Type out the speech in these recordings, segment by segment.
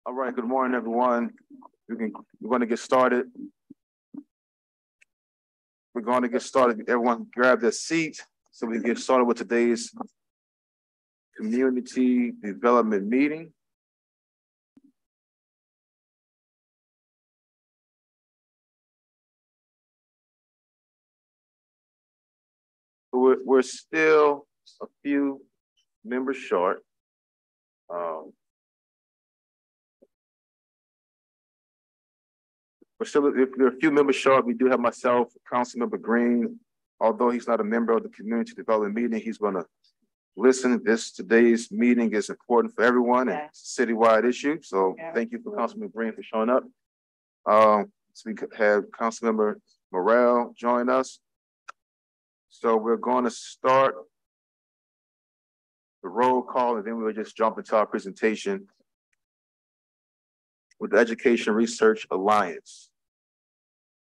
All right, good morning, everyone. We're going to get started. Everyone grab their seat so we can get started with today's community development meeting. We're still a few members short. If there are a few members short, we do have myself, Councilmember Green. Although he's not a member of the community development meeting, he's going to listen. Today's meeting is important for everyone and it's a citywide issue. So thank you for Councilmember Green for showing up. So we have Councilmember Morrell join us. So we're going to start the roll call and then we'll just jump into our presentation with the Education Research Alliance.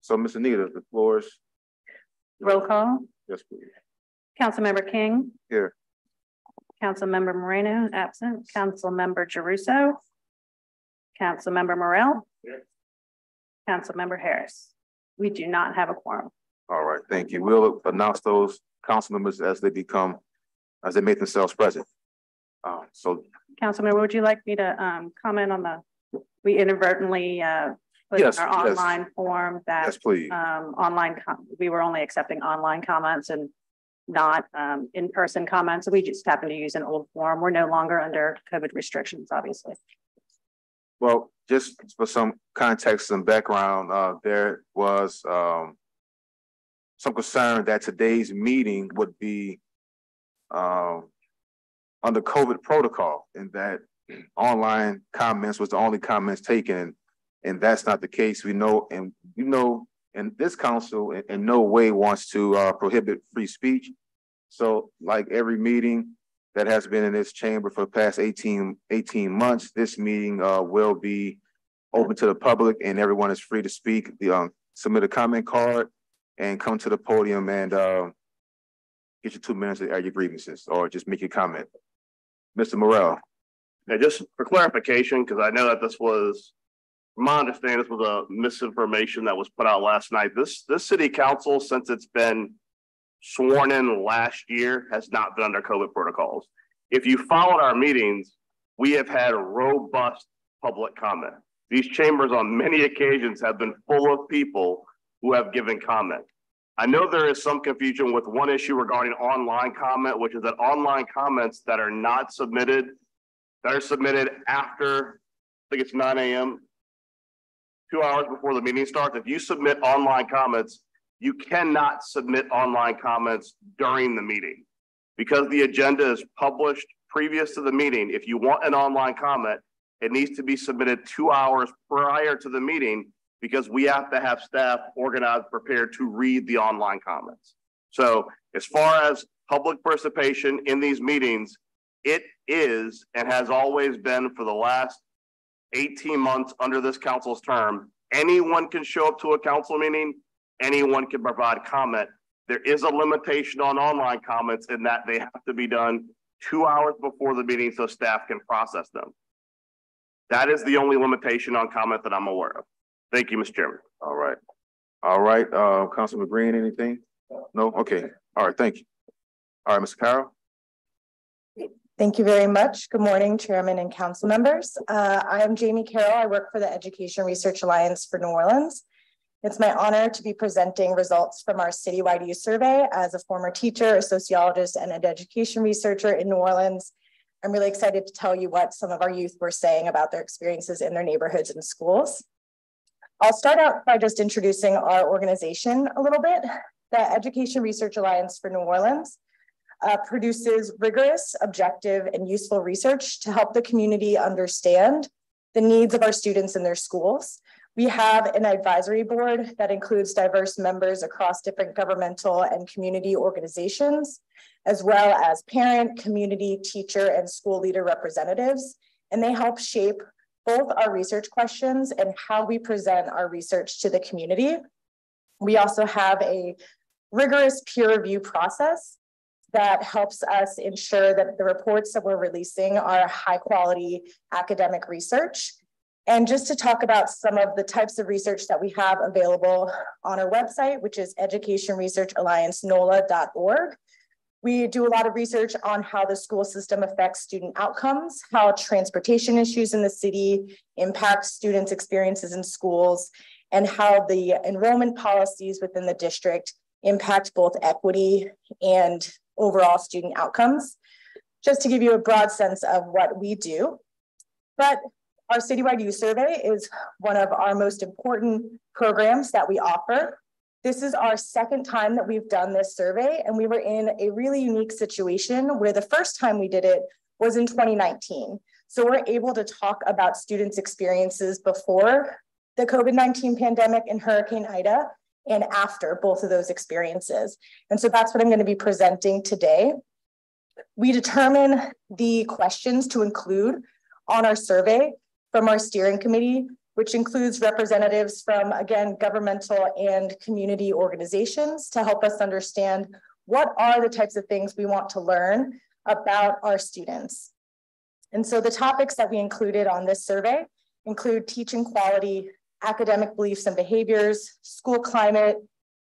So Ms. Anita, the floor is. Roll call. Yes, please. Councilmember King. Here. Councilmember Moreno, absent. Councilmember Jeruso. Councilmember Morrell. Here. Councilmember Harris. We do not have a quorum. All right, thank you. We'll announce those council members as they make themselves present. Councilmember, would you like me to comment on we inadvertently put in our online form that yes, please. We were only accepting online comments and not in-person comments. So we just happened to use an old form. We're no longer under COVID restrictions, obviously. Well, just for some context and background, there was some concern that today's meeting would be under COVID protocol and that online comments was the only comments taken, and that's not the case. We know, and this council in no way wants to prohibit free speech. So like every meeting that has been in this chamber for the past 18 months, this meeting will be open to the public and everyone is free to speak. Submit a comment card and come to the podium and get your 2 minutes to air your grievances or just make your comment. Mr. Morrell. Now, just for clarification, because I know that this was, from my understanding, this was a misinformation that was put out last night. This city council, since it's been sworn in last year, has not been under COVID protocols. If you followed our meetings, we have had robust public comment. These chambers on many occasions have been full of people who have given comment. I know there is some confusion with one issue regarding online comment, which is that online comments that are not submitted, that are submitted after, I think it's 9 a.m., 2 hours before the meeting starts. If you submit online comments, you cannot submit online comments during the meeting. Because the agenda is published previous to the meeting, if you want an online comment, it needs to be submitted 2 hours prior to the meeting because we have to have staff organized, prepared to read the online comments. So as far as public participation in these meetings, it is and has always been for the last 18 months under this council's term. Anyone can show up to a council meeting, anyone can provide comment. There is a limitation on online comments in that they have to be done 2 hours before the meeting so staff can process them. That is the only limitation on comment that I'm aware of. Thank you, Mr. Chairman. All right, Councilman Green, anything? No? Okay, all right, thank you. All right, Mr. Carroll. Thank you very much. Good morning, Chairman and council members. I am Jamie Carroll. I work for the Education Research Alliance for New Orleans. It's my honor to be presenting results from our citywide youth survey. As a former teacher, a sociologist, and an education researcher in New Orleans, I'm really excited to tell you what some of our youth were saying about their experiences in their neighborhoods and schools. I'll start out by just introducing our organization a little bit. The Education Research Alliance for New Orleans produces rigorous, objective, and useful research to help the community understand the needs of our students in their schools. We have an advisory board that includes diverse members across different governmental and community organizations, as well as parent, community, teacher, and school leader representatives. And they help shape both our research questions and how we present our research to the community. We also have a rigorous peer review process that helps us ensure that the reports that we're releasing are high quality academic research. And just to talk about some of the types of research that we have available on our website, which is educationresearchalliance.nola.org. We do a lot of research on how the school system affects student outcomes, how transportation issues in the city impact students' experiences in schools, and how the enrollment policies within the district impact both equity and overall student outcomes. Just to give you a broad sense of what we do. But our citywide youth survey is one of our most important programs that we offer. This is our second time that we've done this survey, and we were in a really unique situation where the first time we did it was in 2019. So we're able to talk about students' experiences before the COVID-19 pandemic and Hurricane Ida and after both of those experiences. And so that's what I'm going to be presenting today. We determine the questions to include on our survey from our steering committee, which includes representatives from, again, governmental and community organizations to help us understand what are the types of things we want to learn about our students. And so the topics that we included on this survey include teaching quality, academic beliefs and behaviors, school climate,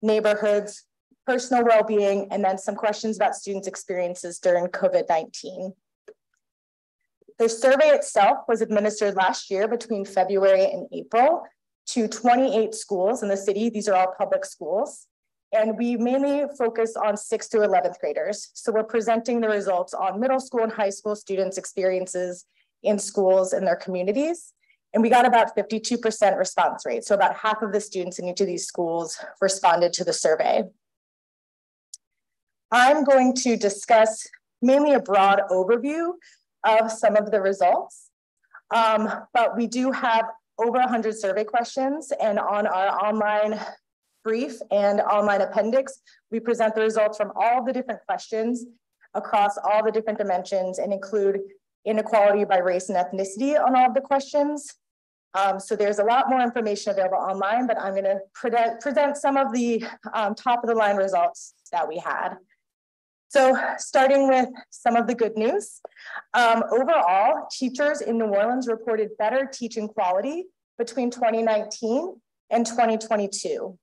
neighborhoods, personal well-being, and then some questions about students' experiences during COVID-19. The survey itself was administered last year between February and April to 28 schools in the city. These are all public schools. And we mainly focus on 6th through 11th graders. So we're presenting the results on middle school and high school students' experiences in schools and their communities. And we got about 52% response rate. So about half of the students in each of these schools responded to the survey. I'm going to discuss mainly a broad overview of some of the results, but we do have over 100 survey questions, and on our online brief and online appendix, we present the results from all the different questions across all the different dimensions and include inequality by race and ethnicity on all of the questions. So there's a lot more information available online, but I'm going to present some of the top of the line results that we had. So starting with some of the good news, overall, teachers in New Orleans reported better teaching quality between 2019 and 2022.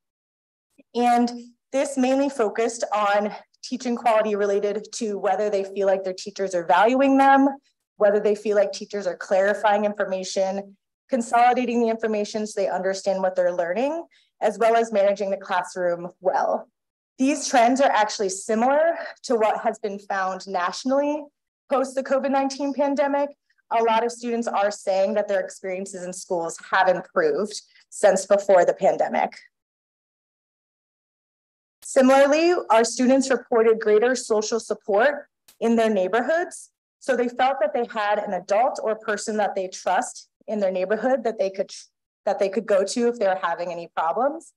And this mainly focused on teaching quality related to whether they feel like their teachers are valuing them, whether they feel like teachers are clarifying information, consolidating the information so they understand what they're learning, as well as managing the classroom well. These trends are actually similar to what has been found nationally post the COVID-19 pandemic. A lot of students are saying that their experiences in schools have improved since before the pandemic. Similarly, our students reported greater social support in their neighborhoods. So they felt that they had an adult or person that they trust in their neighborhood that they could go to if they were having any problems.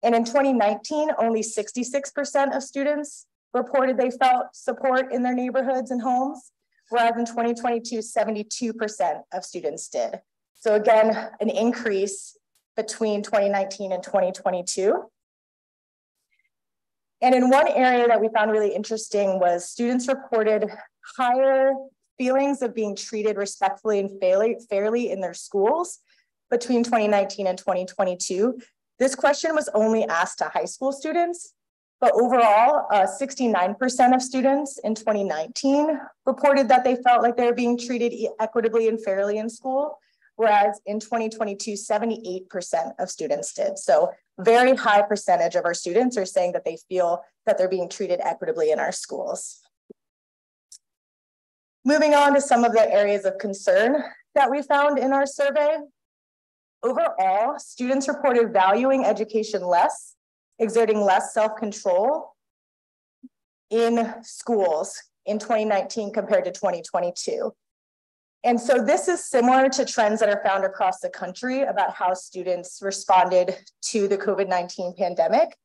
And in 2019, only 66% of students reported they felt support in their neighborhoods and homes, whereas in 2022, 72% of students did. So again, an increase between 2019 and 2022. And in one area that we found really interesting was students reported higher feelings of being treated respectfully and fairly in their schools between 2019 and 2022. This question was only asked to high school students, but overall, 69% of students in 2019 reported that they felt like they were being treated equitably and fairly in school, whereas in 2022, 78% of students did. So very high percentage of our students are saying that they feel that they're being treated equitably in our schools. Moving on to some of the areas of concern that we found in our survey. Overall, students reported valuing education less, exerting less self-control in schools in 2019 compared to 2022. And so this is similar to trends that are found across the country about how students responded to the COVID-19 pandemic.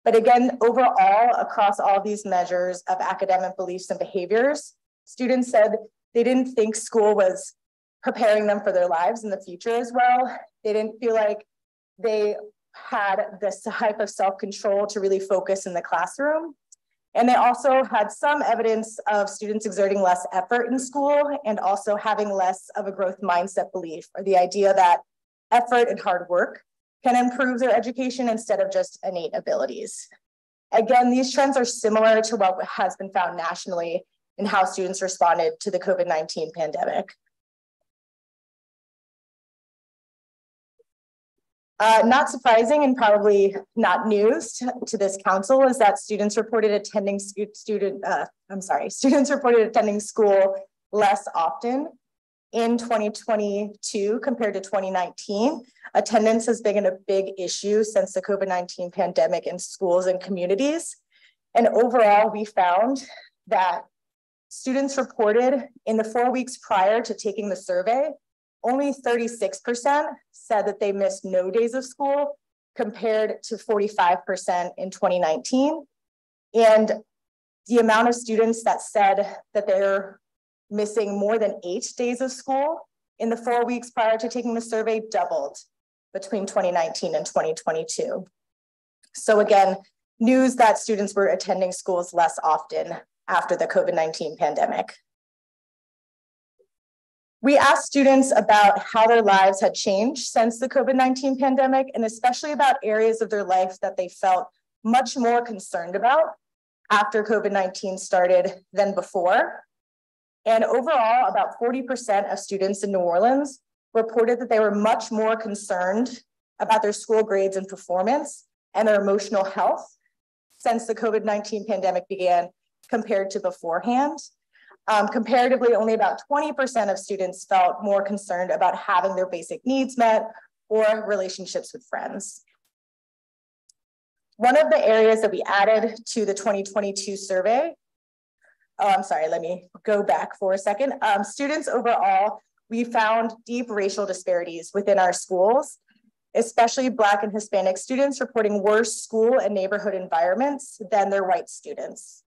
But again, overall, across all these measures of academic beliefs and behaviors, students said they didn't think school was preparing them for their lives in the future as well. They didn't feel like they had this type of self-control to really focus in the classroom. And they also had some evidence of students exerting less effort in school and also having less of a growth mindset belief, or the idea that effort and hard work can improve their education instead of just innate abilities. Again, these trends are similar to what has been found nationally in how students responded to the COVID-19 pandemic. Not surprising and probably not news to this council is that students reported attending school less often in 2022 compared to 2019. Attendance has been a big issue since the COVID-19 pandemic in schools and communities. And overall, we found that students reported in the 4 weeks prior to taking the survey, only 36% said that they missed no days of school compared to 45% in 2019. And the amount of students that said that they're missing more than 8 days of school in the 4 weeks prior to taking the survey doubled between 2019 and 2022. So again, news that students were attending schools less often after the COVID-19 pandemic. We asked students about how their lives had changed since the COVID-19 pandemic, and especially about areas of their life that they felt much more concerned about after COVID-19 started than before. And overall, about 40% of students in New Orleans reported that they were much more concerned about their school grades and performance and their emotional health since the COVID-19 pandemic began compared to beforehand. Comparatively, only about 20% of students felt more concerned about having their basic needs met or relationships with friends. One of the areas that we added to the 2022 survey, let me go back for a second. Students overall, we found deep racial disparities within our schools, especially Black and Hispanic students reporting worse school and neighborhood environments than other white students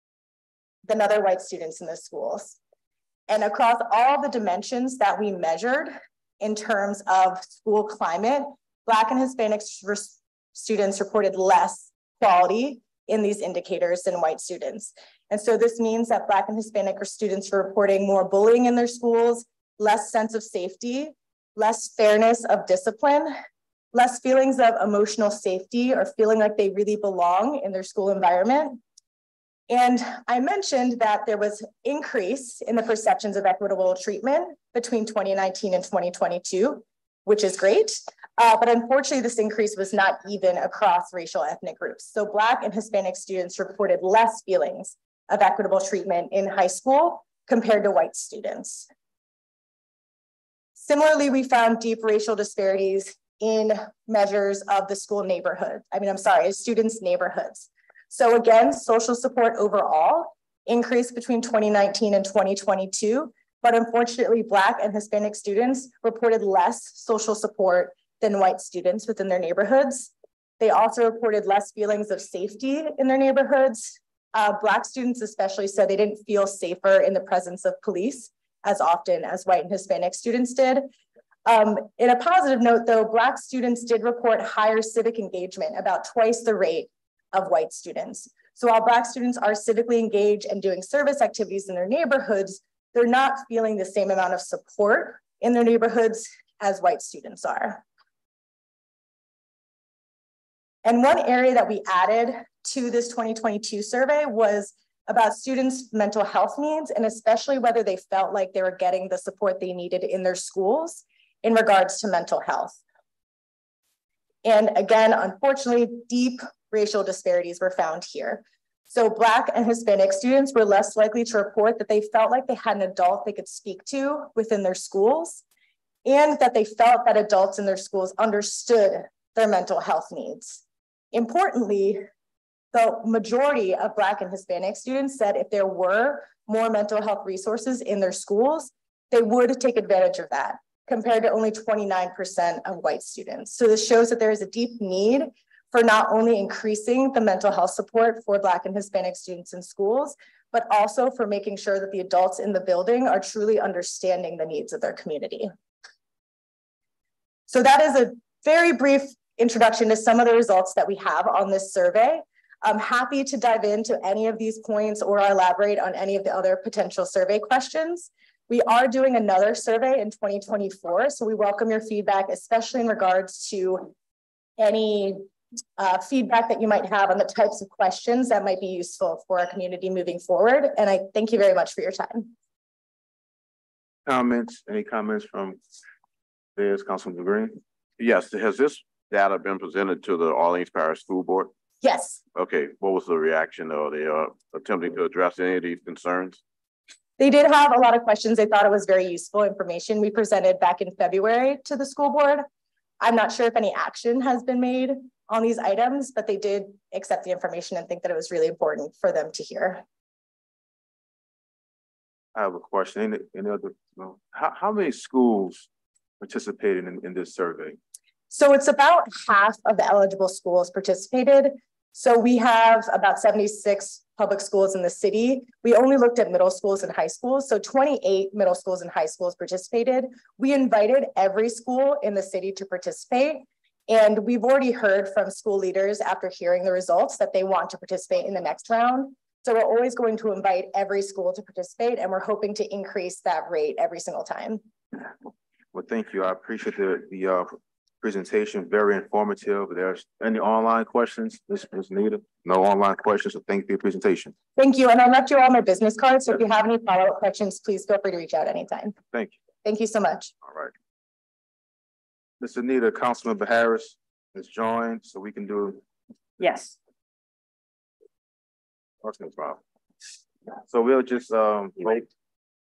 in the schools. And across all the dimensions that we measured in terms of school climate, Black and Hispanic students reported less quality in these indicators than white students. And so this means that Black and Hispanic students are reporting more bullying in their schools, less sense of safety, less fairness of discipline, less feelings of emotional safety or feeling like they really belong in their school environment. And I mentioned that there was increase in the perceptions of equitable treatment between 2019 and 2022, which is great. But unfortunately, this increase was not even across racial ethnic groups. So Black and Hispanic students reported less feelings of equitable treatment in high school compared to white students. Similarly, we found deep racial disparities in measures of the school neighborhood. Students' neighborhoods. So again, social support overall increased between 2019 and 2022, but unfortunately, Black and Hispanic students reported less social support than white students within their neighborhoods. They also reported less feelings of safety in their neighborhoods. Black students especially said they didn't feel safer in the presence of police as often as white and Hispanic students did. In a positive note though, Black students did report higher civic engagement, about twice the rate of white students. So while Black students are civically engaged and doing service activities in their neighborhoods, they're not feeling the same amount of support in their neighborhoods as white students are. And one area that we added to this 2022 survey was about students' mental health needs, and especially whether they felt like they were getting the support they needed in their schools in regards to mental health. And again, unfortunately, deep racial disparities were found here. So Black and Hispanic students were less likely to report that they felt like they had an adult they could speak to within their schools, and that they felt that adults in their schools understood their mental health needs. Importantly, the majority of Black and Hispanic students said if there were more mental health resources in their schools, they would take advantage of that, compared to only 29% of white students. So this shows that there is a deep need for not only increasing the mental health support for Black and Hispanic students in schools, but also for making sure that the adults in the building are truly understanding the needs of their community. So that is a very brief introduction to some of the results that we have on this survey. I'm happy to dive into any of these points or elaborate on any of the other potential survey questions. We are doing another survey in 2024, so we welcome your feedback, especially in regards to any feedback that you might have on the types of questions that might be useful for our community moving forward. And I thank you very much for your time. Comments? Any comments from there's Councilman Green? Yes. Has this data been presented to the Orleans Parish School Board? Yes. Okay. What was the reaction? Are they attempting to address any of these concerns? They did have a lot of questions. They thought it was very useful information we presented back in February to the school board. I'm not sure if any action has been made on these items, but they did accept the information and think that it was really important for them to hear. I have a question. How many schools participated in this survey? So it's about half of the eligible schools participated. So we have about 76 public schools in the city. We only looked at middle schools and high schools. So 28 middle schools and high schools participated. We invited every school in the city to participate. And we've already heard from school leaders after hearing the results that they want to participate in the next round. So we're always going to invite every school to participate, and we're hoping to increase that rate every single time. Well, thank you. I appreciate the presentation, very informative. There's any online questions? This is needed. No online questions, so thank you for your presentation. Thank you. And I left you all my business cards. So if you have any follow-up questions, please feel free to reach out anytime. Thank you. Thank you so much. All right. Ms. Anita, Councilman Harris has joined, so we can do. Yes. That's no problem. So we'll just vote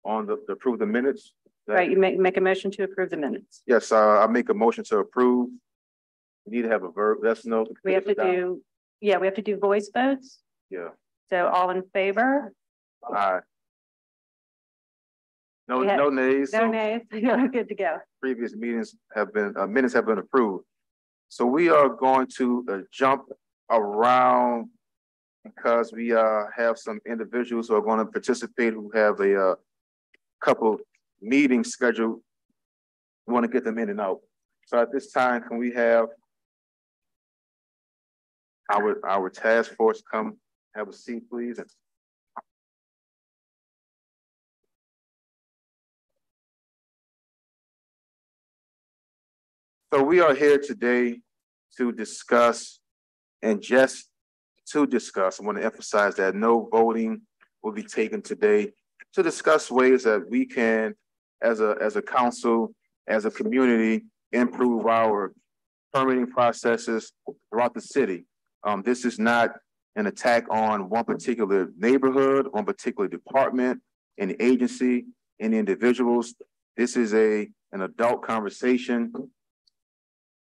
on the approve the minutes. Right, you make a motion to approve the minutes. Yes, I make a motion to approve. We need to have a verb. Let's know. We have to do, yeah, we have to do voice votes. Yeah. So all in favor? Aye. No, no nays. No nays. You're good to go. Previous meetings have been minutes have been approved. So we are going to jump around because we have some individuals who are going to participate who have a couple meetings scheduled. We want to get them in and out. So at this time, can we have our task force come have a seat, please? So we are here today to discuss, and just to discuss, I want to emphasize that no voting will be taken today, to discuss ways that we can, as a council, as a community, improve our permitting processes throughout the city. This is not an attack on one particular neighborhood, one particular department, any agency, any individuals. This is an adult conversation,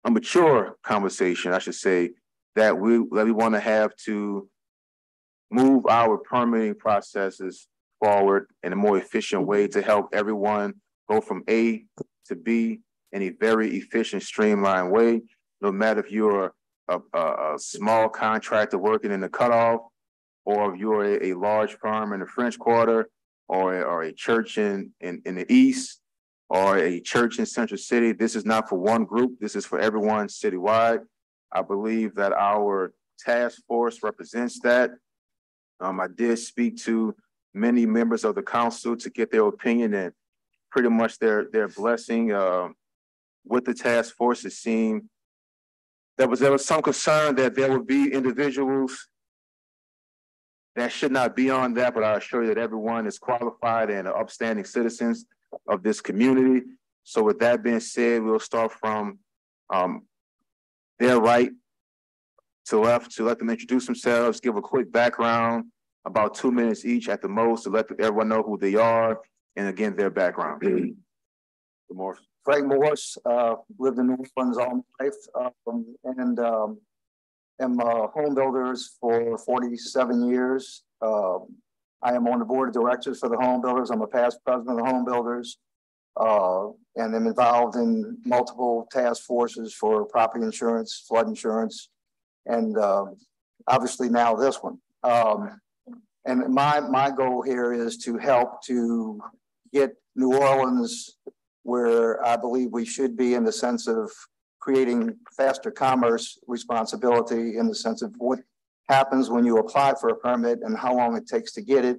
a mature conversation, I should say, that we want to have to move our permitting processes forward in a more efficient way to help everyone go from A to B in a very efficient, streamlined way. No matter if you're a small contractor working in the cutoff, or if you're a large firm in the French Quarter, or a church in the East, or a church in Central City. This is not for one group. This is for everyone citywide. I believe that our task force represents that. I did speak to many members of the council to get their opinion, and pretty much their blessing with the task force. It seemed there was some concern that there would be individuals that should not be on that, but I assure you that everyone is qualified and upstanding citizens of this community. So with that being said, we'll start from their right to left to let them introduce themselves, give a quick background, about 2 minutes each at the most, to let everyone know who they are and again their background. Morris. Frank Morris, lived in New Orleans all my life, and am home builders for 47 years. I am on the board of directors for the Home Builders. I'm a past president of the Home Builders, and am involved in multiple task forces for property insurance, flood insurance, and obviously now this one. And my goal here is to help to get New Orleans where I believe we should be, in the sense of creating faster commerce responsibility, in the sense of what happens when you apply for a permit and how long it takes to get it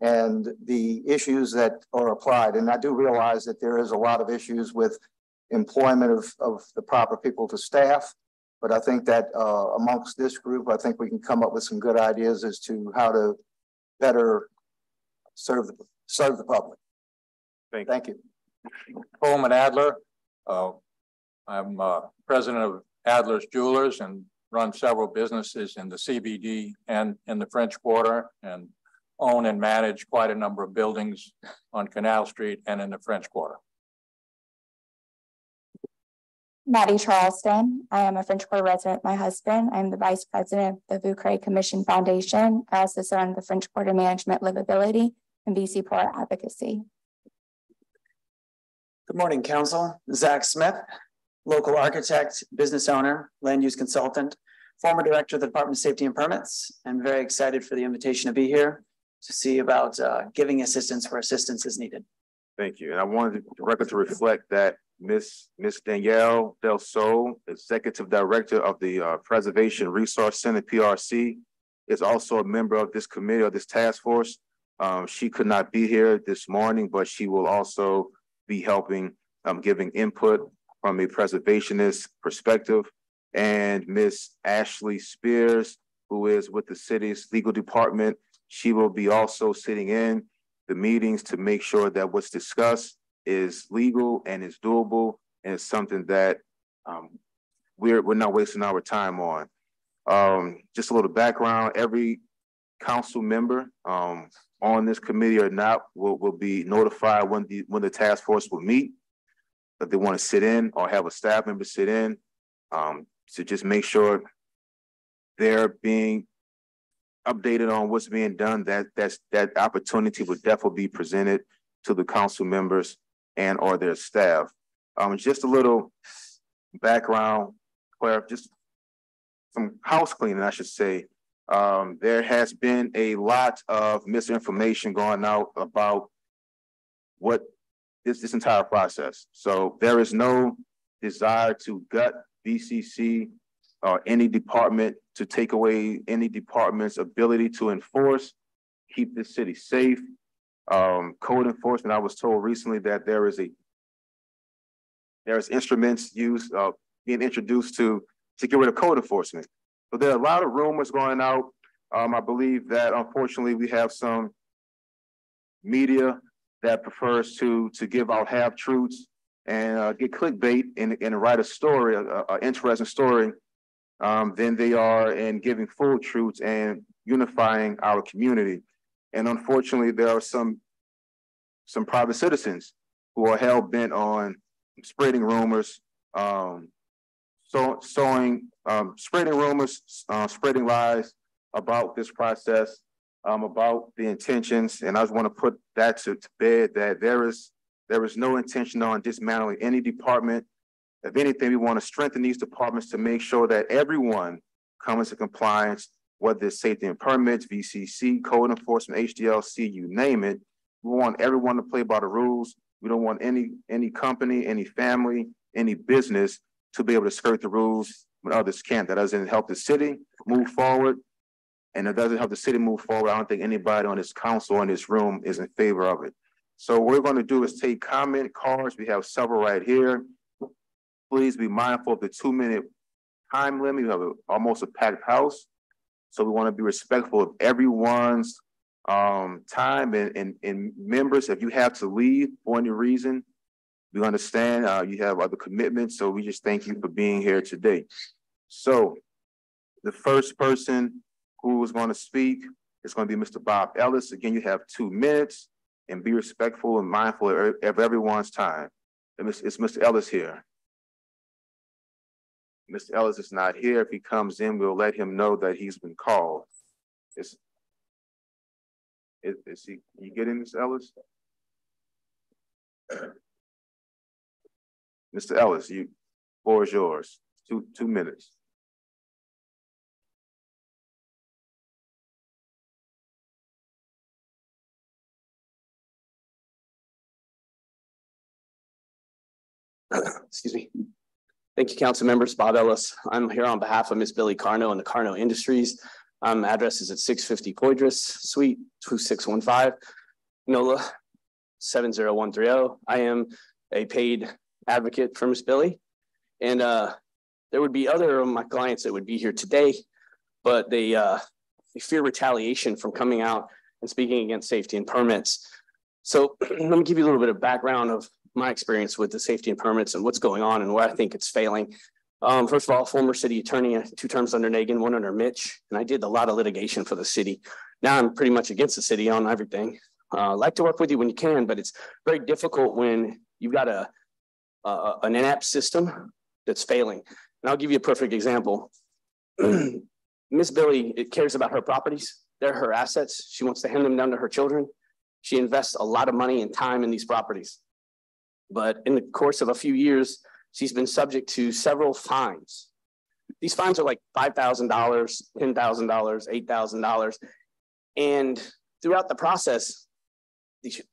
and the issues that are applied. And I do realize that there is a lot of issues with employment of the proper people to staff. But I think that amongst this group, I think we can come up with some good ideas as to how to better serve the public. Thank you. Coleman Adler. I'm president of Adler's Jewelers and run several businesses in the CBD and in the French Quarter, and own and manage quite a number of buildings on Canal Street and in the French Quarter. Maddie Charleston. I am a French Quarter resident. My husband. I'm the vice president of the Vucre Commission Foundation. I also run the French Quarter Management Livability and VC Poor Advocacy. Good morning, Council. Zach Smith, local architect, business owner, land use consultant, former director of the Department of Safety and Permits. I'm very excited for the invitation to be here to see about giving assistance where assistance is needed. Thank you. And I wanted the record to reflect that Miss Danielle Del Sol, Executive Director of the Preservation Resource Center, PRC, is also a member of this committee, of this task force. She could not be here this morning, but she will also be helping, giving input from a preservationist perspective. And Miss Ashley Spears, who is with the city's legal department, she will be also sitting in the meetings to make sure that what's discussed is legal and is doable and it's something that we're not wasting our time on. Just a little background: every council member on this committee or not will be notified when the task force will meet, that they want to sit in or have a staff member sit in to just make sure they're being updated on what's being done. That opportunity would definitely be presented to the council members and or their staff. Just a little background, Claire, just some house cleaning, I should say. There has been a lot of misinformation going out about what this entire process. So there is no desire to gut BCC or any department to take away any department's ability to enforce, keep the city safe. Code enforcement, I was told recently that there's instruments used being introduced to get rid of code enforcement. So there are a lot of rumors going out. I believe that unfortunately we have some media that prefers to give out half truths and get clickbait and write a story, an interesting story, than they are in giving full truths and unifying our community. And unfortunately, there are some private citizens who are hell bent on spreading rumors, spreading rumors, spreading lies about this process, about the intentions. And I just want to put that to bed, that there is no intention on dismantling any department. If anything, we want to strengthen these departments to make sure that everyone comes into compliance, whether it's safety and permits, VCC, code enforcement, HDLC, you name it. We want everyone to play by the rules. We don't want any company, any family, any business to be able to skirt the rules when others can't. That doesn't help the city move forward. And it doesn't help the city move forward. I don't think anybody on this council or in this room is in favor of it. So what we're going to do is take comment cards. We have several right here. Please be mindful of the 2-minute time limit. We have almost a packed house. So we want to be respectful of everyone's time and members. If you have to leave for any reason, we understand you have other commitments. So we just thank you for being here today. So the first person who is going to speak is going to be Mr. Bob Ellis. Again, you have 2 minutes, and be respectful and mindful of everyone's time. It's Mr. Ellis here. Mr. Ellis is not here. If he comes in, we'll let him know that he's been called. Is he? You getting Mr. Ellis? Mr. Ellis, the floor is yours. Two minutes. Excuse me. Thank you, council members. Bob Ellis. I'm here on behalf of Ms. Billy Carno and the Carno Industries. Address is at 650 Poydras, Suite 2615, NOLA 70130. I am a paid advocate for Ms. Billy. And there would be other of my clients that would be here today, but they fear retaliation from coming out and speaking against safety and permits. So let me give you a little bit of background of my experience with the safety and permits and what's going on and where I think it's failing. First of all, former city attorney, 2 terms under Nagin, 1 under Mitch, and I did a lot of litigation for the city. Now I'm pretty much against the city on everything. I like to work with you when you can, but it's very difficult when you've got an inept system that's failing. And I'll give you a perfect example. Miss Billy cares about her properties. They're her assets. She wants to hand them down to her children. She invests a lot of money and time in these properties. But in the course of a few years, she's been subject to several fines. These fines are like $5,000, $10,000, $8,000. And throughout the process,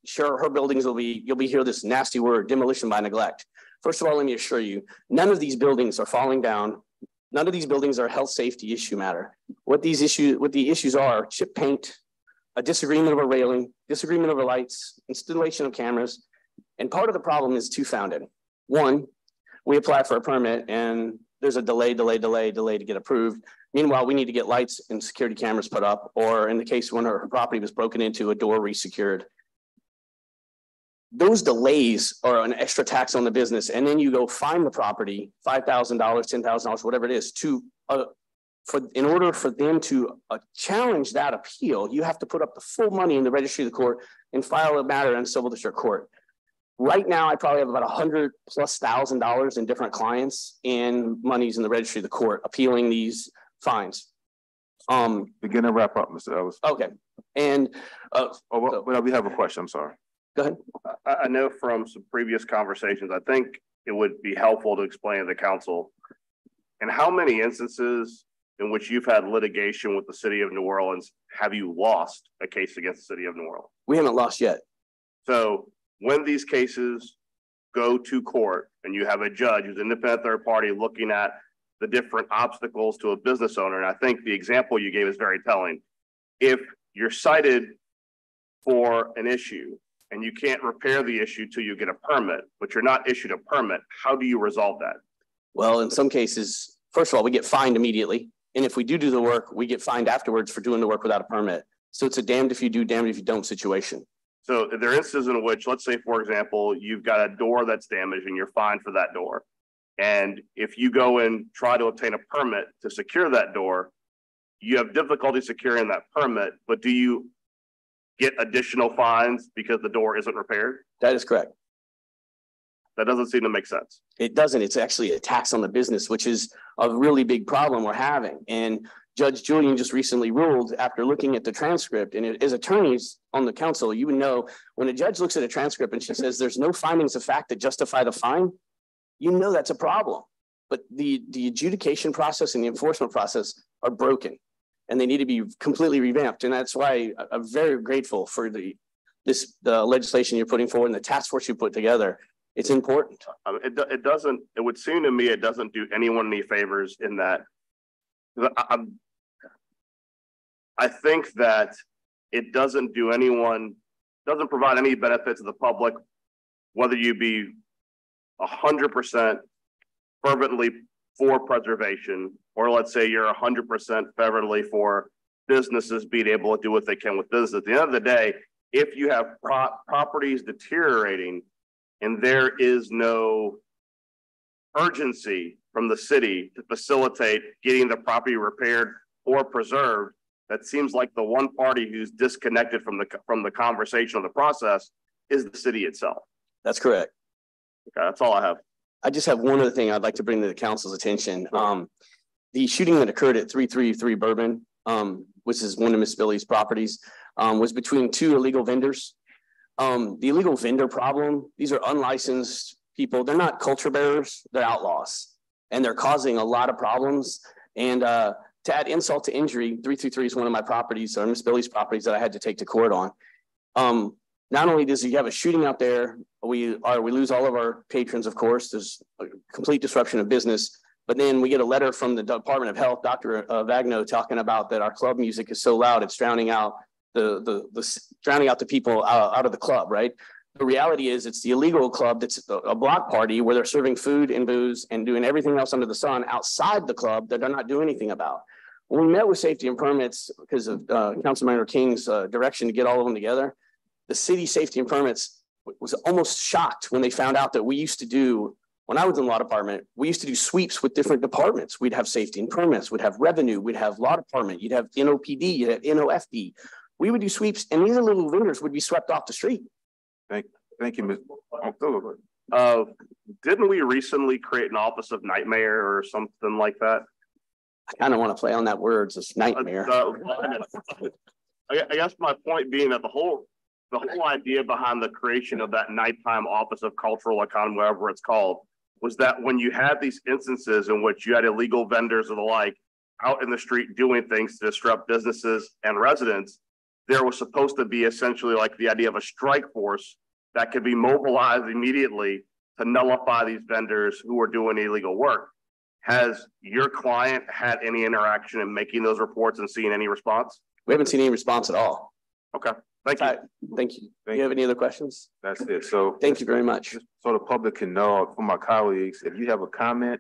sure, her buildings will be, you'll be hearing this nasty word, demolition by neglect. First of all, let me assure you, none of these buildings are falling down. None of these buildings are a health safety issue matter. What the issues are, chip paint, a disagreement over railing, disagreement over lights, installation of cameras. And part of the problem is two-founded. One, we apply for a permit and there's a delay to get approved. Meanwhile, we need to get lights and security cameras put up, or in the case when her property was broken into, a door resecured. Those delays are an extra tax on the business. And then you go find the property, $5,000, $10,000, whatever it is, in order for them to challenge that appeal, you have to put up the full money in the registry of the court and file a matter in civil district court. Right now, I probably have about $100,000+ in different clients and monies in the registry of the court appealing these fines. Begin to wrap up, Mr. Ellis. Okay. And we have a question. I'm sorry. Go ahead. I know from some previous conversations, I think it would be helpful to explain to the council in how many instances in which you've had litigation with the city of New Orleans have you lost a case against the city of New Orleans? We haven't lost yet. So when these cases go to court and you have a judge who's an independent third party looking at the different obstacles to a business owner, and I think the example you gave is very telling. If you're cited for an issue and you can't repair the issue till you get a permit, but you're not issued a permit, how do you resolve that? Well, in some cases, first of all, we get fined immediately. And if we do the work, we get fined afterwards for doing the work without a permit. So it's a damned if you do, damned if you don't situation. So there are instances in which, let's say, for example, you've got a door that's damaged and you're fined for that door. And if you go and try to obtain a permit to secure that door, you have difficulty securing that permit, but do you get additional fines because the door isn't repaired? That is correct. That doesn't seem to make sense. It doesn't. It's actually a tax on the business, which is a really big problem we're having. And Judge Julian just recently ruled after looking at the transcript, and as attorneys on the council, you would know when a judge looks at a transcript and she says there's no findings of fact that justify the fine, you know that's a problem. But the adjudication process and the enforcement process are broken and they need to be completely revamped. And that's why I'm very grateful for the legislation you're putting forward and the task force you put together. It's important. It would seem to me it doesn't do anyone any favors in that. I think that it doesn't provide any benefit to the public, whether you be 100% fervently for preservation, or let's say you're 100% fervently for businesses being able to do what they can with business. At the end of the day, if you have properties deteriorating and there is no urgency from the city to facilitate getting the property repaired or preserved, that seems like the one party who's disconnected from the conversation of the process is the city itself. That's correct. Okay, that's all I have. I just have one other thing I'd like to bring to the council's attention. The shooting that occurred at 333 Bourbon, which is one of Miss Billy's properties, was between 2 illegal vendors. The illegal vendor problem, these are unlicensed people. They're not culture bearers, they're outlaws. And they're causing a lot of problems. And to add insult to injury, 333 is one of my properties, or Miss Billy's properties that I had to take to court on. Not only does he have a shooting out there, we lose all of our patrons, of course. There's a complete disruption of business. But then we get a letter from the Department of Health, Dr. Vagno, talking about that our club music is so loud, it's drowning out drowning out the people out of the club, right? The reality is it's the illegal club that's a block party where they're serving food and booze and doing everything else under the sun outside the club that they're not doing anything about. When we met with safety and permits because of Councilmember King's direction to get all of them together, the city safety and permits was almost shocked when they found out that we used to do, when I was in the law department, we used to do sweeps with different departments. We'd have safety and permits, we'd have revenue, we'd have law department, you'd have NOPD, you'd have NOFD. We would do sweeps and these little vendors would be swept off the street. Thank you, Ms. Didn't we recently create an office of nightmare or something like that? I kind of want to play on that word, it's nightmare. I guess my point being that the whole idea behind the creation of that nighttime office of cultural economy, whatever it's called, was that when you had these instances in which you had illegal vendors or the like out in the street doing things to disrupt businesses and residents, there was supposed to be essentially like the idea of a strike force that could be mobilized immediately to nullify these vendors who are doing illegal work. Has your client had any interaction in making those reports and seeing any response? We haven't seen any response at all. Okay, thank you. Thank you. Do you have any other questions? That's it. So thank you very much. So the public can know from my colleagues, if you have a comment,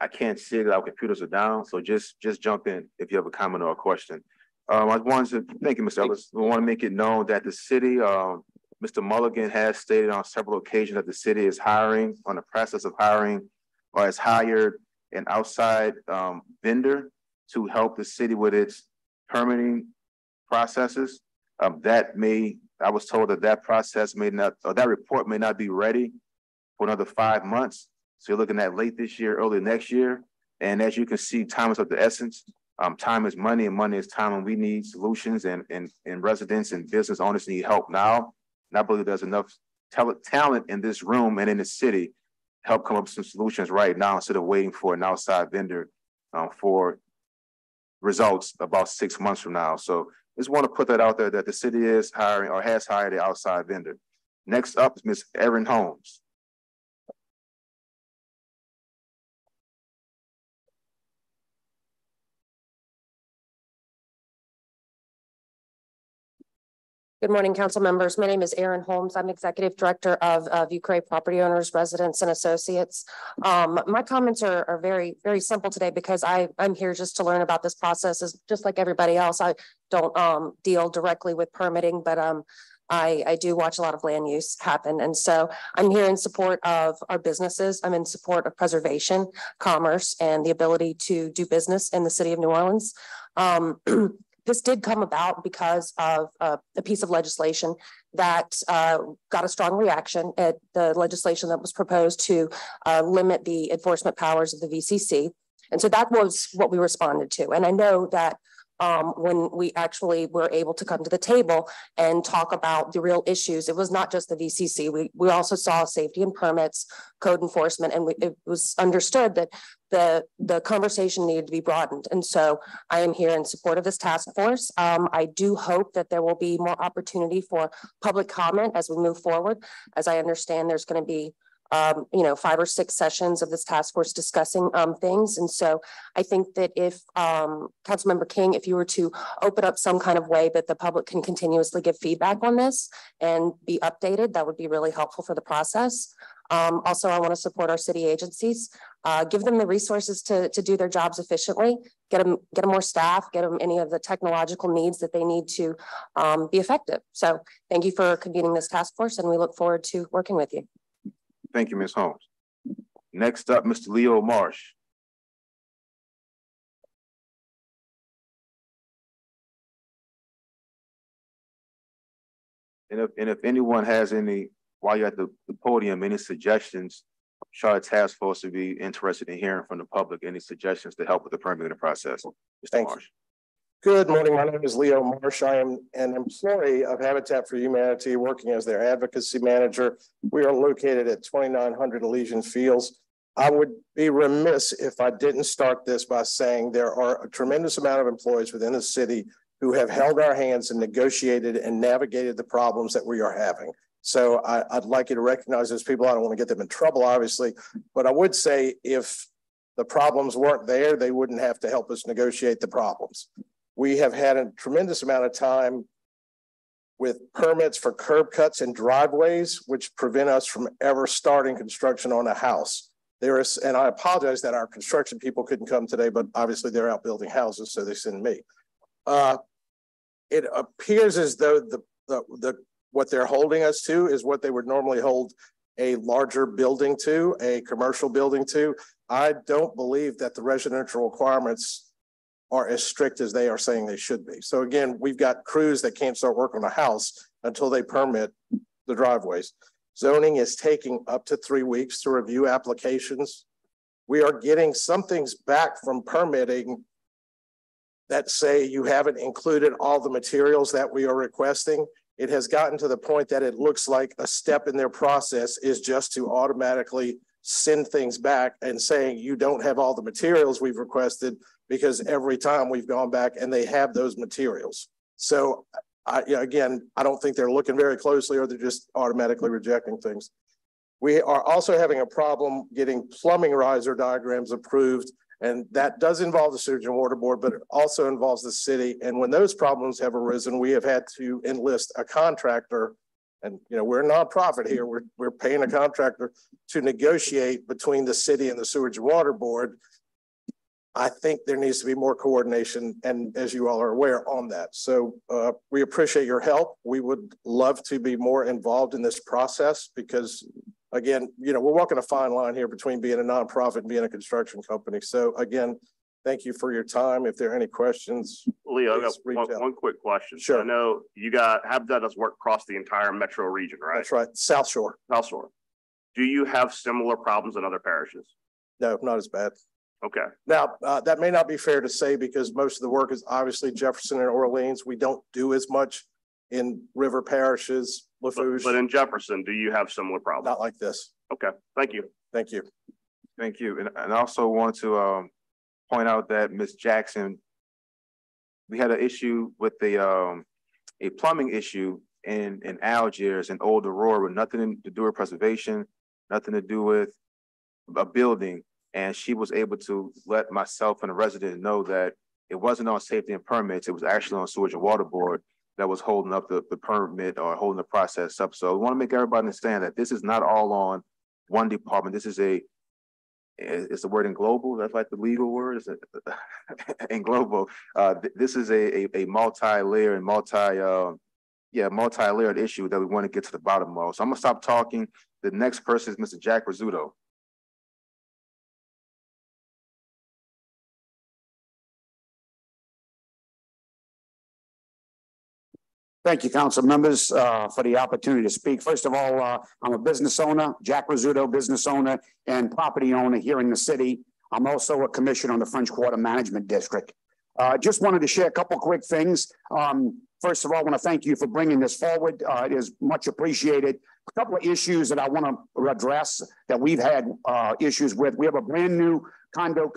I can't see it, our computers are down. So just jump in if you have a comment or a question. I wanted to thank you, Mr. Ellis. We want to make it known that the city, Mr. Mulligan has stated on several occasions that the city is hiring, on the process of hiring, or has hired an outside vendor to help the city with its permitting processes. I was told that process may not, or that report may not be ready for another 5 months. So you're looking at late this year, early next year. And as you can see, time is of the essence. Time is money, and money is time, and we need solutions, and residents and business owners need help now. And I believe there's enough talent in this room and in the city to help come up with some solutions right now instead of waiting for an outside vendor for results about 6 months from now. So just want to put that out there that the city is hiring or has hired an outside vendor. Next up is Ms. Erin Holmes. Good morning, council members. My name is Erin Holmes. I'm Executive Director of Vucre Property Owners, Residents, and Associates. My comments are very, very simple today because I'm here just to learn about this process. Just like everybody else, I don't deal directly with permitting, but I do watch a lot of land use happen. And so I'm here in support of our businesses. I'm in support of preservation, commerce, and the ability to do business in the city of New Orleans. This did come about because of a piece of legislation that got a strong reaction at the legislation that was proposed to limit the enforcement powers of the VCC. And so that was what we responded to. And I know that when we actually were able to come to the table and talk about the real issues, it was not just the VCC. We also saw safety and permits, code enforcement, and it was understood that the conversation needed to be broadened. And so I am here in support of this task force. I do hope that there will be more opportunity for public comment as we move forward. As I understand, there's going to be 5 or 6 sessions of this task force discussing things. And so I think that if Councilmember King, if you were to open up some kind of way that the public can continuously give feedback on this and be updated, that would be really helpful for the process. Also, I want to support our city agencies, give them the resources to do their jobs efficiently, get them more staff, get them any of the technological needs that they need to be effective. So thank you for convening this task force, and we look forward to working with you. Thank you, Ms. Holmes. Next up, Mr. Leo Marsh. And if anyone has any, while you're at the podium, any suggestions, Charlotte Task Force would be interested in hearing from the public, any suggestions to help with the permitting process. Mr. Marsh. Good morning. My name is Leo Marsh. I am an employee of Habitat for Humanity, working as their advocacy manager. We are located at 2900 Elysian Fields. I would be remiss if I didn't start this by saying there are a tremendous amount of employees within the city who have held our hands and negotiated and navigated the problems that we are having. So I'd like you to recognize those people. I don't want to get them in trouble, obviously, but I would say if the problems weren't there, they wouldn't have to help us negotiate the problems. We have had a tremendous amount of time with permits for curb cuts and driveways, which prevent us from ever starting construction on a house. There is, and I apologize that our construction people couldn't come today, but obviously they're out building houses, so they send me. It appears as though what they're holding us to is what they would normally hold a larger building to, a commercial building to. I don't believe that the residential requirements are as strict as they are saying they should be. So again, we've got crews that can't start work on a house until they permit the driveways. Zoning is taking up to 3 weeks to review applications. We are getting some things back from permitting that say you haven't included all the materials that we are requesting. It has gotten to the point that it looks like a step in their process is just to automatically send things back and saying you don't have all the materials we've requested, because every time we've gone back and they have those materials. So again, I don't think they're looking very closely, or they're just automatically rejecting things. We are also having a problem getting plumbing riser diagrams approved, and that does involve the Sewage and Water Board, but it also involves the city. And when those problems have arisen, we have had to enlist a contractor. And we're a nonprofit here. We're paying a contractor to negotiate between the city and the Sewage and Water Board. I think there needs to be more coordination, and as you all are aware, on that. So we appreciate your help. We would love to be more involved in this process because, again, we're walking a fine line here between being a nonprofit and being a construction company. So again, thank you for your time. If there are any questions, Leo, I got one quick question. Sure. I know you got Habitat does work across the entire metro region, right? That's right. South Shore. South Shore. Do you have similar problems in other parishes? No, not as bad. Okay. Now, that may not be fair to say because most of the work is obviously Jefferson and Orleans. We don't do as much in river parishes, Lafourche. But in Jefferson, do you have similar problems? Not like this. Okay. Thank you. Thank you. Thank you. And I also want to point out that Ms. Jackson, we had an issue with a plumbing issue in Algiers and Old Aurora with nothing to do with preservation, nothing to do with a building. And she was able to let myself and the resident know that it wasn't on safety and permits. It was actually on Sewage and Water Board that was holding up the permit or holding the process up. So I want to make everybody understand that this is not all on one department. This is it's the word in global. That's like the legal word. Is it in global? This is a multi-layer and multi-layered issue that we want to get to the bottom of. So I'm gonna stop talking. The next person is Mr. Jack Rizzuto. Thank you, council members, for the opportunity to speak. First of all, I'm a business owner, Jack Rizzuto, business owner and property owner here in the city. I'm also a commissioner on the French Quarter Management District. Just wanted to share a couple quick things. First of all, I want to thank you for bringing this forward. It is much appreciated. A couple of issues that I want to address that we've had issues with. We have a brand new condo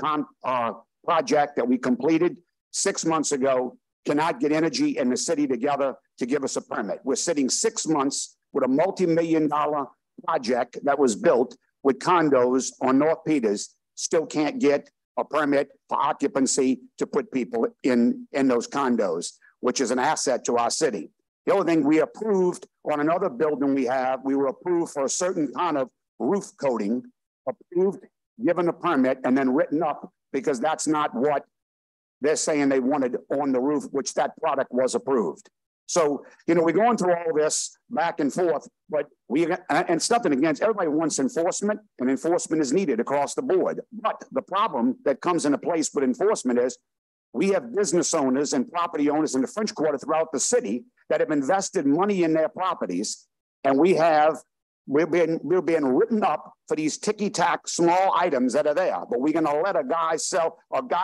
project that we completed 6 months ago. Cannot get energy and the city together to give us a permit. We're sitting 6 months with a multi-million-dollar project that was built with condos on North Peters, still can't get a permit for occupancy to put people in those condos, which is an asset to our city. The other thing we approved on another building we were approved for a certain kind of roof coating, approved, given a permit, and then written up because that's not what they're saying they wanted on the roof, which that product was approved. So, we're going through all this back and forth, but and it's nothing against, everybody wants enforcement, and enforcement is needed across the board. But the problem that comes into place with enforcement is we have business owners and property owners in the French Quarter throughout the city that have invested money in their properties, and we're being written up for these ticky-tack small items that are there, but we're going to let a guy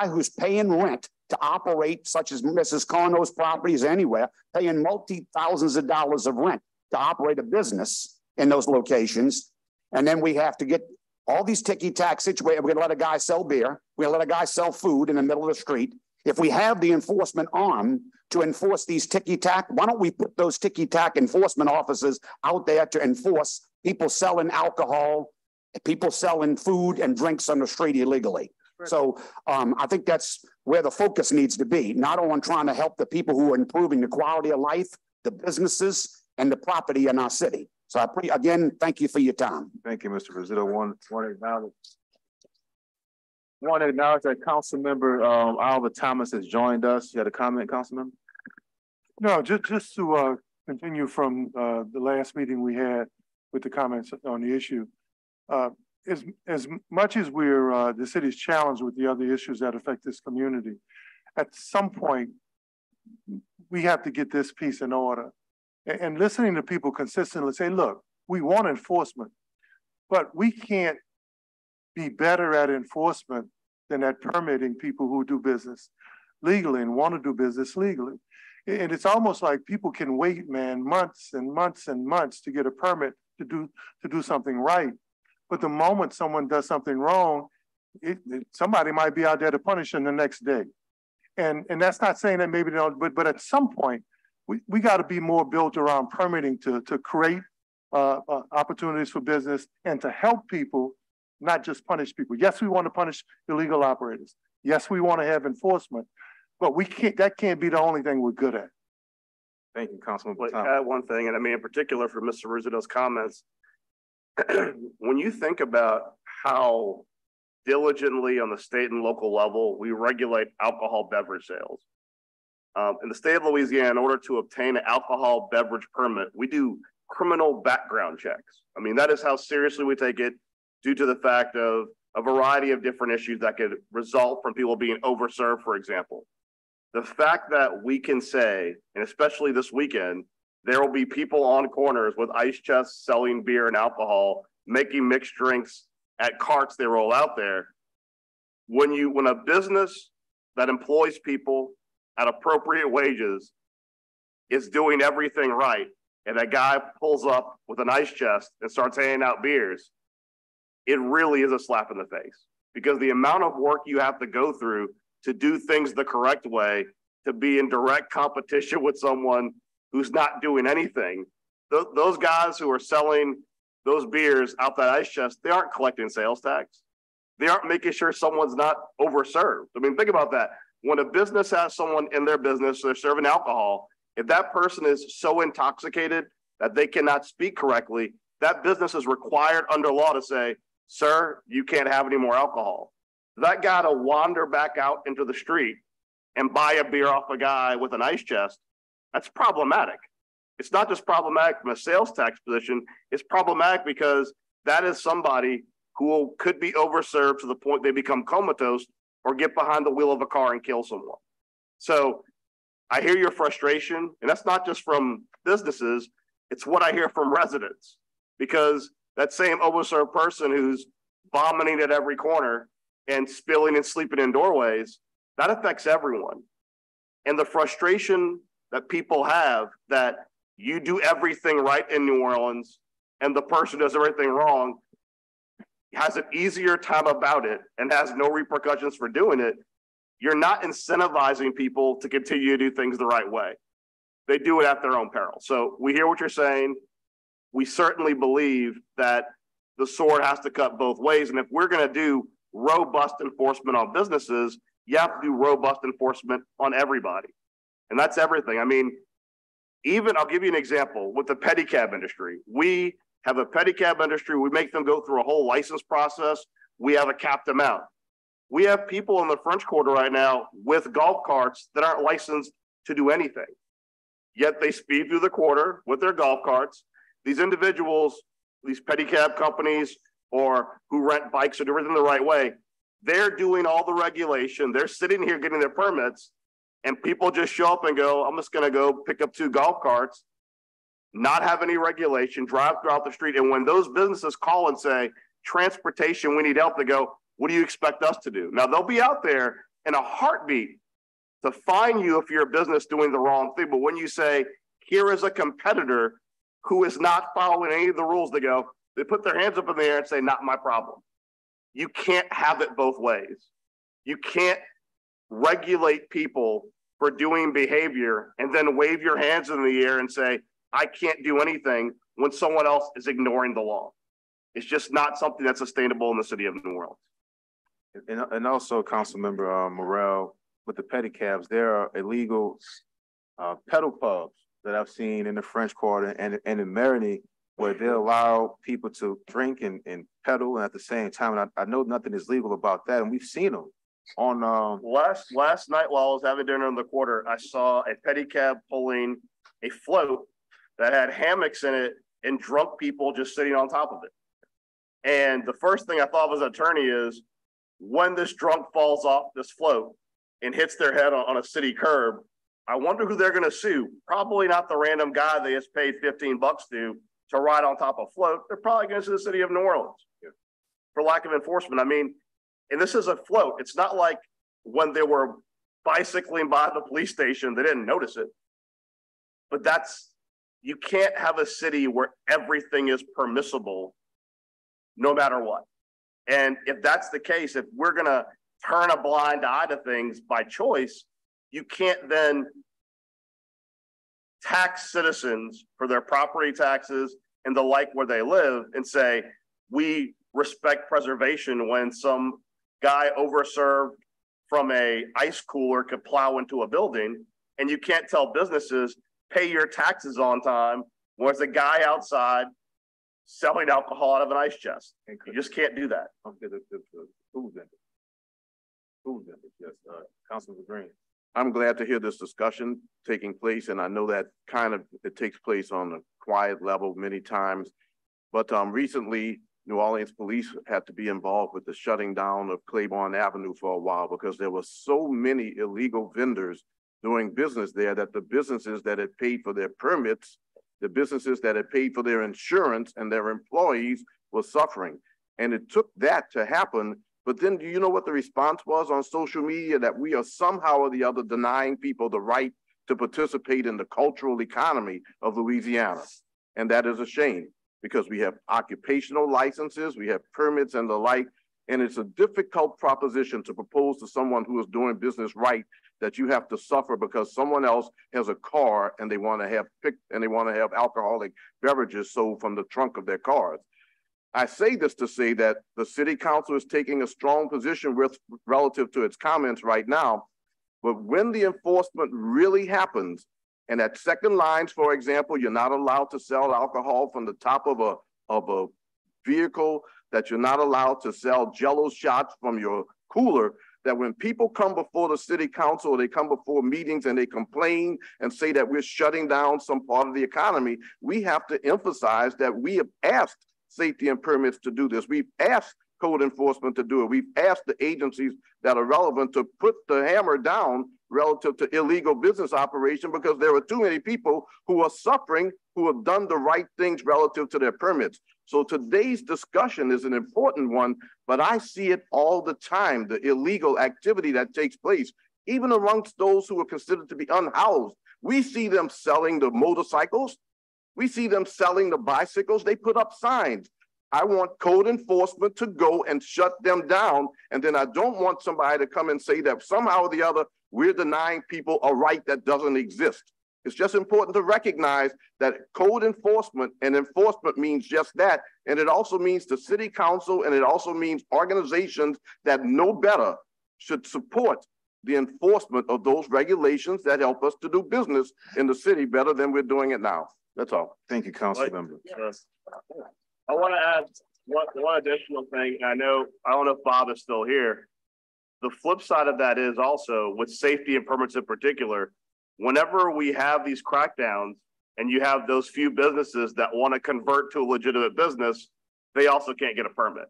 who's paying rent to operate, such as Mrs. Carno's properties anywhere, paying multi-thousands of dollars of rent to operate a business in those locations. And then we have to get all these ticky-tack situated. We're going to let a guy sell beer. We're going to let a guy sell food in the middle of the street. If we have the enforcement arm to enforce these ticky-tack, why don't we put those ticky-tack enforcement officers out there to enforce people selling alcohol, people selling food and drinks on the street illegally? So I think that's where the focus needs to be, not on trying to help the people who are improving the quality of life, the businesses, and the property in our city. So again, thank you for your time. Thank you, Mr. Rizzuto. Want to acknowledge that Council Member Oliver Thomas has joined us. You had a comment, Council Member? No, just to continue from the last meeting we had with the comments on the issue. As much as we're the city's challenged with the other issues that affect this community, at some point we have to get this piece in order. And listening to people consistently say, look, we want enforcement, but we can't be better at enforcement than at permitting people who do business legally and want to do business legally. And it's almost like people can wait, man, months and months and months to get a permit to do something right. But the moment someone does something wrong, somebody might be out there to punish them the next day. And that's not saying that maybe they don't, but at some point, we got to be more built around permitting to create opportunities for business and to help people, not just punish people. Yes, we want to punish illegal operators. Yes, we want to have enforcement, but that can't be the only thing we're good at. Thank you, Councilman. Add one thing, and I mean, in particular for Mr. Rizzuto's comments, when you think about how diligently on the state and local level we regulate alcohol beverage sales, in the state of Louisiana, in order to obtain an alcohol beverage permit, we do criminal background checks. I mean, that is how seriously we take it, due to the fact of a variety of different issues that could result from people being overserved, for example. The fact that we can say, and especially this weekend, there will be people on corners with ice chests selling beer and alcohol, making mixed drinks at carts they roll out there. When a business that employs people at appropriate wages is doing everything right, and a guy pulls up with an ice chest and starts handing out beers, it really is a slap in the face, because the amount of work you have to go through to do things the correct way, to be in direct competition with someone who's not doing anything. Those guys who are selling those beers out that ice chest, they aren't collecting sales tax. They aren't making sure someone's not overserved. I mean, think about that. When a business has someone in their business, they're serving alcohol, if that person is so intoxicated that they cannot speak correctly, that business is required under law to say, sir, you can't have any more alcohol. That guy to wander back out into the street and buy a beer off a guy with an ice chest, that's problematic. It's not just problematic from a sales tax position, it's problematic because that is somebody who could be overserved to the point they become comatose or get behind the wheel of a car and kill someone. So I hear your frustration, and that's not just from businesses, it's what I hear from residents, because that same overserved person who's vomiting at every corner and spilling and sleeping in doorways, that affects everyone. And the frustration that people have that you do everything right in New Orleans and the person does everything wrong has an easier time about it and has no repercussions for doing it, you're not incentivizing people to continue to do things the right way. They do it at their own peril. So we hear what you're saying. We certainly believe that the sword has to cut both ways. And if we're going to do robust enforcement on businesses, you have to do robust enforcement on everybody. And that's everything. I mean, even I'll give you an example with the pedicab industry. We have a pedicab industry. We make them go through a whole license process. We have a capped amount. We have people in the French Quarter right now with golf carts that aren't licensed to do anything. Yet they speed through the quarter with their golf carts. These individuals, these pedicab companies, or who rent bikes or do everything the right way, they're doing all the regulation. They're sitting here getting their permits, and people just show up and go, I'm just going to go pick up 2 golf carts, not have any regulation, drive throughout the street. And when those businesses call and say, transportation, we need help, they go, what do you expect us to do? Now, they'll be out there in a heartbeat to fine you if you're a business doing the wrong thing. But when you say, here is a competitor who is not following any of the rules, they put their hands up in the air and say, not my problem. You can't have it both ways. You can't regulate people for doing behavior and then wave your hands in the air and say, I can't do anything when someone else is ignoring the law. It's just not something that's sustainable in the city of New Orleans. And also Councilmember Morrell, with the pedicabs, there are illegal pedal pubs that I've seen in the French Quarter and in Marigny, where they allow people to drink and pedal and at the same time. And I know nothing is legal about that, and we've seen them on last night while I was having dinner in the Quarter, I saw a pedicab pulling a float that had hammocks in it and drunk people just sitting on top of it. And the first thing I thought of as an attorney is, when this drunk falls off this float and hits their head on a city curb, I wonder who they're going to sue. Probably not the random guy they just paid $15 to ride on top of a float. They're probably going to sue the city of New Orleans for lack of enforcement. I mean, and this is a float. It's not like when they were bicycling by the police station, they didn't notice it. But you can't have a city where everything is permissible no matter what. And if that's the case, if we're going to turn a blind eye to things by choice, you can't then tax citizens for their property taxes and the like where they live and say, we respect preservation when some guy overserved from a ice cooler could plow into a building. And you can't tell businesses, pay your taxes on time, when there's a guy outside selling alcohol out of an ice chest. You just can't do that. Yes, Councilman Green. I'm glad to hear this discussion taking place, and I know that it takes place on a quiet level many times. But recently, New Orleans police had to be involved with the shutting down of Claiborne Avenue for a while because there were so many illegal vendors doing business there that the businesses that had paid for their permits, the businesses that had paid for their insurance and their employees were suffering. And it took that to happen. But then do you know what the response was on social media? That we are somehow or the other denying people the right to participate in the cultural economy of Louisiana. And that is a shame because we have occupational licenses, we have permits and the like, and it's a difficult proposition to propose to someone who is doing business right that you have to suffer because someone else has a car and they want to have alcoholic beverages sold from the trunk of their cars. I say this to say that the city council is taking a strong position relative to its comments right now, but when the enforcement really happens, and at Second Lines, for example, you're not allowed to sell alcohol from the top of a vehicle, that you're not allowed to sell Jell-O shots from your cooler, that when people come before the city council or they come before meetings and they complain and say that we're shutting down some part of the economy, we have to emphasize that we have asked safety and permits to do this. We've asked code enforcement to do it. We've asked the agencies that are relevant to put the hammer down relative to illegal business operation because there are too many people who are suffering who have done the right things relative to their permits. So today's discussion is an important one, but I see it all the time, the illegal activity that takes place, even amongst those who are considered to be unhoused. We see them selling the motorcycles. We see them selling the bicycles. They put up signs. I want code enforcement to go and shut them down. And then I don't want somebody to come and say that somehow or the other, we're denying people a right that doesn't exist. It's just important to recognize that code enforcement and enforcement means just that. And it also means the city council, and it also means organizations that know better should support the enforcement of those regulations that help us to do business in the city better than we're doing it now. That's all. Thank you, Council Member. I want to add one additional thing. I don't know if Bob is still here. The flip side of that is also with safety and permits in particular, whenever we have these crackdowns and you have those few businesses that want to convert to a legitimate business, they also can't get a permit.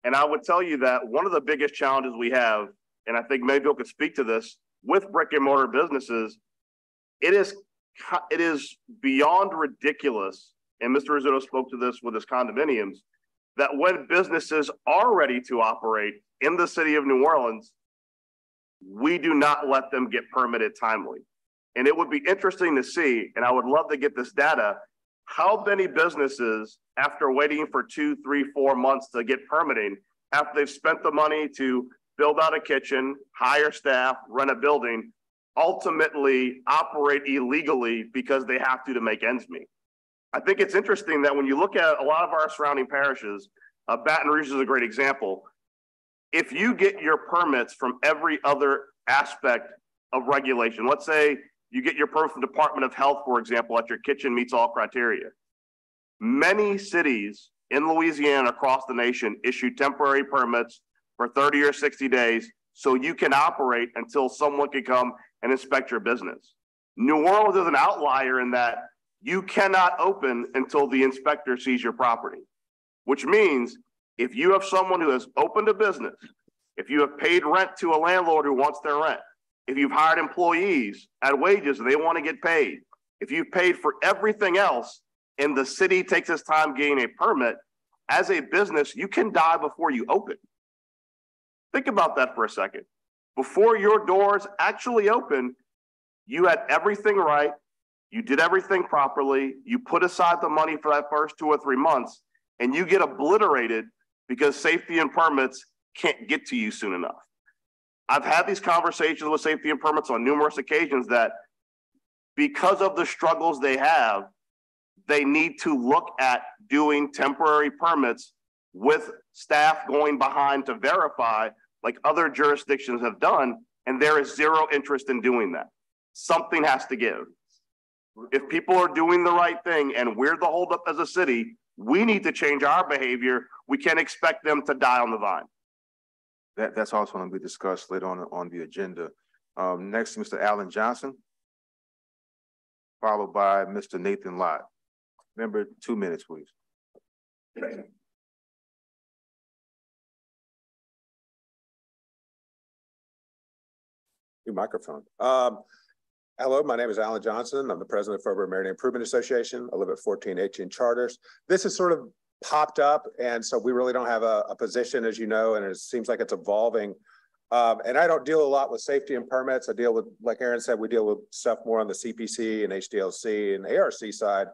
And I would tell you that one of the biggest challenges we have, and I think maybe Bill could speak to this, with brick and mortar businesses, it is beyond ridiculous, and Mr. Rizzuto spoke to this with his condominiums, that when businesses are ready to operate in the city of New Orleans, we do not let them get permitted timely. And it would be interesting to see, and I would love to get this data, how many businesses, after waiting for 2, 3, 4 months to get permitting, after they've spent the money to build out a kitchen, hire staff, rent a building, ultimately operate illegally because they have to make ends meet. I think it's interesting that when you look at a lot of our surrounding parishes, Baton Rouge is a great example. if you get your permits from every other aspect of regulation, let's say you get your permit from Department of Health, for example, that your kitchen meets all criteria. Many cities in Louisiana across the nation issue temporary permits for 30 or 60 days so you can operate until someone can come and inspect your business. New Orleans is an outlier in that you cannot open until the inspector sees your property, which means if you have someone who has opened a business, if you have paid rent to a landlord who wants their rent, if you've hired employees at wages and they want to get paid, if you've paid for everything else and the city takes its time getting a permit, as a business, you can die before you open. Think about that for a second. Before your doors actually open, you had everything right, you did everything properly, you put aside the money for that first 2 or 3 months, and you get obliterated because safety and permits can't get to you soon enough. I've had these conversations with safety and permits on numerous occasions that because of the struggles they have, they need to look at doing temporary permits with staff going behind to verify like other jurisdictions have done, and there is zero interest in doing that. Something has to give. If people are doing the right thing and we're the holdup as a city, we need to change our behavior. We can't expect them to die on the vine. That's also going to be discussed later on the agenda. Next, Mr. Alan Johnson, followed by Mr. Nathan Lott. Remember, 2 minutes, please. New microphone. Hello, my name is Alan Johnson. I'm the president of Faubourg Meridian Improvement Association. I live at 1418 Charters. This has sort of popped up, and so we really don't have a position, as you know, and it seems like it's evolving. And I don't deal a lot with safety and permits. I deal with, like Aaron said, we deal with stuff more on the CPC and HDLC and ARC side.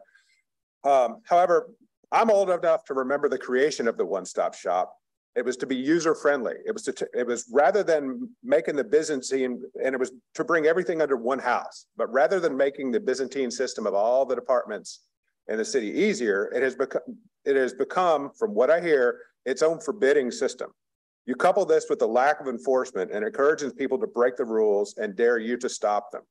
However, I'm old enough to remember the creation of the one-stop shop. It was to be user-friendly. It was rather than making the Byzantine, and it was to bring everything under one house, but rather than making the Byzantine system of all the departments in the city easier, it has become, from what I hear, its own forbidding system. You couple this with the lack of enforcement and encourages people to break the rules and dare you to stop them.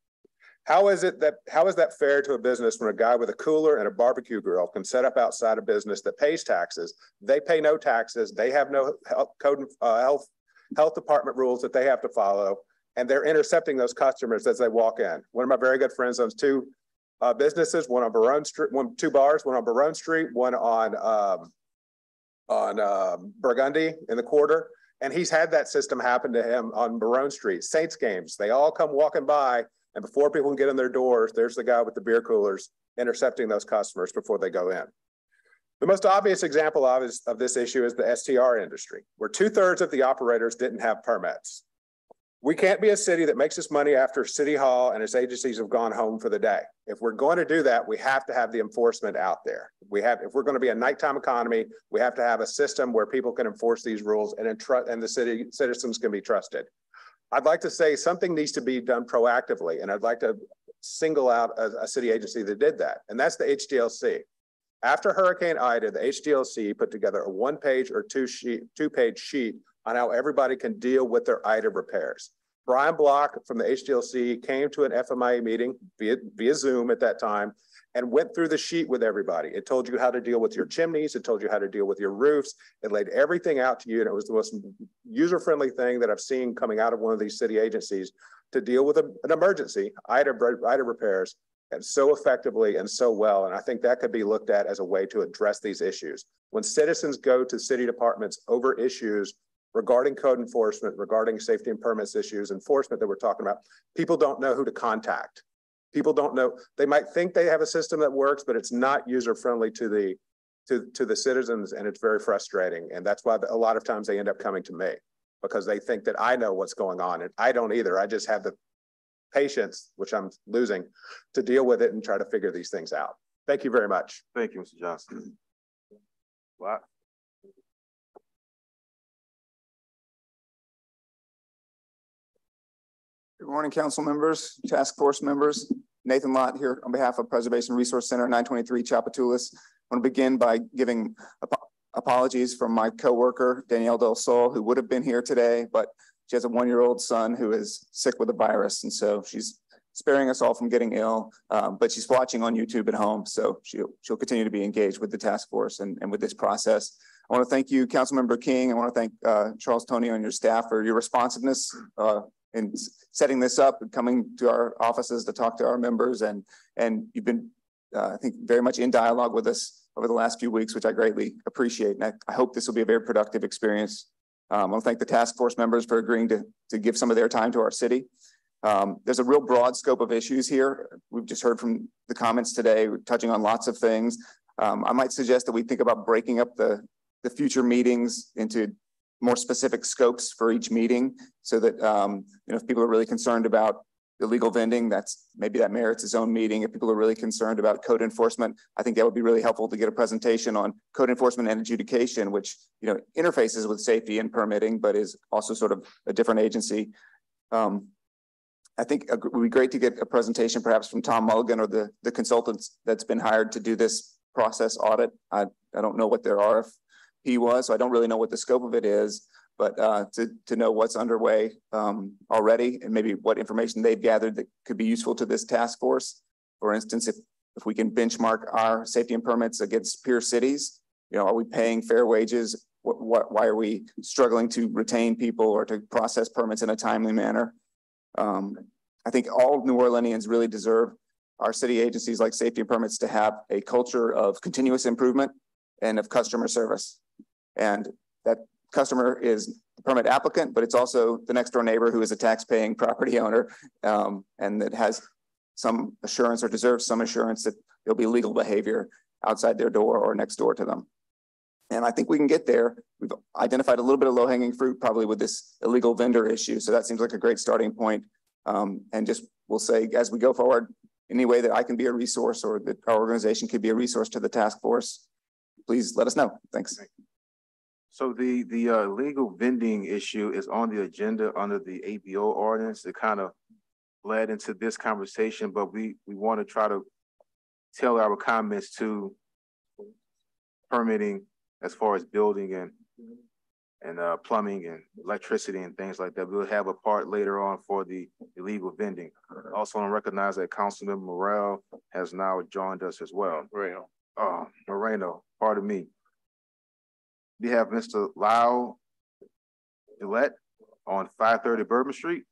How is that fair to a business when a guy with a cooler and a barbecue grill can set up outside a business that pays taxes? They pay no taxes. They have no health department rules that they have to follow, and they're intercepting those customers as they walk in. One of my very good friends owns two businesses, one on Barone Street, two bars, one on Barone Street, one on Burgundy in the Quarter, and he's had that system happen to him on Barone Street. Saints games, they all come walking by. And before people can get in their doors, there's the guy with the beer coolers intercepting those customers before they go in. The most obvious example of this issue is the STR industry, where 2/3 of the operators didn't have permits. We can't be a city that makes its money after City Hall and its agencies have gone home for the day. If we're going to do that, we have to have the enforcement out there. If we're going to be a nighttime economy, we have to have a system where people can enforce these rules and the citizens can be trusted. I'd like to say something needs to be done proactively, and I'd like to single out a city agency that did that, and that's the HDLC. After Hurricane Ida, the HDLC put together a one-page or two-page sheet on how everybody can deal with their Ida repairs. Brian Block from the HDLC came to an FMIA meeting via Zoom at that time and went through the sheet with everybody. It told you how to deal with your chimneys. It told you how to deal with your roofs. It laid everything out to you. And it was the most user-friendly thing that I've seen coming out of one of these city agencies to deal with an emergency, Ida repairs, and so effectively and so well. And I think that could be looked at as a way to address these issues. When citizens go to city departments over issues regarding code enforcement, regarding safety and permits issues, enforcement that we're talking about, people don't know who to contact. People don't know. They might think they have a system that works, but it's not user-friendly to the citizens, and it's very frustrating. And that's why a lot of times they end up coming to me, because they think that I know what's going on, and I don't either. I just have the patience, which I'm losing, to deal with it and try to figure these things out. Thank you very much. Thank you, Mr. Johnson. Wow. Good morning, council members, task force members. Nathan Lott here on behalf of Preservation Resource Center, 923 Chapatoulas. I want to begin by giving apologies from my coworker, Danielle Del Sol, who would have been here today, but she has a 1-year-old son who is sick with a virus. And so she's sparing us all from getting ill, but she's watching on YouTube at home. So she'll continue to be engaged with the task force and with this process. I want to thank you, Councilmember King. I want to thank Charles Tony and your staff for your responsiveness in setting this up and coming to our offices to talk to our members. And you've been, I think, very much in dialogue with us over the last few weeks, which I greatly appreciate. And I hope this will be a very productive experience. I want to thank the task force members for agreeing to give some of their time to our city. There's a real broad scope of issues here. We've just heard from the comments today, touching on lots of things. I might suggest that we think about breaking up the future meetings into more specific scopes for each meeting, so that if people are really concerned about illegal vending, maybe that merits its own meeting. If people are really concerned about code enforcement, I think that would be really helpful to get a presentation on code enforcement and adjudication, which interfaces with safety and permitting, but is also sort of a different agency. I think it would be great to get a presentation perhaps from Tom Mulligan or the consultants that's been hired to do this process audit. I don't know what their RFP was, so I don't really know what the scope of it is, but to know what's underway already and maybe what information they've gathered that could be useful to this task force. For instance, if we can benchmark our safety and permits against peer cities, are we paying fair wages? Why are we struggling to retain people or to process permits in a timely manner? I think all New Orleanians really deserve our city agencies like safety and permits to have a culture of continuous improvement and of customer service. And that customer is the permit applicant, but it's also the next door neighbor who is a tax-paying property owner and that has some assurance or deserves some assurance that there'll be legal behavior outside their door or next door to them. And I think we can get there. We've identified a little bit of low-hanging fruit probably with this illegal vendor issue. So that seems like a great starting point. And just we'll say as we go forward, any way that I can be a resource or that our organization could be a resource to the task force, please let us know. Thanks. So the legal vending issue is on the agenda under the ABO ordinance. It kind of led into this conversation, but we want to try to tailor our comments to permitting as far as building and plumbing and electricity and things like that. We'll have a part later on for the illegal vending. Also want to recognize that Councilman Morrell has now joined us as well. Moreno, pardon me. We have Mr. Lyle Gillette on 530 Bourbon Street.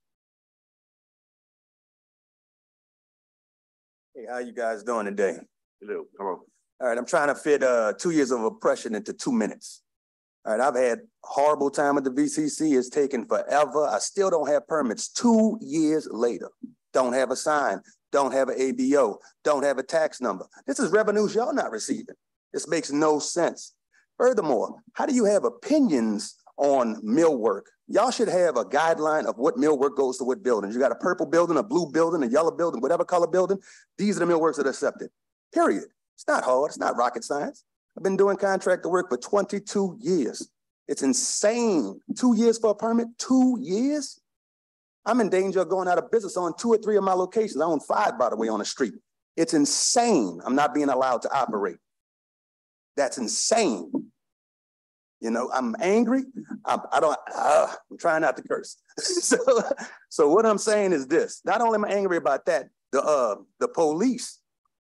Hey, how you guys doing today? Hello. All right, I'm trying to fit 2 years of oppression into 2 minutes. All right, I've had a horrible time at the VCC. It's taken forever. I still don't have permits 2 years later. Don't have a sign, don't have an ABO, don't have a tax number. This is revenues y'all not receiving. This makes no sense. Furthermore, how do you have opinions on millwork? Y'all should have a guideline of what millwork goes to what buildings. You got a purple building, a blue building, a yellow building, whatever color building. These are the millworks that are accepted, period. It's not hard, it's not rocket science. I've been doing contractor work for 22 years. It's insane. 2 years for a permit, 2 years? I'm in danger of going out of business on 2 or 3 of my locations. I own 5, by the way, on the street. It's insane. I'm not being allowed to operate. That's insane. I'm angry. I'm trying not to curse. so what I'm saying is this. Not only am I angry about that, the police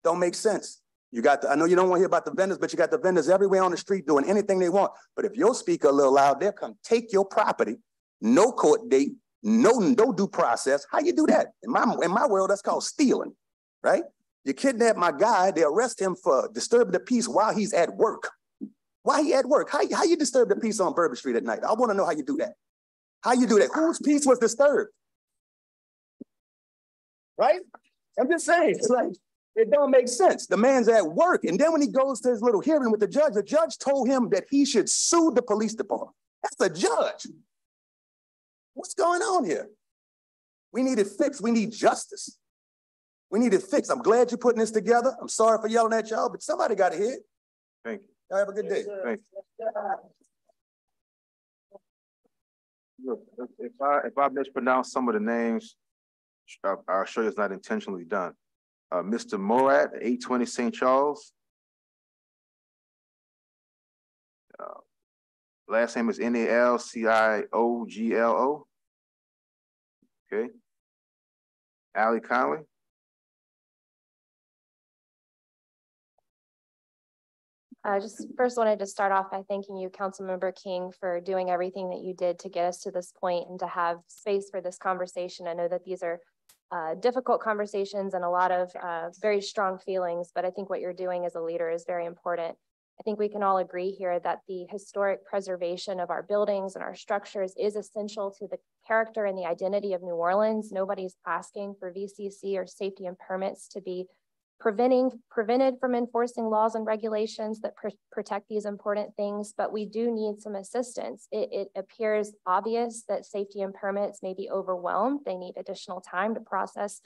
don't make sense. I know you don't want to hear about the vendors, but you got the vendors everywhere on the street doing anything they want. But if your speaker a little loud, they'll come take your property, no court date, no due process. How you do that? In my world, that's called stealing, right? You kidnap my guy, they arrest him for disturbing the peace while he's at work. Why he at work? How you disturb the peace on Bourbon Street at night? I want to know how you do that. How you do that? Whose peace was disturbed? Right? I'm just saying, it's like, it don't make sense. The man's at work. And then when he goes to his little hearing with the judge told him that he should sue the police department. That's a judge. What's going on here? We need it fixed. We need justice. We need it fixed. I'm glad you're putting this together. I'm sorry for yelling at y'all, but somebody got to hear it. Thank you. Y'all have a good day. Thank you. Look, if I mispronounce some of the names, I'll show you it's not intentionally done. Mr. Morat, 820 St. Charles. last name is Nalcioglo. Okay. Allie Conley. I just first wanted to start off by thanking you, Councilmember King, for doing everything that you did to get us to this point and to have space for this conversation. I know that these are difficult conversations and a lot of very strong feelings, but I think what you're doing as a leader is very important. I think we can all agree here that the historic preservation of our buildings and our structures is essential to the character and the identity of New Orleans. Nobody's asking for VCC or safety and permits to be prevented from enforcing laws and regulations that protect these important things, but we do need some assistance. It appears obvious that safety and permits may be overwhelmed. They need additional time to process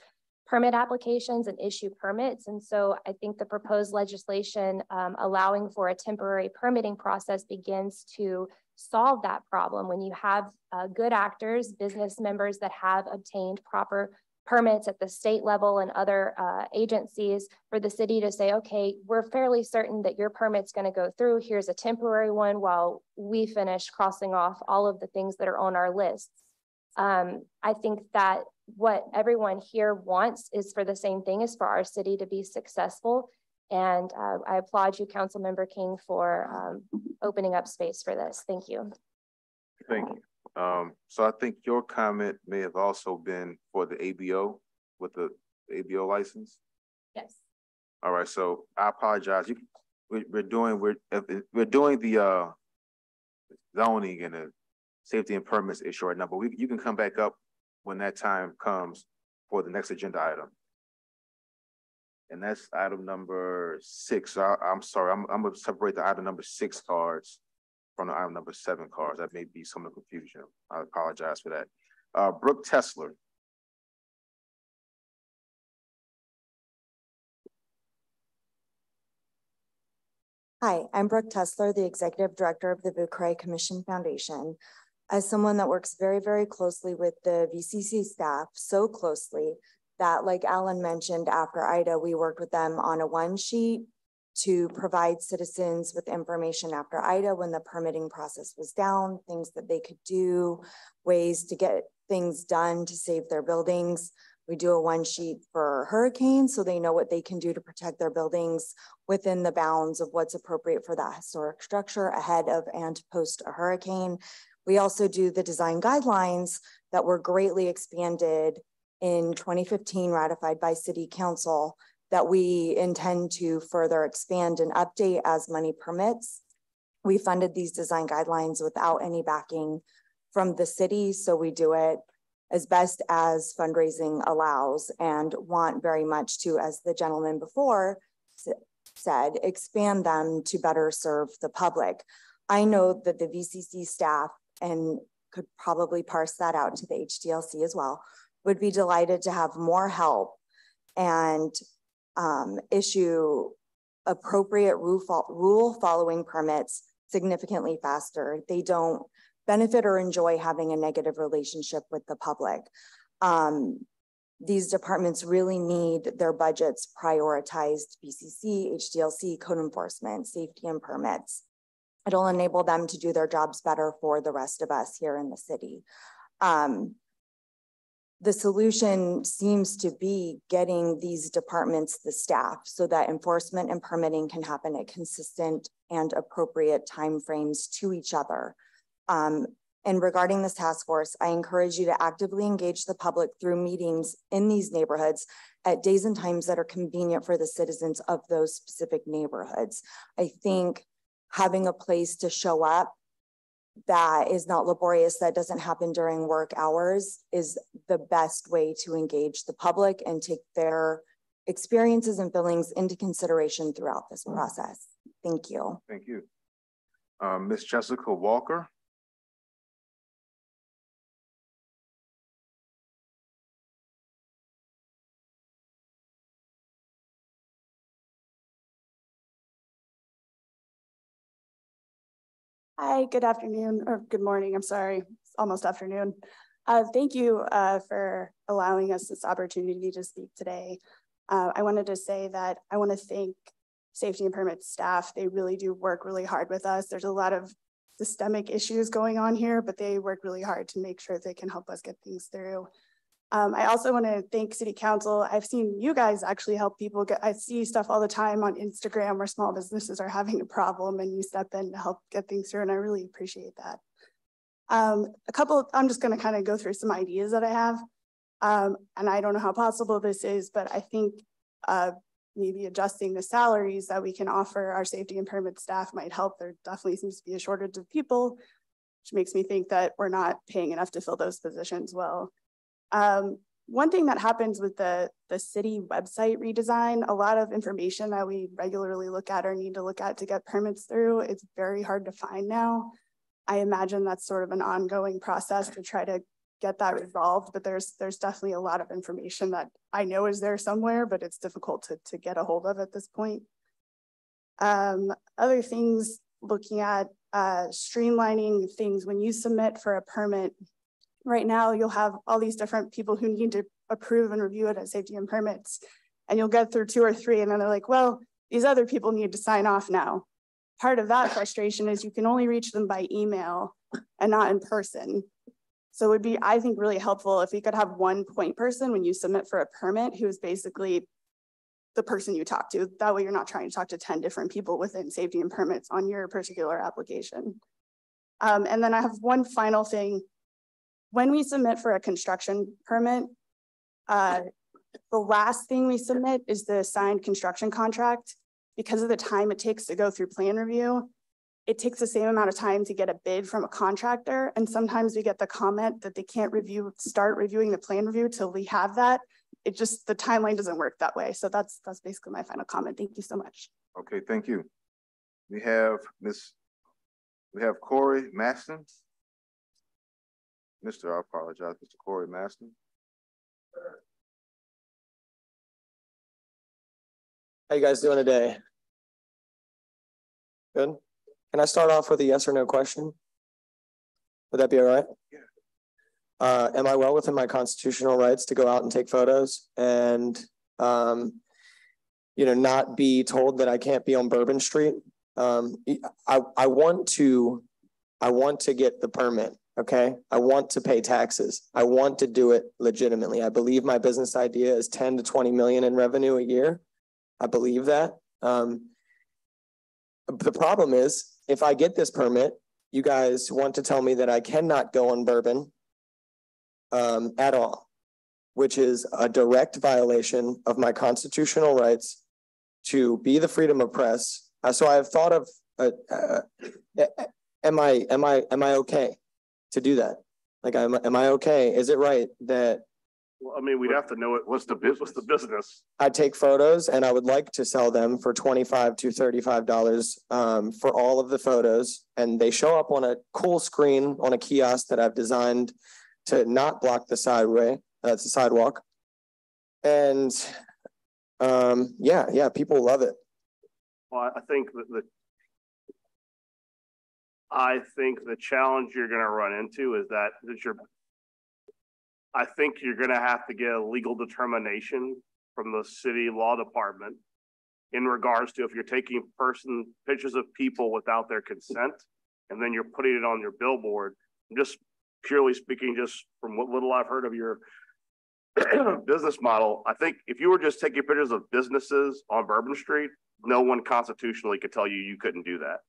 permit applications and issue permits. And so I think the proposed legislation allowing for a temporary permitting process begins to solve that problem. When you have good actors, business members that have obtained proper permits at the state level and other agencies, for the city to say, okay, we're fairly certain that your permit's going to go through. Here's a temporary one while we finish crossing off all of the things that are on our lists. I think that what everyone here wants is for the same thing, is for our city to be successful. And I applaud you, Councilmember King, for opening up space for this. Thank you. Thank you. So I think your comment may have also been for the ABO, with the ABO license. Yes. All right. So I apologize. We're doing the zoning and the safety and permits issue right now, but you can come back up when that time comes for the next agenda item. And that's item number 6. I'm sorry. I'm going to separate the item number 6 cards from the item number 7 cards. That may be some of the confusion. I apologize for that. Brooke Tesler. Hi, I'm Brooke Tesler, the Executive Director of the Vucre Commission Foundation. As someone that works very, very closely with the VCC staff, so closely that, like Alan mentioned, after Ida, we worked with them on a one-sheet to provide citizens with information after Ida when the permitting process was down, things that they could do, ways to get things done to save their buildings. We do a one sheet for hurricanes so they know what they can do to protect their buildings within the bounds of what's appropriate for that historic structure ahead of and post a hurricane. We also do the design guidelines that were greatly expanded in 2015, ratified by City Council, that we intend to further expand and update as money permits. We funded these design guidelines without any backing from the city, so we do it as best as fundraising allows, and want very much to, as the gentleman before said, expand them to better serve the public. I know that the VCC staff, and could probably parse that out to the HDLC as well, would be delighted to have more help and issue appropriate rule following permits significantly faster. They don't benefit or enjoy having a negative relationship with the public. These departments really need their budgets prioritized: VCC, HDLC, code enforcement, safety and permits. It'll enable them to do their jobs better for the rest of us here in the city. The solution seems to be getting these departments the staff so that enforcement and permitting can happen at consistent and appropriate timeframes to each other. And regarding this task force, I encourage you to actively engage the public through meetings in these neighborhoods at days and times that are convenient for the citizens of those specific neighborhoods. I think having a place to show up that is not laborious, that doesn't happen during work hours, is the best way to engage the public and take their experiences and feelings into consideration throughout this process. Thank you. Thank you. Ms. Jessica Walker. Hi, good afternoon, or good morning, I'm sorry, it's almost afternoon. Thank you for allowing us this opportunity to speak today. I wanted to say that I want to thank safety and permit staff. They really do work really hard with us. There's a lot of systemic issues going on here, but they work really hard to make sure they can help us get things through. I also want to thank City Council. I've seen you guys actually help people get, I see stuff all the time on Instagram where small businesses are having a problem and you step in to help get things through, and I really appreciate that. I'm just going to kind of go through some ideas that I have. And I don't know how possible this is, but I think maybe adjusting the salaries that we can offer our safety and permit staff might help. There definitely seems to be a shortage of people, which makes me think that we're not paying enough to fill those positions well. One thing that happens with the city website redesign, a lot of information that we regularly look at or need to look at to get permits through, it's very hard to find now. I imagine that's sort of an ongoing process to try to get that resolved, but there's definitely a lot of information that I know is there somewhere, but it's difficult to get a hold of at this point. Other things, looking at streamlining things when you submit for a permit. Right now, you'll have all these different people who need to approve and review it at safety and permits, and you'll get through 2 or 3, and then they're like, well, these other people need to sign off now. Part of that frustration is you can only reach them by email and not in person. So it would be, I think, really helpful if we could have one point person when you submit for a permit who is basically the person you talk to. That way you're not trying to talk to 10 different people within safety and permits on your particular application. And then I have one final thing. When we submit for a construction permit, the last thing we submit is the signed construction contract. Because of the time it takes to go through plan review, it takes the same amount of time to get a bid from a contractor. And sometimes we get the comment that they can't start reviewing the plan review till we have that. It just, the timeline doesn't work that way. So that's basically my final comment. Thank you so much. Okay, thank you. We have Corey Maston. I apologize, Mr. Corey Maston. How you guys doing today? Good. Can I start off with a yes or no question? Would that be all right? Yeah. Am I well within my constitutional rights to go out and take photos and, not be told that I can't be on Bourbon Street? I want to get the permit. Okay. I want to pay taxes. I want to do it legitimately. I believe my business idea is 10 to 20 million in revenue a year. I believe that. The problem is, if I get this permit, you guys want to tell me that I cannot go on Bourbon at all, which is a direct violation of my constitutional rights to be the freedom of press. So I have thought of, am I okay to do that? Like, am I okay? Is it right that? Well, I mean, we'd have to know it. What's the business? I take photos and I would like to sell them for $25 to $35 for all of the photos. And they show up on a cool screen on a kiosk that I've designed to not block the sidewalk. And yeah, people love it. Well, I think the challenge you're going to run into is that I think you're going to have to get a legal determination from the city law department in regards to if you're taking pictures of people without their consent, and then you're putting it on your billboard. Just purely speaking, just from what little I've heard of your business model, I think if you were just taking pictures of businesses on Bourbon Street, no one constitutionally could tell you couldn't do that.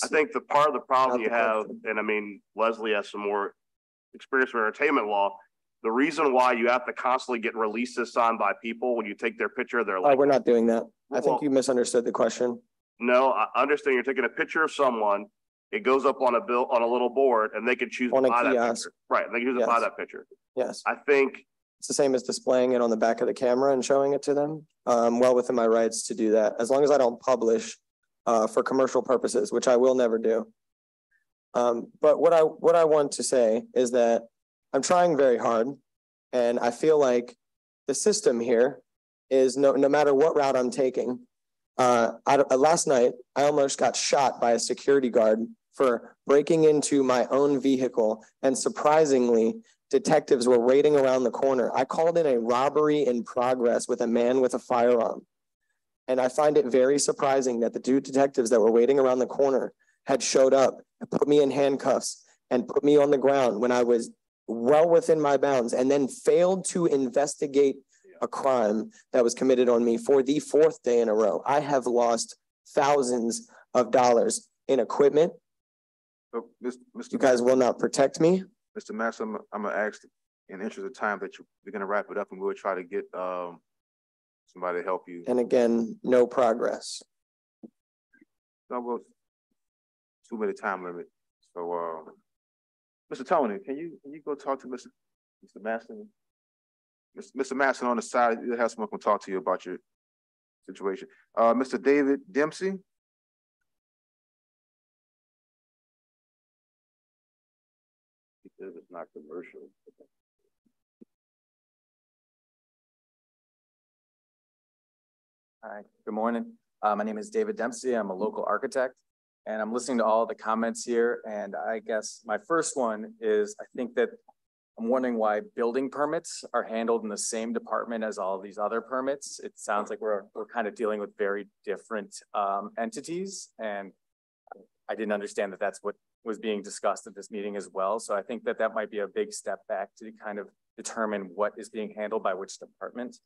I think the part of the problem you have, and I mean, Leslie has some more experience with entertainment law. The reason why you have to constantly get releases signed by people when you take their picture, they're like, we're not doing that. I think you misunderstood the question. No, I understand. You're taking a picture of someone. It goes up on a little board, and they can choose to buy that picture. Right, they can choose to buy that picture. Yes, I think it's the same as displaying it on the back of the camera and showing it to them. Well within my rights to do that, as long as I don't publish for commercial purposes, which I will never do. But what I want to say is that I'm trying very hard, and I feel like the system here is no matter what route I'm taking. Last night, I almost got shot by a security guard for breaking into my own vehicle, and surprisingly, detectives were waiting around the corner. I called in a robbery in progress with a man with a firearm, and I find it very surprising that the two detectives that were waiting around the corner had showed up and put me in handcuffs and put me on the ground when I was well within my bounds, and then failed to investigate a crime that was committed on me for the 4th day in a row. I have lost thousands of dollars in equipment. So, Mr. You guys will not protect me. Mr. Master, I'm gonna ask in the interest of time that we're gonna wrap it up, and we'll try to get somebody to help you. And again, no progress. No, well, 2-minute time limit. So, Mr. Tony, can you go talk to Mr. Maston? Mr. Maston on the side, you'll have someone come talk to you about your situation. Mr. David Dempsey. Because it's not commercial. Hi, good morning. My name is David Dempsey. I'm a local architect, and I'm listening to all the comments here. And I guess my first one is, I think that I'm wondering why building permits are handled in the same department as all of these other permits. It sounds like we're kind of dealing with very different entities, and I didn't understand that that's what was being discussed at this meeting as well. So I think that that might be a big step back to kind of determine what is being handled by which department.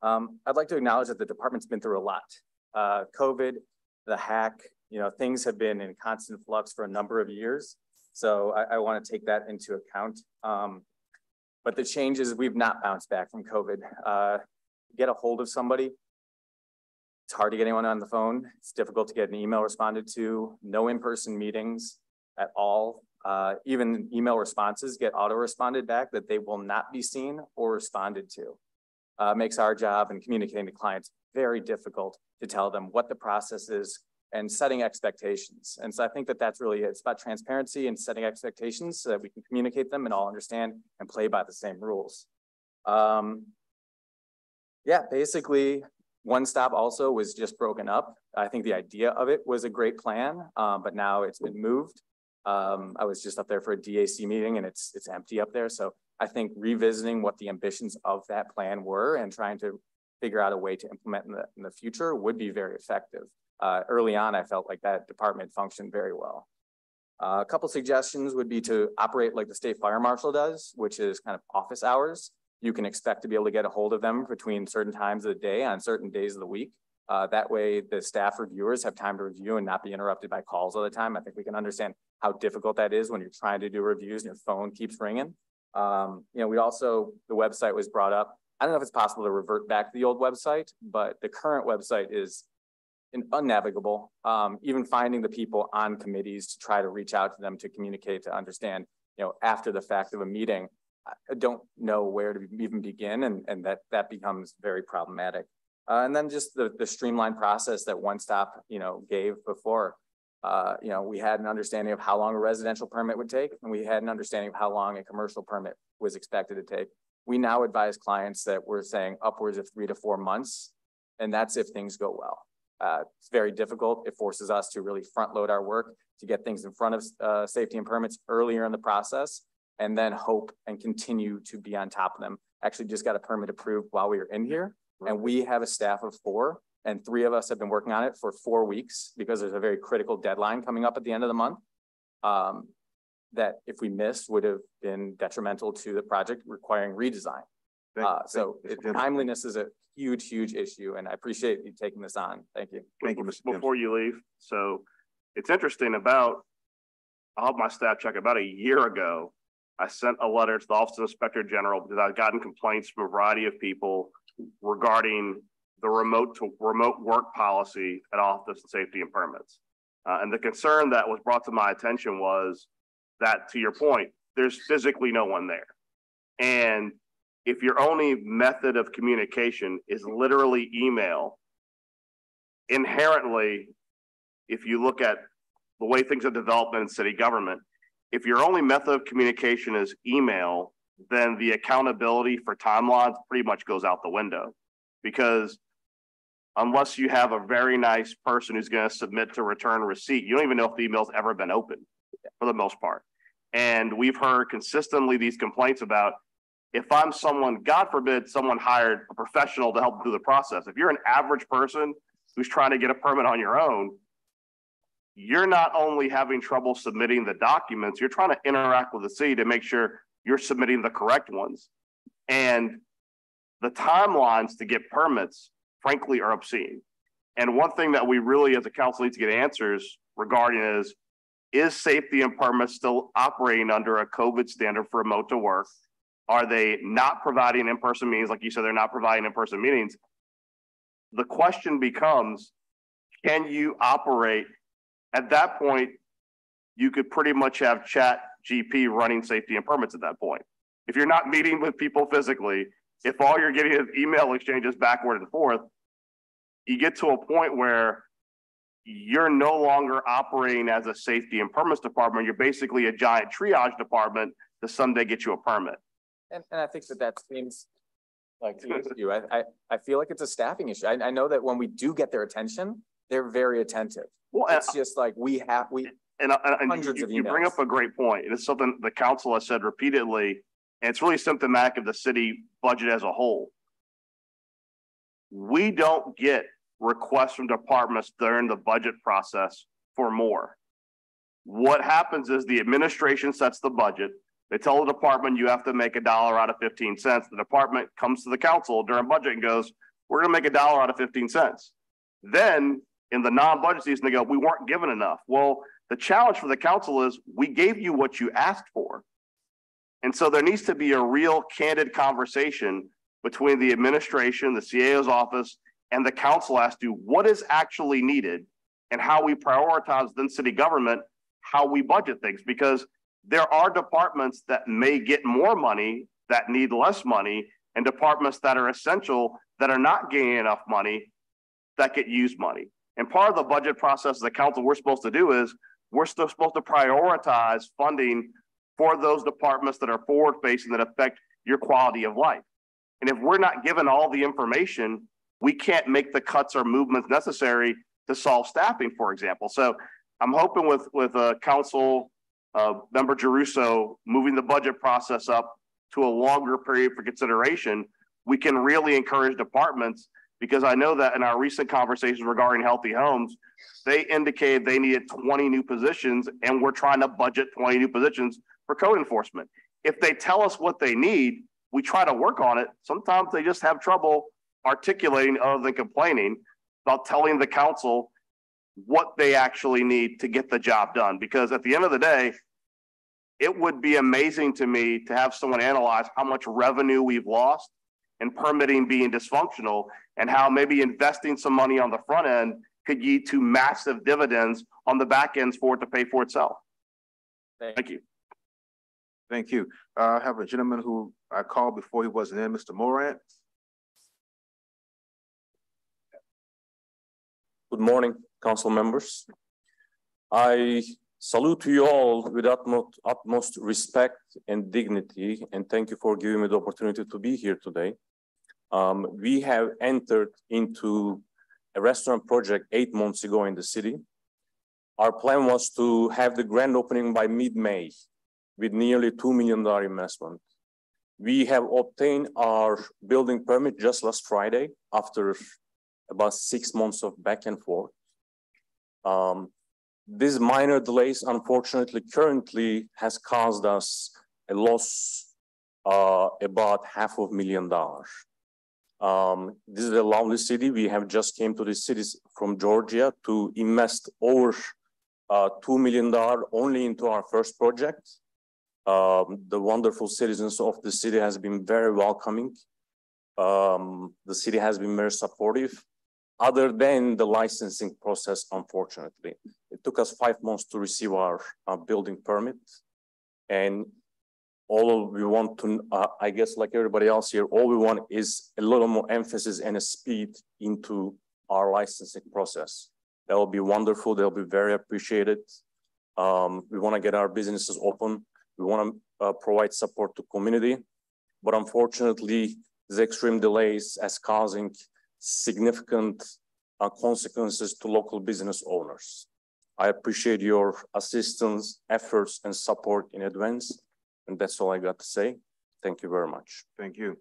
I'd like to acknowledge that the department's been through a lot. COVID, the hack, things have been in constant flux for a number of years. So I want to take that into account. But the changes, we've not bounced back from COVID. Get a hold of somebody. It's hard to get anyone on the phone. It's difficult to get an email responded to. No in-person meetings at all. Even email responses get auto-responded back that they will not be seen or responded to. Makes our job and communicating to clients very difficult to tell them what the process is and setting expectations. And so I think that that's really it. It's about transparency and setting expectations so that we can communicate them and all understand and play by the same rules. Yeah, basically, One Stop also was just broken up. I think the idea of it was a great plan, but now it's been moved. I was just up there for a DAC meeting and it's empty up there. So I think revisiting what the ambitions of that plan were and trying to figure out a way to implement in the future would be very effective. Early on, I felt like that department functioned very well. A couple suggestions would be to operate like the state fire marshal does, which is kind of office hours. You can expect to be able to get a hold of them between certain times of the day on certain days of the week. That way the staff reviewers have time to review and not be interrupted by calls all the time. I think we can understand how difficult that is when you're trying to do reviews and your phone keeps ringing. We also, the website was brought up. I don't know if it's possible to revert back to the old website, but the current website is unnavigable. Even finding the people on committees to try to reach out to them to communicate, to understand, after the fact of a meeting, I don't know where to even begin, and that becomes very problematic. And then just the streamlined process that One Stop, gave before. We had an understanding of how long a residential permit would take, and we had an understanding of how long a commercial permit was expected to take. We now advise clients that we're saying upwards of 3 to 4 months, and that's if things go well. It's very difficult. It forces us to really front load our work to get things in front of safety and permits earlier in the process, and then hope and continue to be on top of them. Actually just got a permit approved while we were in here, and we have a staff of 4, and 3 of us have been working on it for 4 weeks because there's a very critical deadline coming up at the end of the month. That if we missed would have been detrimental to the project requiring redesign. So timeliness is a huge, huge issue, and I appreciate you taking this on. Thank you. Thank you, Mr. Before you leave, so it's interesting I'll have my staff check. About a year ago, I sent a letter to the Office of Inspector General because I've gotten complaints from a variety of people regarding the remote work policy at Office of Safety and Permits. And the concern that was brought to my attention was that, to your point, there's physically no one there. And if your only method of communication is literally email, inherently, if you look at the way things have developed in city government, if your only method of communication is email, then the accountability for timelines pretty much goes out the window. Because unless you have a very nice person who's going to submit to return receipt, you don't even know if the email's ever been opened for the most part. And we've heard consistently these complaints about, if I'm someone, God forbid, someone hired a professional to help do the process. If you're an average person who's trying to get a permit on your own, you're not only having trouble submitting the documents, you're trying to interact with the city to make sure you're submitting the correct ones. And the timelines to get permits, frankly, are obscene. And one thing that we really as a council need to get answers regarding is safety and permits still operating under a COVID standard for remote to work? Are they not providing in-person meetings? Like you said, they're not providing in-person meetings. The question becomes, can you operate? At that point, you could pretty much have ChatGPT running safety and permits at that point. If you're not meeting with people physically, if all you're getting is email exchanges backward and forth, you get to a point where you're no longer operating as a safety and permits department. You're basically a giant triage department to someday get you a permit. And I think that seems like to you. I feel like it's a staffing issue. I know that when we do get their attention, they're very attentive. Well, it's just like hundreds of emails. You bring up a great point. It is something the council has said repeatedly, and it's really symptomatic of the city budget as a whole. We don't get requests from departments during the budget process for more. What happens is the administration sets the budget. They tell the department you have to make $1 out of 15 cents. The department comes to the council during budget and goes, we're gonna make $1 out of 15 cents. Then in the non-budget season, they go, we weren't given enough. Well, the challenge for the council is we gave you what you asked for. And so there needs to be a real candid conversation between the administration, the CAO's office, and the council as to what is actually needed and how we prioritize within city government, how we budget things. Because there are departments that may get more money that need less money, and departments that are essential that are not getting enough money that get used money. And part of the budget process as the council we're supposed to do is we're still supposed to prioritize funding for those departments that are forward facing that affect your quality of life. And if we're not given all the information, we can't make the cuts or movements necessary to solve staffing, for example. So I'm hoping with Council Member Giarrusso moving the budget process up to a longer period for consideration, we can really encourage departments, because I know that in our recent conversations regarding Healthy Homes, they indicated they needed 20 new positions, and we're trying to budget 20 new positions for code enforcement. If they tell us what they need, we try to work on it. Sometimes they just have trouble articulating other than complaining about telling the council what they actually need to get the job done. Because at the end of the day, it would be amazing to me to have someone analyze how much revenue we've lost and permitting being dysfunctional, and how maybe investing some money on the front end could lead to massive dividends on the back ends for it to pay for itself. Thank you. Thank you. I have a gentleman who I called before he wasn't in, Mr. Morant. Good morning, council members. I salute you all with utmost respect and dignity, and thank you for giving me the opportunity to be here today. We have entered into a restaurant project 8 months ago in the city. Our plan was to have the grand opening by mid-May with nearly $2 million investment. We have obtained our building permit just last Friday after about 6 months of back and forth. These minor delays, unfortunately, currently has caused us a loss about $500,000. This is a lovely city. We have just came to the cities from Georgia to invest over $2 million only into our first project. The wonderful citizens of the city has been very welcoming. The city has been very supportive, other than the licensing process, unfortunately. It took us 5 months to receive our building permit. And all we want to, I guess like everybody else here, all we want is a little more emphasis and a speed into our licensing process. That will be wonderful. They'll be very appreciated. We want to get our businesses open. We want to provide support to community, but unfortunately, the extreme delays is causing significant consequences to local business owners. I appreciate your assistance, efforts, and support in advance, and that's all I got to say. Thank you very much. Thank you.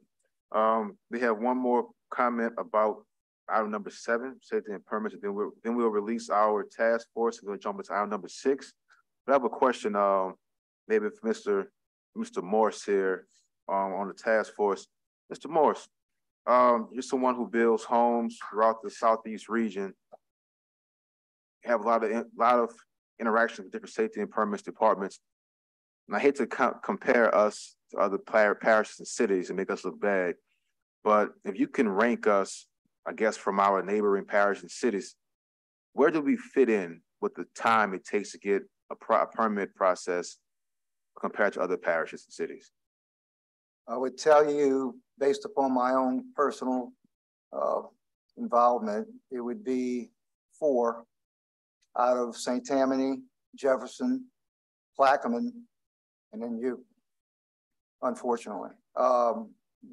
We have one more comment about item number 7, safety and permits, and then we'll release our task force, and we'll jump into item number 6. But I have a question, maybe if Mr. Morse here, on the task force. Mr. Morse, you're someone who builds homes throughout the Southeast region. You have a lot of interaction with different safety and permits departments. And I hate to compare us to other parishes and cities and make us look bad, but if you can rank us, I guess, from our neighboring parishes and cities, where do we fit in with the time it takes to get a permit process compared to other parishes and cities? I would tell you, based upon my own personal involvement, it would be 4 out of St. Tammany, Jefferson, Plaquemine, and then you, unfortunately.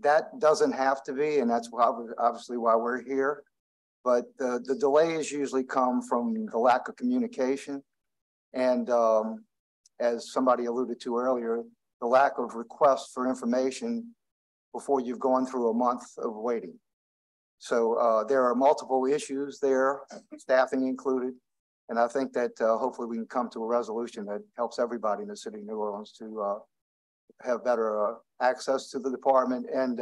That doesn't have to be, and that's obviously why we're here. But the delays usually come from the lack of communication. And as somebody alluded to earlier, the lack of requests for information before you've gone through a month of waiting. So there are multiple issues there, staffing included. And I think that hopefully we can come to a resolution that helps everybody in the city of New Orleans to have better access to the department and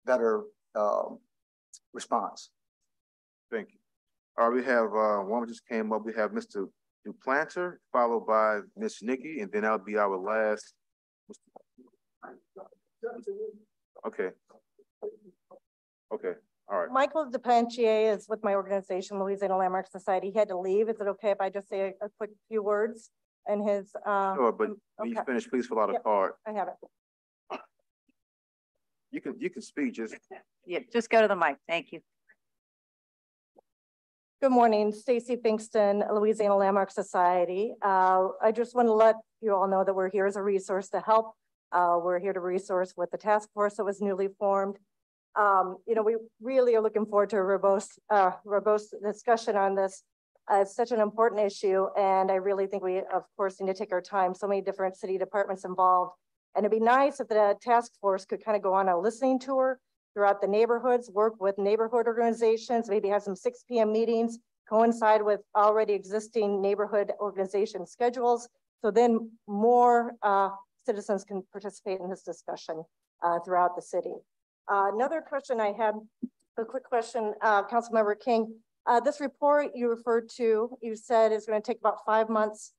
better response. Thank you. All right, we have one just came up. We have Mr. Duplanter, followed by Miss Nikki, and then that'll be our last. Okay. Okay. All right. Michael Duplantier is with my organization, Louisiana Landmark Society. He had to leave. Is it okay if I just say a quick few words? And his sure, but when you finish, please fill out a card. I have it. You can speak, just just go to the mic. Thank you. Good morning, Stacy Finkston, Louisiana Landmark Society. I just want to let you all know that we're here as a resource to help. We're here to resource with the task force that was newly formed. You know, we really are looking forward to a robust discussion on this. It's such an important issue, and I really think we, of course, need to take our time. So many different city departments involved, and it'd be nice if the task force could kind of go on a listening tour throughout the neighborhoods, work with neighborhood organizations, maybe have some 6 p.m. meetings, coincide with already existing neighborhood organization schedules, so then more citizens can participate in this discussion throughout the city. Another question I had, a quick question, Councilmember King. This report you referred to, you said is going to take about 5 months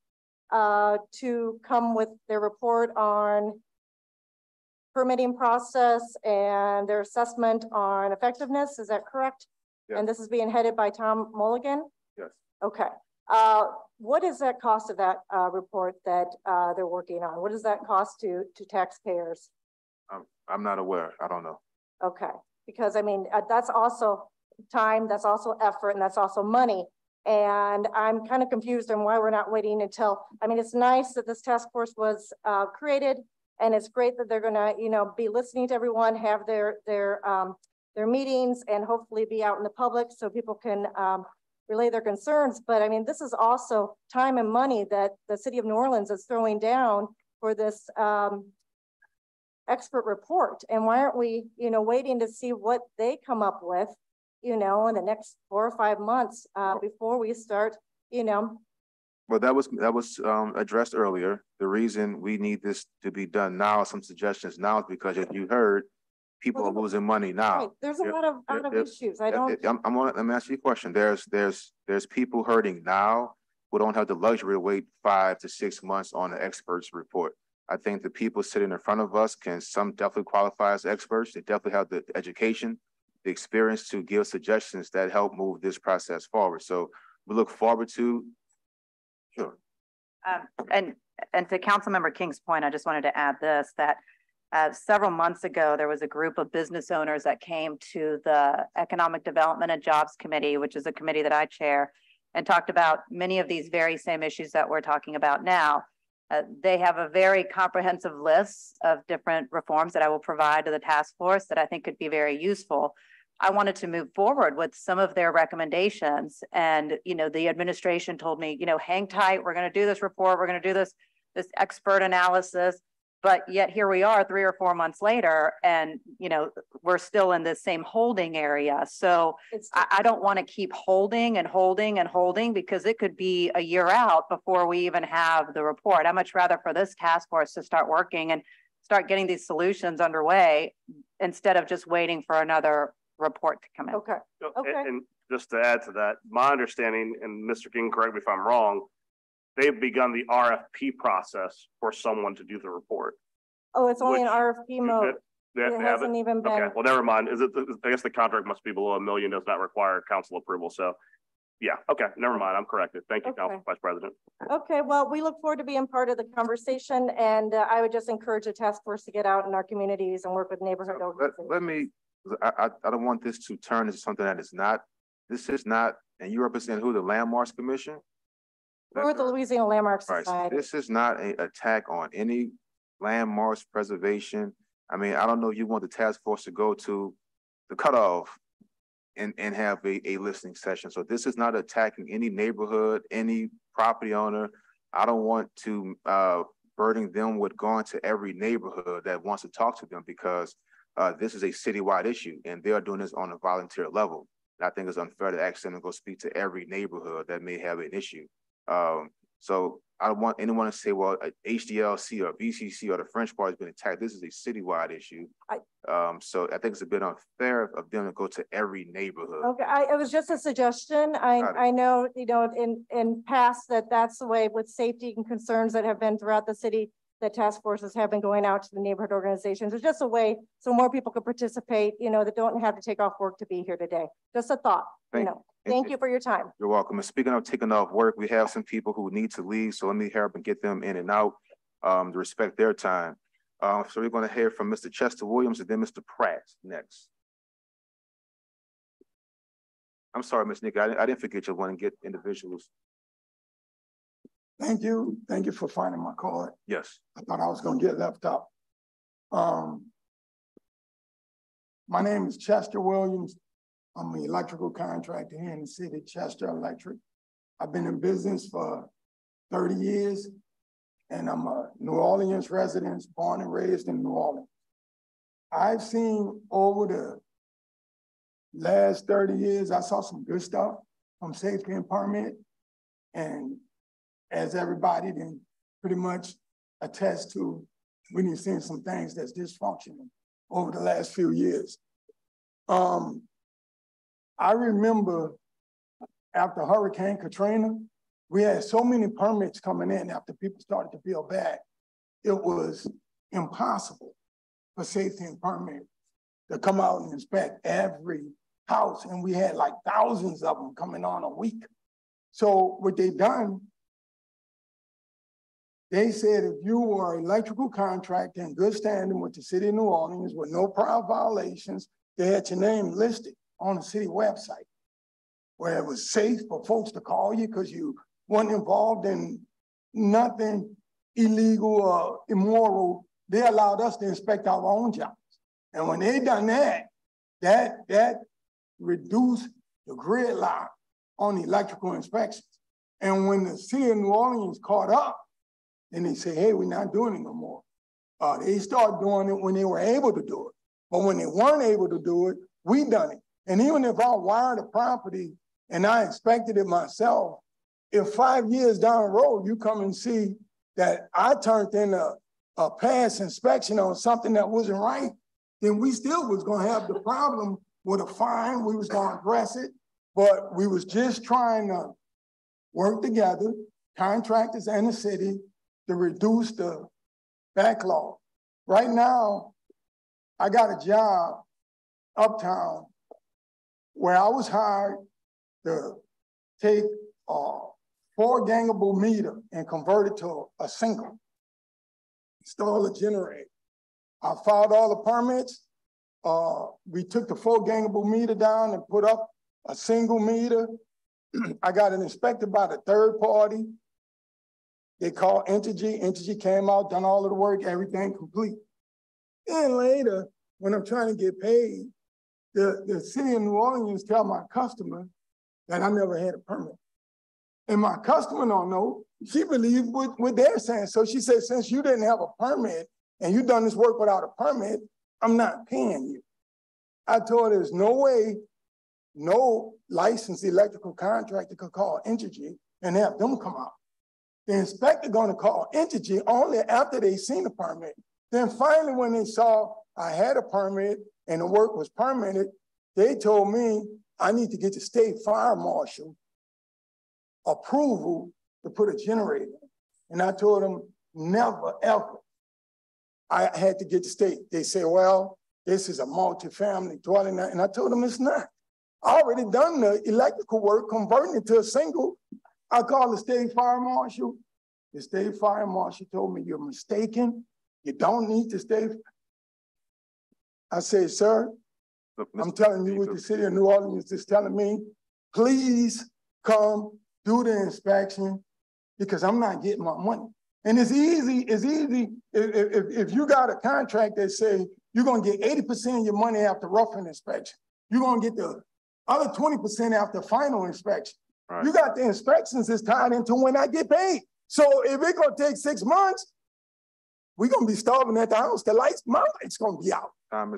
to come with their report on permitting process and their assessment on effectiveness. Is that correct? Yes. And this is being headed by Tom Mulligan? Yes. Okay. What is that cost of that report that they're working on? What does that cost to taxpayers? I'm not aware. I don't know. Okay. Because I mean, that's also time, that's also effort, and that's also money. And I'm kind of confused on why we're not waiting until, I mean, it's nice that this task force was created, and it's great that they're gonna, you know, be listening to everyone, have their meetings, and hopefully be out in the public so people can relay their concerns. But I mean, this is also time and money that the city of New Orleans is throwing down for this expert report. And why aren't we, you know, waiting to see what they come up with, you know, in the next 4 or 5 months before we start, you know? Well, that was addressed earlier. The reason we need this to be done now, some suggestions now, is because as you heard, people are losing money now. Right. There's a lot of issues. Let me ask you a question. There's people hurting now who don't have the luxury to wait 5 to 6 months on an expert's report. I think the people sitting in front of us some definitely qualify as experts. They definitely have the education, the experience to give suggestions that help move this process forward. So we look forward to. Sure. And to Councilmember King's point, I just wanted to add this, that several months ago, there was a group of business owners that came to the Economic Development and Jobs Committee, which is a committee that I chair, and talked about many of these very same issues that we're talking about now. They have a very comprehensive list of different reforms that I will provide to the task force that I think could be very useful. I wanted to move forward with some of their recommendations, and you know, the administration told me, you know, hang tight, we're going to do this report, we're going to do this expert analysis. But yet here we are 3 or 4 months later, and we're still in the same holding area. So I don't want to keep holding and holding and holding, because it could be a year out before we even have the report. I'd much rather for this task force to start working and start getting these solutions underway instead of just waiting for another report to come in. Okay. And just to add to that, my understanding, and Mr. King, correct me if I'm wrong, they've begun the RFP process for someone to do the report. Oh, it's only an RFP mode. It hasn't even been. Okay, well, never mind. I guess the contract must be below $1 million, does not require council approval. So yeah, okay, never mind. I'm corrected. Thank you, Council Vice President. Okay, well, we look forward to being part of the conversation, and I would just encourage the task force to get out in our communities and work with neighborhood organizations. I don't want this to turn into something that is not. This is not, and you represent who? The Landmarks Commission? We're with the Louisiana Landmark Society. Right. This is not an attack on any landmarks preservation. I mean, I don't know if you want the task force to go to the cutoff and have a listening session. So this is not attacking any neighborhood, any property owner. I don't want to burden them with going to every neighborhood that wants to talk to them, because this is a citywide issue and they are doing this on a volunteer level. And I think it's unfair to ask them to go speak to every neighborhood that may have an issue. So I don't want anyone to say, well, HDLC or VCC or the French Bar has been attacked. This is a citywide issue. So I think it's a bit unfair of them to go to every neighborhood. Okay, it was just a suggestion. I know, in past that's the way with safety and concerns that have been throughout the city, that task forces have been going out to the neighborhood organizations. It's just a way so more people could participate, that don't have to take off work to be here today. Just a thought, Thank you for your time. You're welcome. And speaking of taking off work, we have some people who need to leave. So let me hurry up and get them in and out to respect their time. So we're going to hear from Mr. Chester Williams and then Mr. Pratt next. I'm sorry, Ms. Nikki, I didn't forget you want to get individuals. Thank you. Thank you for finding my card. Yes. I thought I was going to get left out. My name is Chester Williams. I'm an electrical contractor here in the city, Chester Electric. I've been in business for 30 years, and I'm a New Orleans resident, born and raised in New Orleans. I've seen over the last 30 years, I saw some good stuff from safety and permit. And as everybody then pretty much attest to, we need seen some things that's dysfunctional over the last few years. I remember after Hurricane Katrina, we had so many permits coming in after people started to feel bad. It was impossible for safety and permit to come out and inspect every house. And we had like thousands of them coming on a week. So what they done, they said if you were an electrical contractor in good standing with the city of New Orleans with no prior violations, they had your name listed on the city website, where it was safe for folks to call you because you weren't involved in nothing illegal or immoral. They allowed us to inspect our own jobs. And when they done that reduced the gridlock on electrical inspections. And when the city of New Orleans caught up, then they say, hey, we're not doing it no more. They started doing it when they were able to do it. But when they weren't able to do it, we done it. And even if I wired a property and I inspected it myself, if 5 years down the road, you come and see that I turned in a past inspection on something that wasn't right, then we still was gonna have the problem with a fine. We was gonna address it, but we was just trying to work together, contractors and the city, to reduce the backlog. Right now, I got a job uptown where I was hired to take a 4-gangable meter and convert it to a single, install a generator. I filed all the permits. We took the 4-gangable meter down and put up a single meter. I got it inspected by the third party. They called Entergy. Entergy came out, done all of the work, everything complete. Then later, when I'm trying to get paid, the city of New Orleans tell my customer that I never had a permit. And my customer don't know. She believed what they're saying. So she said, since you didn't have a permit and you done this work without a permit, I'm not paying you. I told her there's no way no licensed electrical contractor could call Entergy and have them come out. The inspector gonna call Entergy only after they seen the permit. Then finally, when they saw I had a permit and the work was permitted, they told me I need to get the state fire marshal approval to put a generator in. And I told them, never, ever. I had to get the state. They said, well, this is a multi-family dwelling. And I told them it's not. I already done the electrical work, converting it to a single. I called the state fire marshal. The state fire marshal told me, you're mistaken. You don't need to stay. I said, sir, I'm telling you what the city of New Orleans is telling me. Please come do the inspection because I'm not getting my money. And it's easy. If you got a contract that say you're gonna get 80% of your money after roughing inspection, you're gonna get the other 20% after final inspection. Right. You got the inspections is tied into when I get paid. So if it's gonna take 6 months, we're gonna be starving at the house. My lights gonna be out.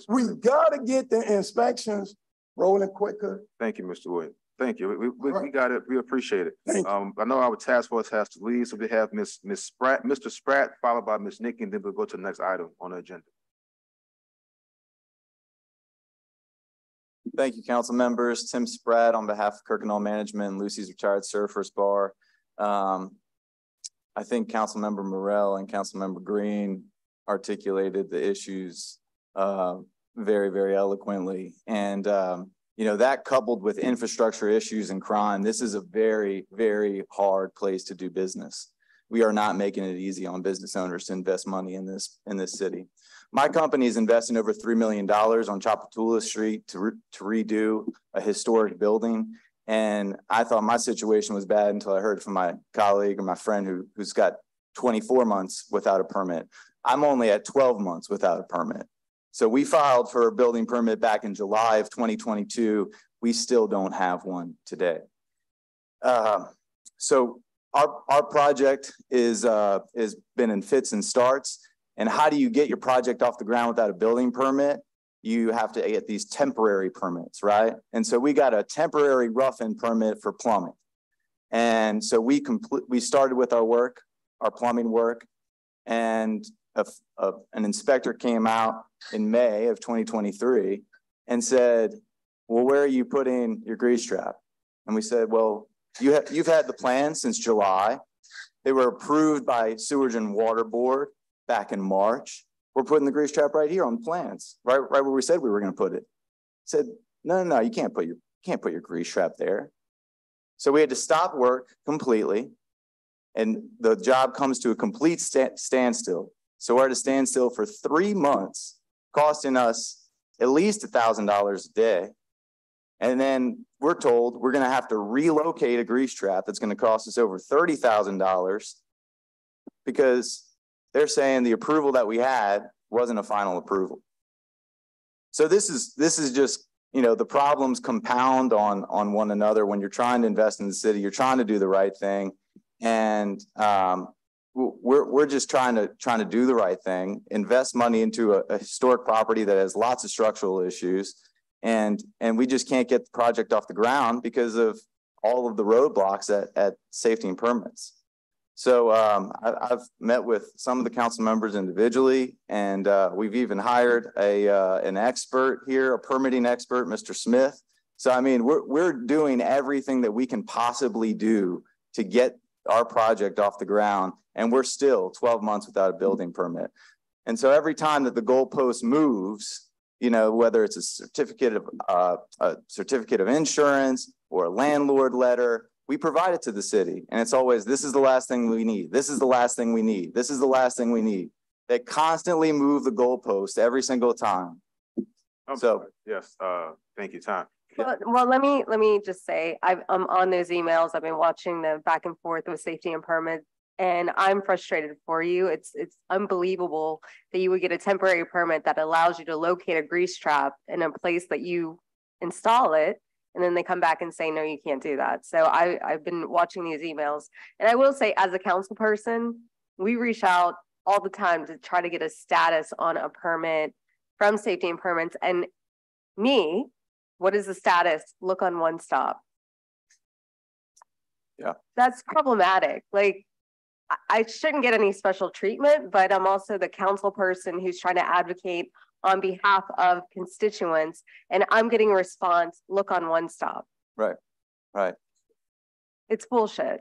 We gotta get the inspections rolling quicker. Thank you, Mr. Wood. Thank you. We got it. We appreciate it. I know our task force has to leave, so we have Miss Spratt, Mr. Spratt, followed by Miss Nikki, and then we'll go to the next item on the agenda. Thank you, council members. Tim Spratt on behalf of Kirkendall Management and Lucy's Retired Surfers Bar. I think Councilmember Morell and Councilmember Green articulated the issues very, very eloquently. And you know, that coupled with infrastructure issues and crime, this is a very, very hard place to do business. We are not making it easy on business owners to invest money in this city. My company is investing over $3 million on Chapatula Street to redo a historic building. And I thought my situation was bad until I heard from my colleague or my friend who's got 24 months without a permit. I'm only at 12 months without a permit. So we filed for a building permit back in July of 2022. We still don't have one today. So our project is been in fits and starts. And how do you get your project off the ground without a building permit? You have to get these temporary permits, right? And so we got a temporary rough-in permit for plumbing. And so we started with our work, our plumbing work, and an inspector came out in May of 2023 and said, well, where are you putting your grease trap? And we said, well, you've had the plan since July. They were approved by Sewage and Water Board back in March. We're putting the grease trap right here on the plans, right where we said we were going to put it. Said, no, you can't put your grease trap there. So we had to stop work completely, and the job comes to a complete standstill. So we're at a standstill for 3 months, costing us at least $1,000 a day. And then we're told we're going to have to relocate a grease trap that's going to cost us over $30,000 because they're saying the approval that we had wasn't a final approval. So this is just, you know, the problems compound on one another when you're trying to invest in the city. You're trying to do the right thing, and we're just trying to do the right thing, invest money into a historic property that has lots of structural issues, and we just can't get the project off the ground because of all of the roadblocks at safety and permits. So I've met with some of the council members individually, and we've even hired an expert here, a permitting expert, Mr. Smith. So I mean, we're doing everything that we can possibly do to get our project off the ground, and we're still 12 months without a building permit. And so every time that the goalpost moves, you know, whether it's a certificate of insurance or a landlord letter, we provide it to the city, and it's always, this is the last thing we need. This is the last thing we need. This is the last thing we need. They constantly move the goalpost every single time. Yes, thank you, Tom. Well, let me just say, I'm on those emails. I've been watching the back and forth with safety and permits, and I'm frustrated for you. It's unbelievable that you would get a temporary permit that allows you to locate a grease trap in a place that you install it, and then they come back and say, no, you can't do that. So I've been watching these emails, and I will say, as a council person, we reach out all the time to try to get a status on a permit from Safety and Permits. And me, what is the status? Look on One Stop. Yeah. That's problematic. Like, I shouldn't get any special treatment, but I'm also the council person who's trying to advocate on behalf of constituents, and I'm getting a response, look on One Stop. Right, right. It's bullshit,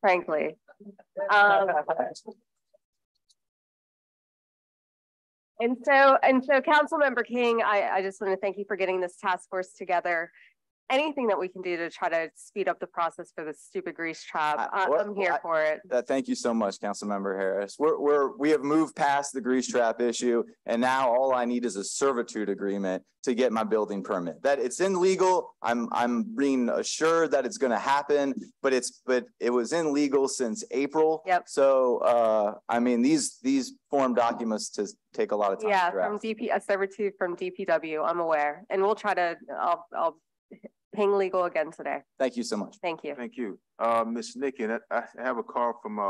frankly. And so Councilmember King, I just want to thank you for getting this task force together. Anything that we can do to try to speed up the process for this stupid grease trap, I'm here for it. Thank you so much, Councilmember Harris. We have moved past the grease trap issue, and now all I need is a servitude agreement to get my building permit. That it's in legal. I'm being assured that it's going to happen, but it was in legal since April. Yep. So I mean, these form documents to take a lot of time. Yeah, to draft. from a servitude from DPW. I'm aware, and we'll try to. I'll ping legal again today. Thank you so much. Thank you. Thank you. Ms. Nikki, and I have a call from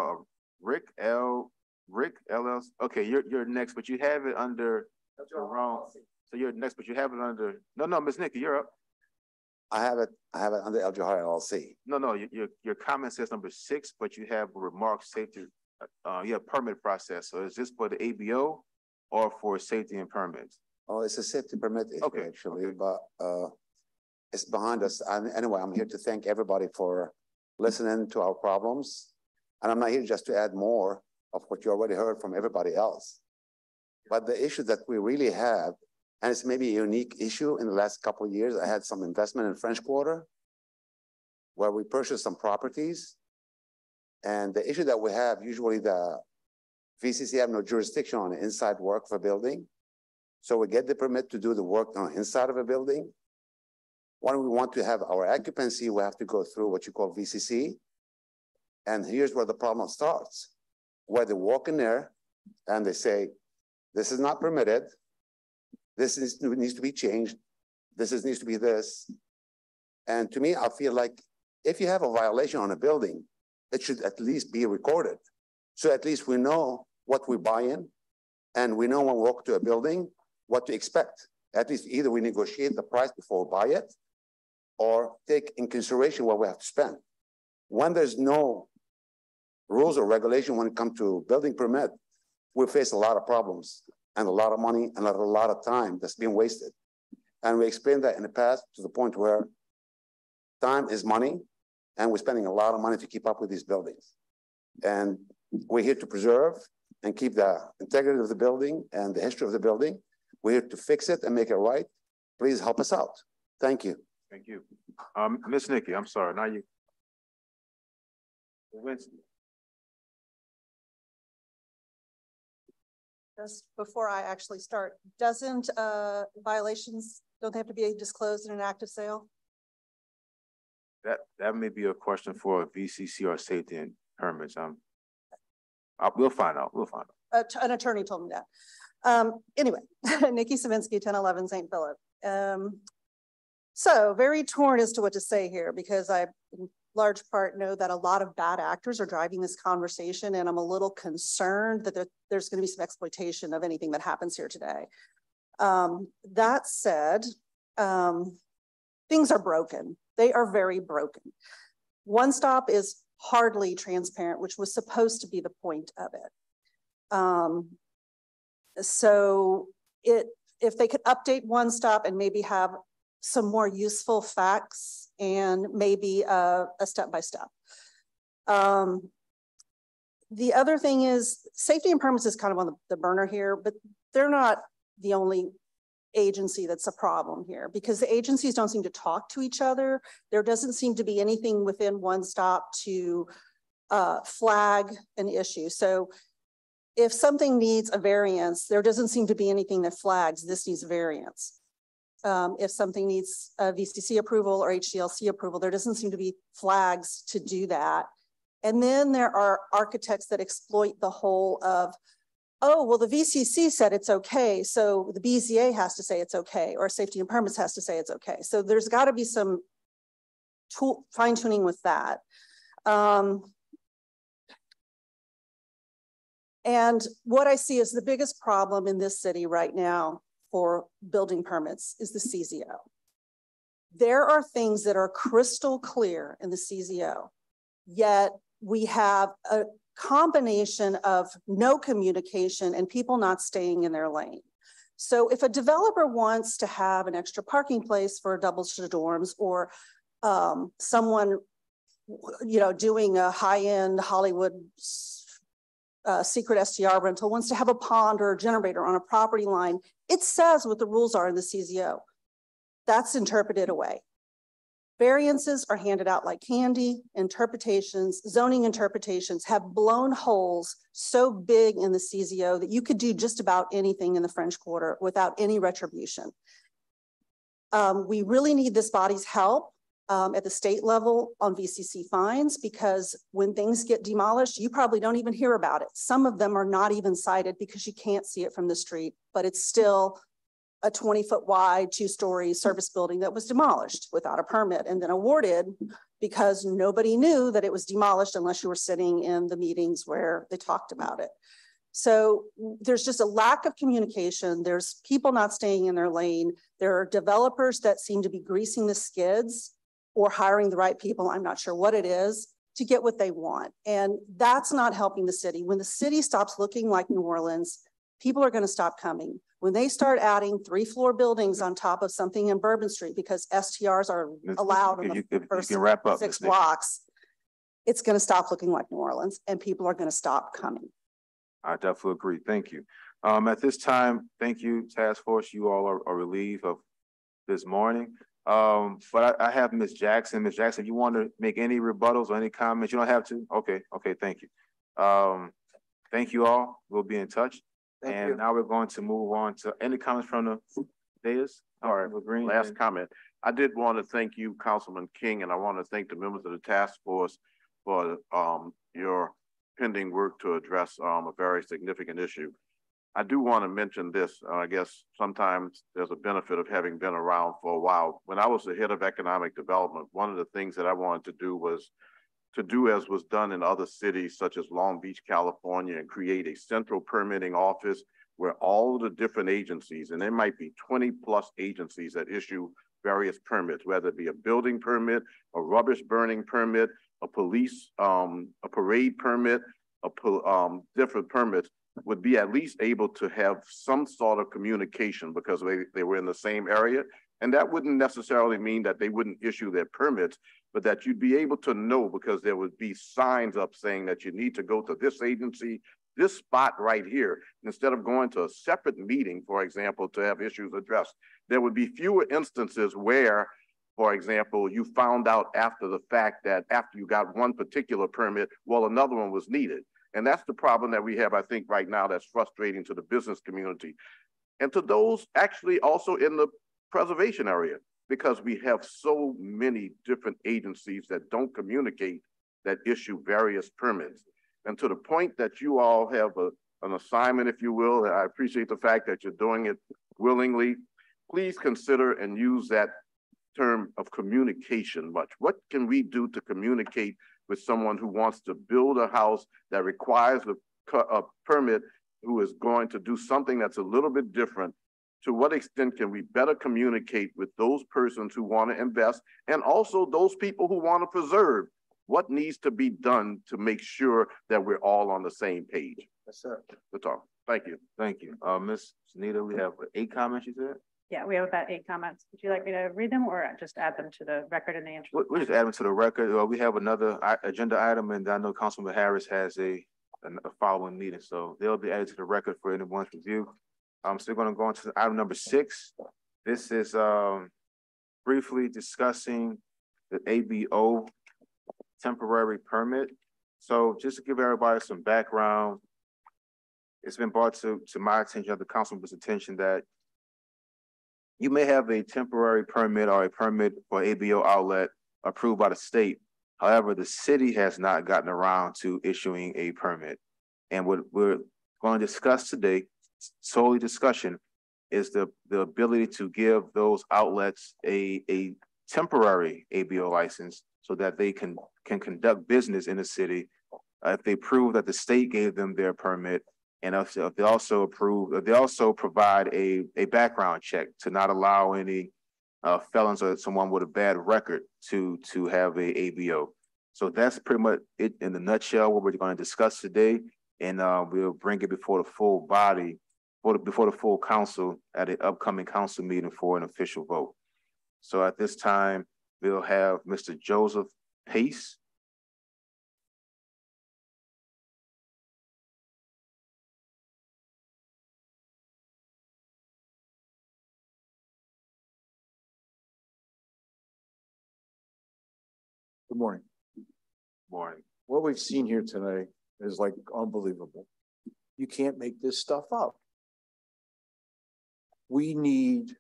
Rick LLC. Okay, you're next, but you have it under the wrong. So you're next, but you have it under. No, Ms. Nikki, you're up. I have it under El Johar LLC. No, your comment says number 6, but you have remark safety. You have permit process. So is this for the ABO or for safety and permits? Oh, it's a safety permit issue, okay, actually, but it's behind us. Anyway, I'm here to thank everybody for listening to our problems. And I'm not here just to add more of what you already heard from everybody else. But the issue that we really have, and it's maybe a unique issue in the last couple of years, I had some investment in French Quarter where we purchased some properties. And the issue that we have, usually the VCC have no jurisdiction on the inside work of a building. So we get the permit to do the work on the inside of a building. When we want to have our occupancy, we have to go through what you call VCC. And here's where the problem starts, where they walk in there and they say, this is not permitted. This needs to be changed. This needs to be this. And to me, I feel like if you have a violation on a building, it should at least be recorded. So at least we know what we're buying, and we know when we walk to a building, what to expect. At least either we negotiate the price before we buy it, or take in consideration what we have to spend. When there's no rules or regulation when it comes to building permit, we face a lot of problems and a lot of money and a lot of time that's being wasted. And we explained that in the past to the point where time is money, and we're spending a lot of money to keep up with these buildings. And we're here to preserve and keep the integrity of the building and the history of the building. We're here to fix it and make it right. Please help us out. Thank you. Thank you. Ms. Nikki, I'm sorry. Now you. Winston. Just before I actually start, doesn't violations, don't they have to be disclosed in an active sale? That may be a question for VCC or safety and permits. We'll find out. We'll find out. An attorney told me that. Anyway, Nikki Savinsky, 1011 St. Philip. So very torn as to what to say here, because I, in large part, know that a lot of bad actors are driving this conversation, and I'm a little concerned that there's going to be some exploitation of anything that happens here today. That said, things are broken. They are very broken. One Stop is hardly transparent, which was supposed to be the point of it. So if they could update One Stop and maybe have some more useful facts and maybe a step-by-step. The other thing is safety and permits is kind of on the burner here, but they're not the only agency that's a problem here, because the agencies don't seem to talk to each other. There doesn't seem to be anything within One Stop to flag an issue. So if something needs a variance, there doesn't seem to be anything that flags this needs a variance. If something needs a VCC approval or HDLC approval, there doesn't seem to be flags to do that. And then there are architects that exploit the whole of, oh, well, the VCC said it's okay, so the BZA has to say it's okay, or safety and permits has to say it's okay. So there's got to be some fine tuning with that. And what I see as the biggest problem in this city right now for building permits is the CZO. There are things that are crystal clear in the CZO, yet we have a combination of no communication and people not staying in their lane. So if a developer wants to have an extra parking place for double dorms, or someone, you know, doing a high-end Hollywood secret STR rental wants to have a pond or a generator on a property line, it says what the rules are in the CZO. That's interpreted away. Variances are handed out like candy. Interpretations, zoning interpretations have blown holes so big in the CZO that you could do just about anything in the French Quarter without any retribution. We really need this body's help at the state level on VCC fines, because when things get demolished, you probably don't even hear about it. Some of them are not even cited because you can't see it from the street, but it's still a 20-foot wide, 2-story service building that was demolished without a permit and then awarded because nobody knew that it was demolished unless you were sitting in the meetings where they talked about it. So there's just a lack of communication. There's people not staying in their lane. There are developers that seem to be greasing the skids or hiring the right people, I'm not sure what it is, to get what they want. And that's not helping the city. When the city stops looking like New Orleans, people are going to stop coming. When they start adding 3-floor buildings on top of something in Bourbon Street because STRs are allowed in the first 6 blocks, it's going to stop looking like New Orleans and people are going to stop coming. I definitely agree. Thank you. At this time, thank you, Task Force. You all are relieved of this morning. But I have Ms. Jackson. Ms. Jackson, you want to make any rebuttals or any comments? You don't have to? Okay, thank you. Thank you all. We'll be in touch. And now we're going to move on to any comments from the dais? All right, Green. Last comment. I did want to thank you, Councilman King, and I want to thank the members of the task force for your pending work to address a very significant issue. I do want to mention this. I guess sometimes there's a benefit of having been around for a while. When I was the head of economic development, one of the things that I wanted to do was to do as was done in other cities such as Long Beach, California, and create a central permitting office where all of the different agencies, and there might be 20+ agencies that issue various permits, whether it be a building permit, a rubbish burning permit, a police, a parade permit, different permits, would be at least able to have some sort of communication because they were in the same area. And that wouldn't necessarily mean that they wouldn't issue their permits, but that you'd be able to know because there would be signs up saying that you need to go to this agency, this spot right here. Instead of going to a separate meeting, for example, to have issues addressed, there would be fewer instances where, for example, you found out after the fact that after you got one particular permit, well, another one was needed. And that's the problem that we have, I think, right now that's frustrating to the business community and to those actually also in the preservation area, because we have so many different agencies that don't communicate, that issue various permits. And to the point that you all have an assignment, if you will, and I appreciate the fact that you're doing it willingly, please consider and use that term of communication much. What can we do to communicate with someone who wants to build a house that requires a permit, who is going to do something that's a little bit different? To what extent can we better communicate with those persons who want to invest and also those people who want to preserve? What needs to be done to make sure that we're all on the same page? Yes, sir. That's all. Thank you. Thank you. Ms. Sunita, we have 8 comments, you said? Yeah, we have about 8 comments. Would you like me to read them or just add them to the record in the intro? We'll just add them to the record. We have another agenda item, and I know Councilman Harris has a following meeting, so they'll be added to the record for anyone's review. So we're going to go on to item number 6. This is briefly discussing the ABO temporary permit. So just to give everybody some background, it's been brought to my attention, the councilman's attention, that you may have a temporary permit or a permit for ABO outlet approved by the state. However, the city has not gotten around to issuing a permit. And what we're going to discuss today, solely discussion, is the ability to give those outlets a temporary ABO license so that they can conduct business in the city if they prove that the state gave them their permit And if they also provide a background check to not allow any felons or someone with a bad record to have a ABO. So that's pretty much it in the nutshell, what we're going to discuss today. And we'll bring it before the full body, before the full council at the upcoming council meeting for an official vote. So at this time, we'll have Mr. Joseph Pace. Good morning. Morning. What we've seen here tonight is like unbelievable. You can't make this stuff up. We need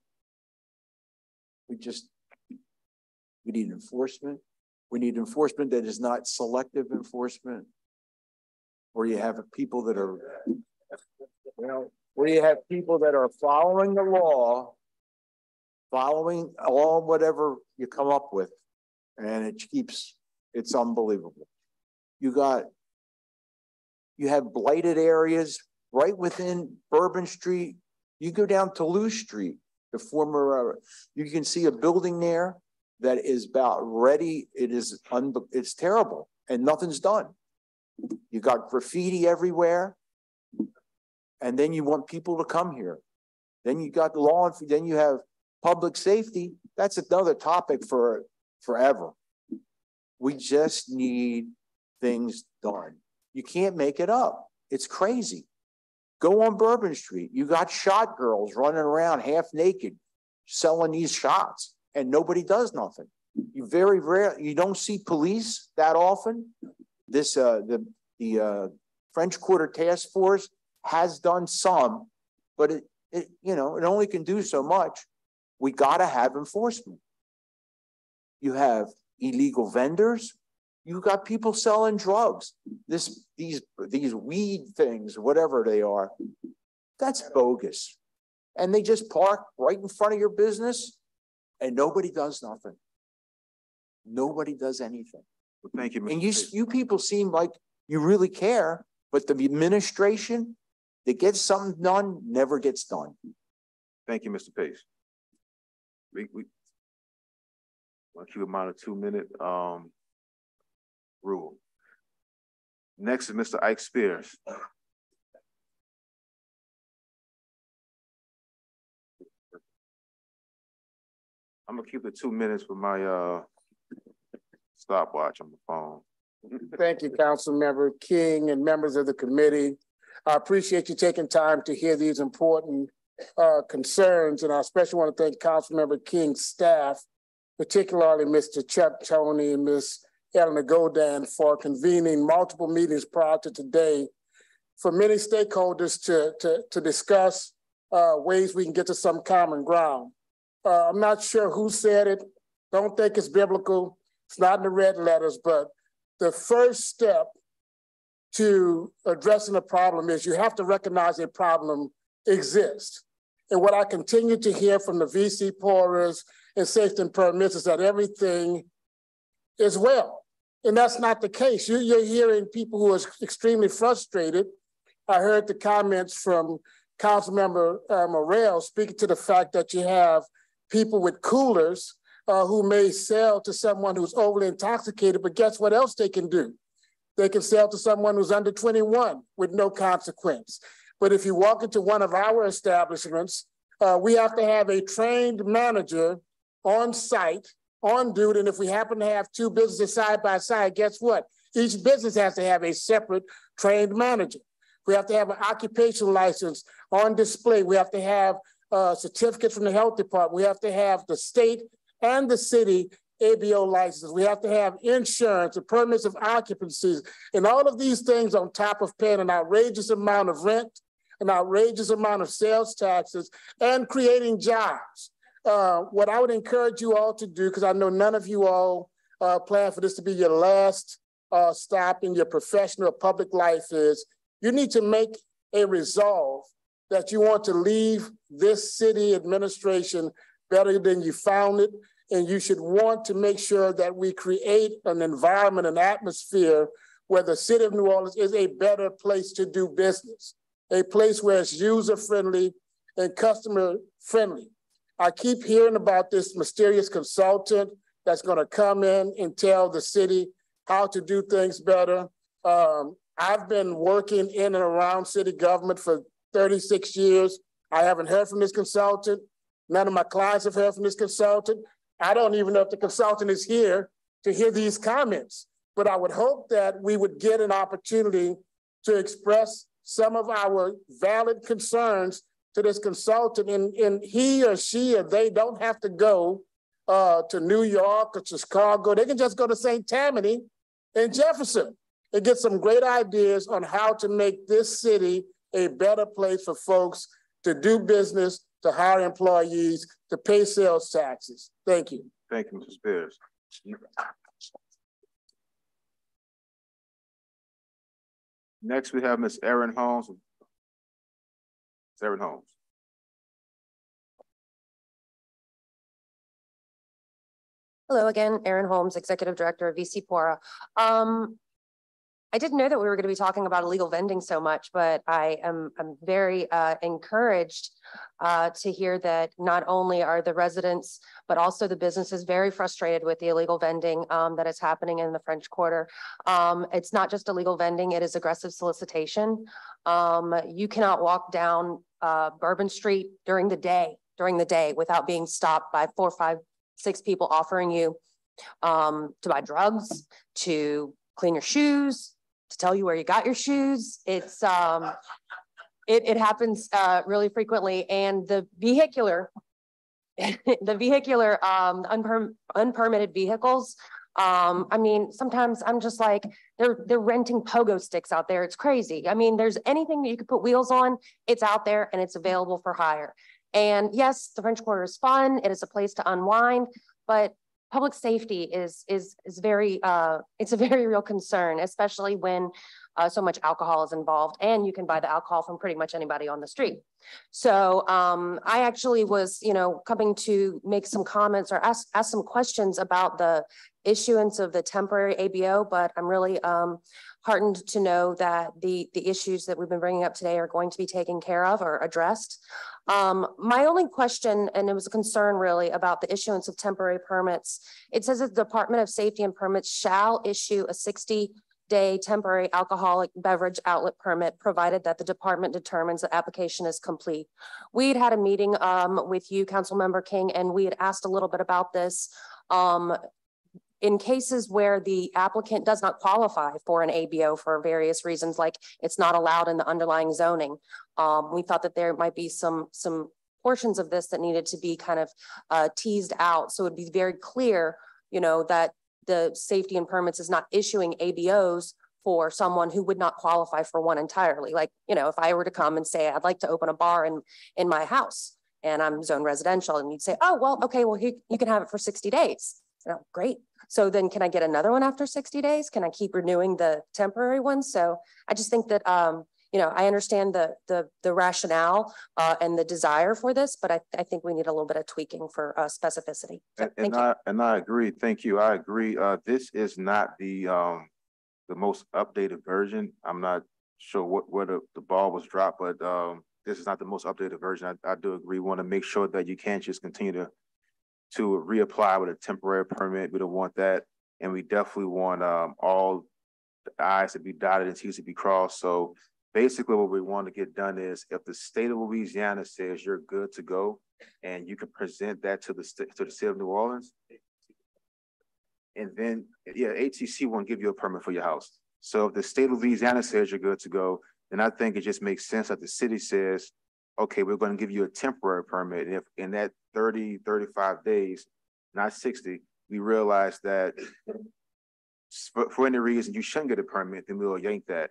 enforcement. We need enforcement that is not selective enforcement, where you have people that are, where you have people that are following the law, following all whatever you come up with, and it's unbelievable. You have blighted areas right within Bourbon Street. You go down Toulouse Street, the former, you can see a building there that is about ready. It's terrible and nothing's done. You got graffiti everywhere. And then you want people to come here. Then you got the law, then you have public safety. That's another topic for forever. We just need things done. You can't make it up. It's crazy. Go on Bourbon Street. You got shot girls running around half naked, selling these shots, and nobody does nothing. You very rare. You don't see police that often. This the French Quarter Task Force has done some, but it only can do so much. We got to have enforcement. You have illegal vendors. You got people selling drugs. These weed things, whatever they are, that's bogus. And they just park right in front of your business, and nobody does nothing. Nobody does anything. Well, thank you, Mr. And you people seem like you really care, but the administration that gets something done never gets done. Thank you, Mr. Pace. We want to keep in mind a 2-minute rule. Next is Mr. Ike Spears. I'm gonna keep the 2 minutes with my stopwatch on the phone. Thank you, Councilmember King and members of the committee. I appreciate you taking time to hear these important concerns, and I especially want to thank Councilmember King's staff, particularly Mr. Chuck Tony and Ms. Eleanor Godin, for convening multiple meetings prior to today for many stakeholders to discuss ways we can get to some common ground. I'm not sure who said it. Don't think it's biblical. It's not in the red letters, but the first step to addressing a problem is you have to recognize a problem exists. And what I continue to hear from the VC pourers and safety and permits is that everything is well. And that's not the case. You're hearing people who are extremely frustrated. I heard the comments from Councilmember Morrell speaking to the fact that you have people with coolers who may sell to someone who's overly intoxicated, but guess what else they can do? They can sell to someone who's under 21 with no consequence. But if you walk into one of our establishments, we have to have a trained manager on site, on duty. And if we happen to have two businesses side by side, guess what? Each business has to have a separate trained manager. We have to have an occupational license on display. We have to have certificates from the health department. We have to have the state and the city ABO licenses. We have to have insurance and permits of occupancies, and all of these things on top of paying an outrageous amount of rent, an outrageous amount of sales taxes, and creating jobs. What I would encourage you all to do, because I know none of you all plan for this to be your last stop in your professional public life, is you need to make a resolve that you want to leave this city administration better than you found it. And you should want to make sure that we create an environment, an atmosphere where the city of New Orleans is a better place to do business. a place where it's user-friendly and customer-friendly. I keep hearing about this mysterious consultant that's gonna come in and tell the city how to do things better. I've been working in and around city government for 36 years. I haven't heard from this consultant. None of my clients have heard from this consultant. I don't even know if the consultant is here to hear these comments, but I would hope that we would get an opportunity to express some of our valid concerns to this consultant, and he or she or they don't have to go to New York or to Chicago. They can just go to St. Tammany and Jefferson and get some great ideas on how to make this city a better place for folks to do business, to hire employees, to pay sales taxes. Thank you. Thank you, Mr. Spears. Next, we have Ms. Erin Holmes. Ms. Erin Holmes. Hello again, Erin Holmes, Executive Director of VC Pora. I didn't know that we were going to be talking about illegal vending so much, but I'm very encouraged to hear that not only are the residents, but also the businesses very frustrated with the illegal vending that is happening in the French Quarter. It's not just illegal vending, it is aggressive solicitation. You cannot walk down Bourbon Street during the day without being stopped by 4, 5, 6 people offering you to buy drugs, to clean your shoes, to tell you where you got your shoes. It's it happens really frequently, and the vehicular unpermitted vehicles. I mean, sometimes I'm just like, they're renting pogo sticks out there. It's crazy. I mean, there's anything that you could put wheels on, it's out there and it's available for hire. And yes, the French Quarter is fun. It is a place to unwind, but public safety is very, it's a very real concern, especially when so much alcohol is involved, and you can buy the alcohol from pretty much anybody on the street. So I actually was, coming to make some comments or ask some questions about the issuance of the temporary ABO, but I'm really heartened to know that the issues that we've been bringing up today are going to be taken care of or addressed. My only question, and it was a concern really about the issuance of temporary permits. It says that the Department of Safety and Permits shall issue a 60-day temporary alcoholic beverage outlet permit, provided that the department determines the application is complete. We had a meeting with you, Councilmember King, and we had asked a little bit about this. In cases where the applicant does not qualify for an ABO for various reasons, like it's not allowed in the underlying zoning, we thought that there might be some portions of this that needed to be kind of teased out. So it'd be very clear, that the Safety and Permits is not issuing ABOs for someone who would not qualify for one entirely. Like, if I were to come and say, I'd like to open a bar in my house and I'm zone residential, and you'd say, oh, well, okay, well, you can have it for 60 days. So, great. So then can I get another one after 60 days? Can I keep renewing the temporary one? So I just think that, I understand the rationale and the desire for this, but I think we need a little bit of tweaking for specificity. So, and I agree. Thank you. I agree. This is not the most updated version. I'm not sure where the ball was dropped, but this is not the most updated version. I do agree. We want to make sure that you can't just continue to reapply with a temporary permit. We don't want that. And we definitely want all the I's to be dotted and T's to be crossed. So basically what we want to get done is, if the state of Louisiana says you're good to go and you can present that to the city of New Orleans, and then, ATC won't give you a permit for your house. So if the state of Louisiana says you're good to go, then I think it just makes sense that the city says, okay, we're going to give you a temporary permit. And if in that 30, 35 days, not 60, we realize that for any reason you shouldn't get a permit, then we'll yank that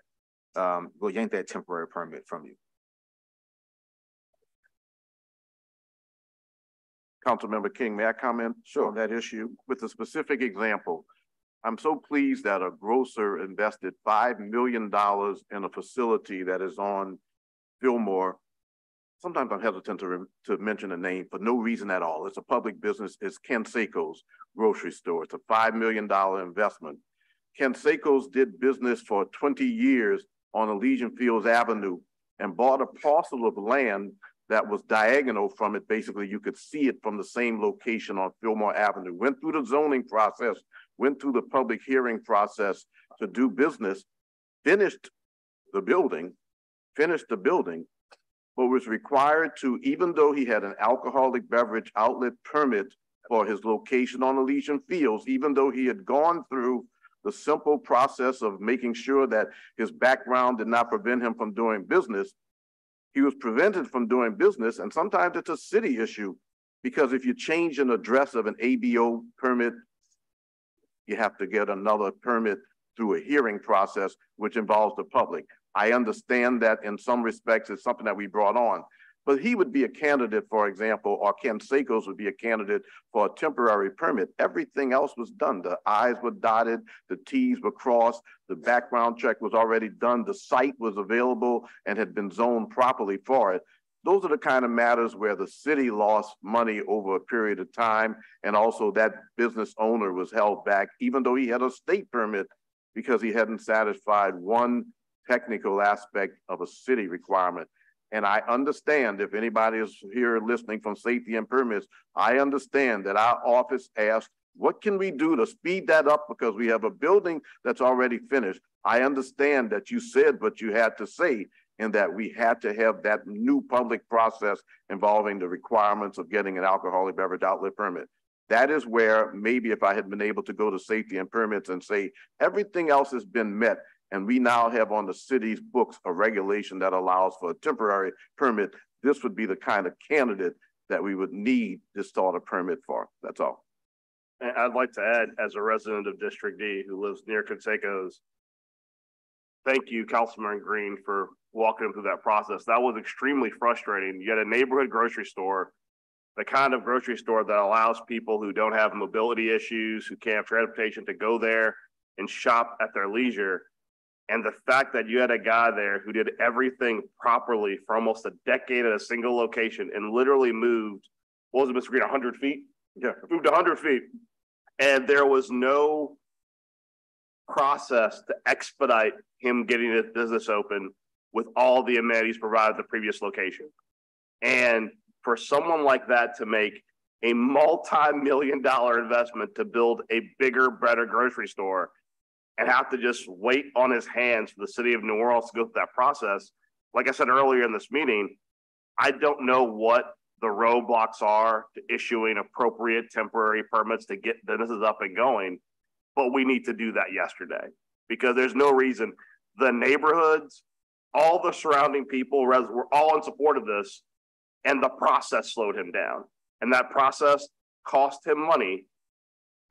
temporary permit from you. Councilmember King, may I comment on that issue with a specific example? I'm so pleased that a grocer invested $5 million in a facility that is on Fillmore. Sometimes I'm hesitant to mention a name for no reason at all. It's a public business. It's Canseco's grocery store. It's a $5 million investment. Canseco's did business for 20 years on Elysian Fields Avenue and bought a parcel of land that was diagonal from it. Basically, you could see it from the same location on Fillmore Avenue, went through the zoning process, went through the public hearing process to do business, finished the building, but was required to, even though he had an alcoholic beverage outlet permit for his location on Elysian Fields, even though he had gone through the simple process of making sure that his background did not prevent him from doing business, he was prevented from doing business. And sometimes it's a city issue, because if you change an address of an ABO permit, you have to get another permit through a hearing process, which involves the public. I understand that in some respects it's something that we brought on, but he would be a candidate, for example, or Ken Sakos would be a candidate for a temporary permit. Everything else was done. The I's were dotted, the T's were crossed, the background check was already done, the site was available and had been zoned properly for it. Those are the kind of matters where the city lost money over a period of time, and also that business owner was held back, even though he had a state permit, because he hadn't satisfied one technical aspect of a city requirement. And I understand, if anybody is here listening from Safety and Permits, I understand that our office asked, what can we do to speed that up, because we have a building that's already finished. I understand that you said what you had to say, and that we had to have that new public process involving the requirements of getting an alcoholic beverage outlet permit. That is where maybe if I had been able to go to Safety and Permits and say, everything else has been met, and we now have on the city's books a regulation that allows for a temporary permit, this would be the kind of candidate that we would need this sort of permit for. That's all. And I'd like to add, as a resident of District D who lives near Conseco's, thank you, Councilman Green, for walking them through that process. That was extremely frustrating. You had a neighborhood grocery store, the kind of grocery store that allows people who don't have mobility issues, who can't have transportation, to go there and shop at their leisure. And the fact that you had a guy there who did everything properly for almost a decade at a single location and literally moved, what was it, Mr. Green, 100 feet? Yeah, moved 100 feet. And there was no process to expedite him getting his business open with all the amenities provided at the previous location. And for someone like that to make a multi-million-dollar investment to build a bigger, better grocery store and have to just wait on his hands for the city of New Orleans to go through that process. Like I said earlier in this meeting, I don't know what the roadblocks are to issuing appropriate temporary permits to get businesses up and going, but we need to do that yesterday, because there's no reason. The neighborhoods, all the surrounding people were all in support of this, and the process slowed him down. And that process cost him money.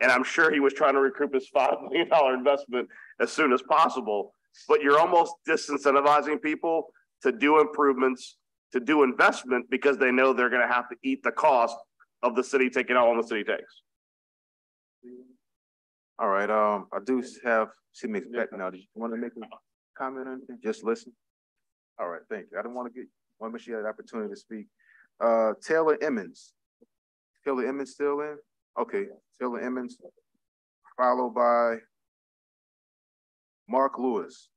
And I'm sure he was trying to recoup his $5 million investment as soon as possible, but you're almost disincentivizing people to do improvements, to do investment, because they know they're going to have to eat the cost of the city taking all the city takes. All right, I do have Sidney back now. Did you want to make a comment or anything? Just listen. All right, thank you. I don't want to make sure you had an opportunity to speak. Taylor Emmons. Taylor Emmons still in? Okay, Taylor Emmons, followed by Mark Lewis.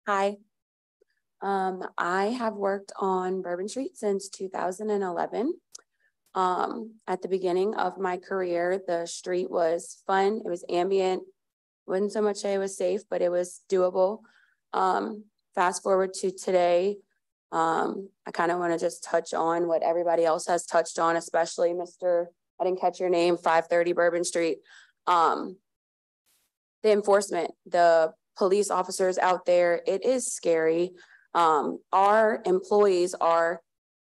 Hi, I have worked on Bourbon Street since 2011. At the beginning of my career, the street was fun. It was ambient. Wouldn't so much say it was safe, but it was doable. Fast forward to today, I kind of want to just touch on what everybody else has touched on, especially Mr. I didn't catch your name, 530 Bourbon Street. The enforcement, the police officers out there, it is scary. Our employees are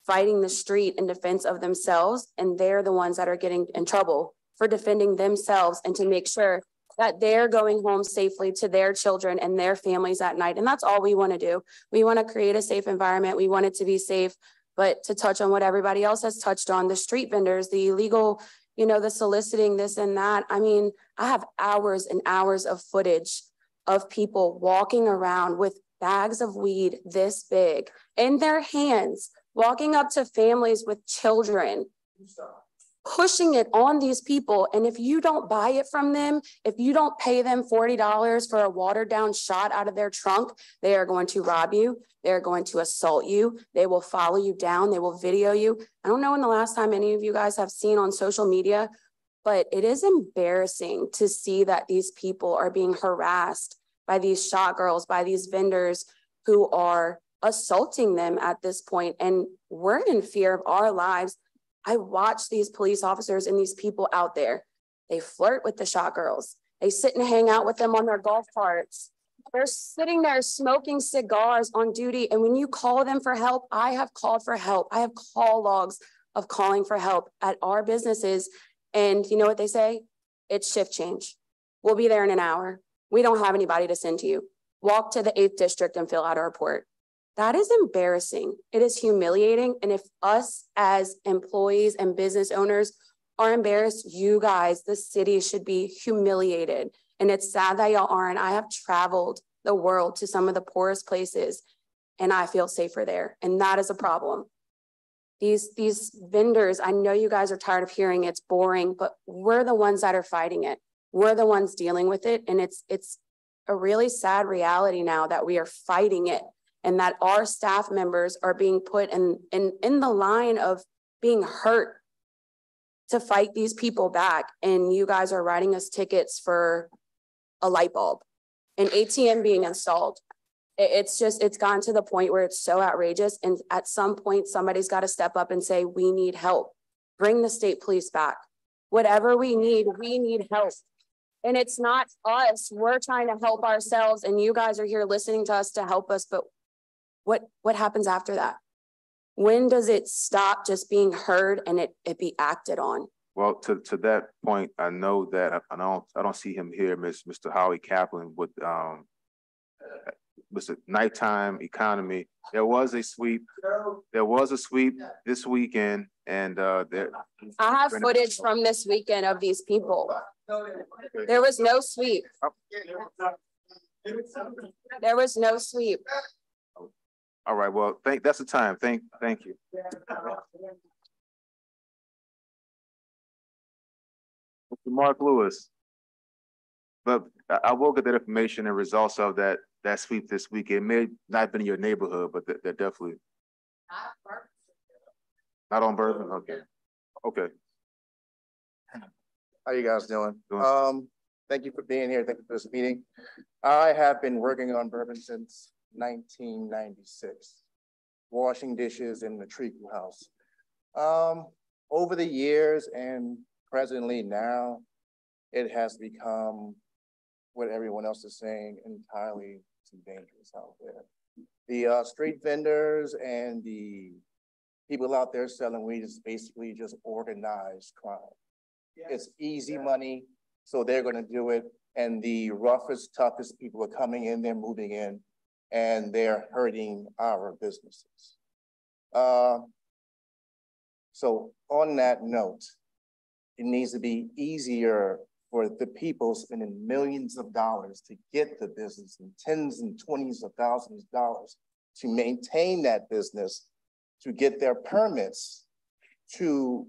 fighting the street in defense of themselves, and they're the ones that are getting in trouble for defending themselves and to make sure that they're going home safely to their children and their families at night. And that's all we want to do. We want to create a safe environment. We want it to be safe, but to touch on what everybody else has touched on, the street vendors, the illegal, you know, the soliciting, this and that. I mean, I have hours and hours of footage of people walking around with bags of weed this big in their hands, walking up to families with children. pushing it on these people. And if you don't buy it from them, if you don't pay them $40 for a watered down shot out of their trunk, they are going to rob you. They're going to assault you. They will follow you down. They will video you. I don't know when the last time any of you guys have seen on social media, but it is embarrassing to see that these people are being harassed by these shot girls, by these vendors who are assaulting them at this point. And we're in fear of our lives. I watch these police officers and these people out there. They flirt with the shot girls. They sit and hang out with them on their golf carts. They're sitting there smoking cigars on duty. And when you call them for help, I have called for help. I have call logs of calling for help at our businesses. And you know what they say? It's shift change. We'll be there in an hour. We don't have anybody to send to you. Walk to the 8th district and fill out a report. That is embarrassing. It is humiliating. And if us as employees and business owners are embarrassed, you guys, the city should be humiliated. And it's sad that y'all aren't. I have traveled the world to some of the poorest places and I feel safer there. And that is a problem. These vendors, I know you guys are tired of hearing it's boring, but we're the ones that are fighting it. We're the ones dealing with it. And it's a really sad reality now that we are fighting it and that our staff members are being put in the line of being hurt to fight these people back. And you guys are writing us tickets for a light bulb, an ATM being installed. It's gotten to the point where it's so outrageous. And at some point, somebody's got to step up and say, we need help. Bring the state police back. Whatever we need help. And it's not us. We're trying to help ourselves. And you guys are here listening to us to help us. But what happens after that? When does it stop just being heard and it be acted on? Well, to that point, I know that I don't see him here, Mr. Howie Kaplan with Mr. Nighttime Economy. There was a sweep this weekend, and I have footage from this weekend of these people. There was no sweep. There was no sweep. All right. Well, that's the time. Thank you. Mr. Mark Lewis. But I will get that information and results of that sweep this week. It may not have been in your neighborhood, but they're definitely not on Bourbon. Okay. How you guys doing? Thank you for being here. Thank you for this meeting. I have been working on Bourbon since 1996, washing dishes in the Treacle House. Over the years and presently now, it has become what everyone else is saying, entirely too dangerous out there. The street vendors and the people out there selling weed is basically just organized crime. It's easy money, so they're gonna do it. And the roughest, toughest people are coming in, they're moving in, and they're hurting our businesses. So on that note, it needs to be easier for the people spending millions of dollars to get the business and tens and 20s of thousands of dollars to maintain that business, to get their permits, to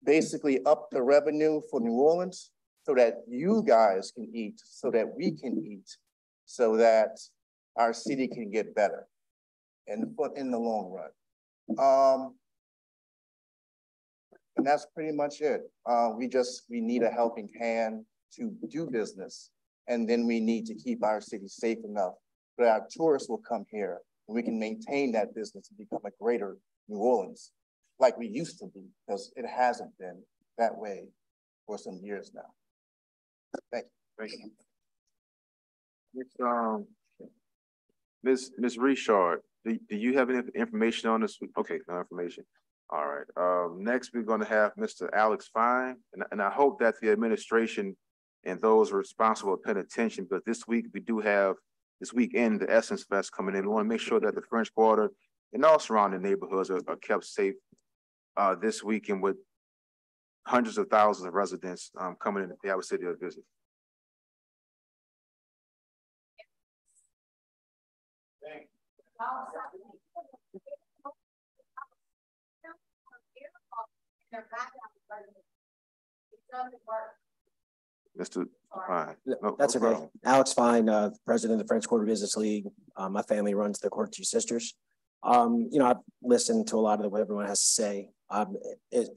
basically up the revenue for New Orleans so that you guys can eat, so that we can eat, so that our city can get better and in the long run. And that's pretty much it. We need a helping hand to do business. And then we need to keep our city safe enough that our tourists will come here and we can maintain that business and become a greater New Orleans like we used to be, because it hasn't been that way for some years now. Thank you. Ms. Richard, do you have any information on this? Okay, no information. All right. Next, we're going to have Mr. Alex Fine, and I hope that the administration and those responsible are paying attention, but this week we do have this weekend the Essence Fest coming in. We want to make sure that the French Quarter and all surrounding neighborhoods are kept safe this weekend with hundreds of thousands of residents coming into the city to visit. Mr. Fine. No, That's no okay. problem. Alex Fine, president of the French Quarter Business League. My family runs the Quarter Two Sisters. You know, I've listened to a lot of what everyone has to say.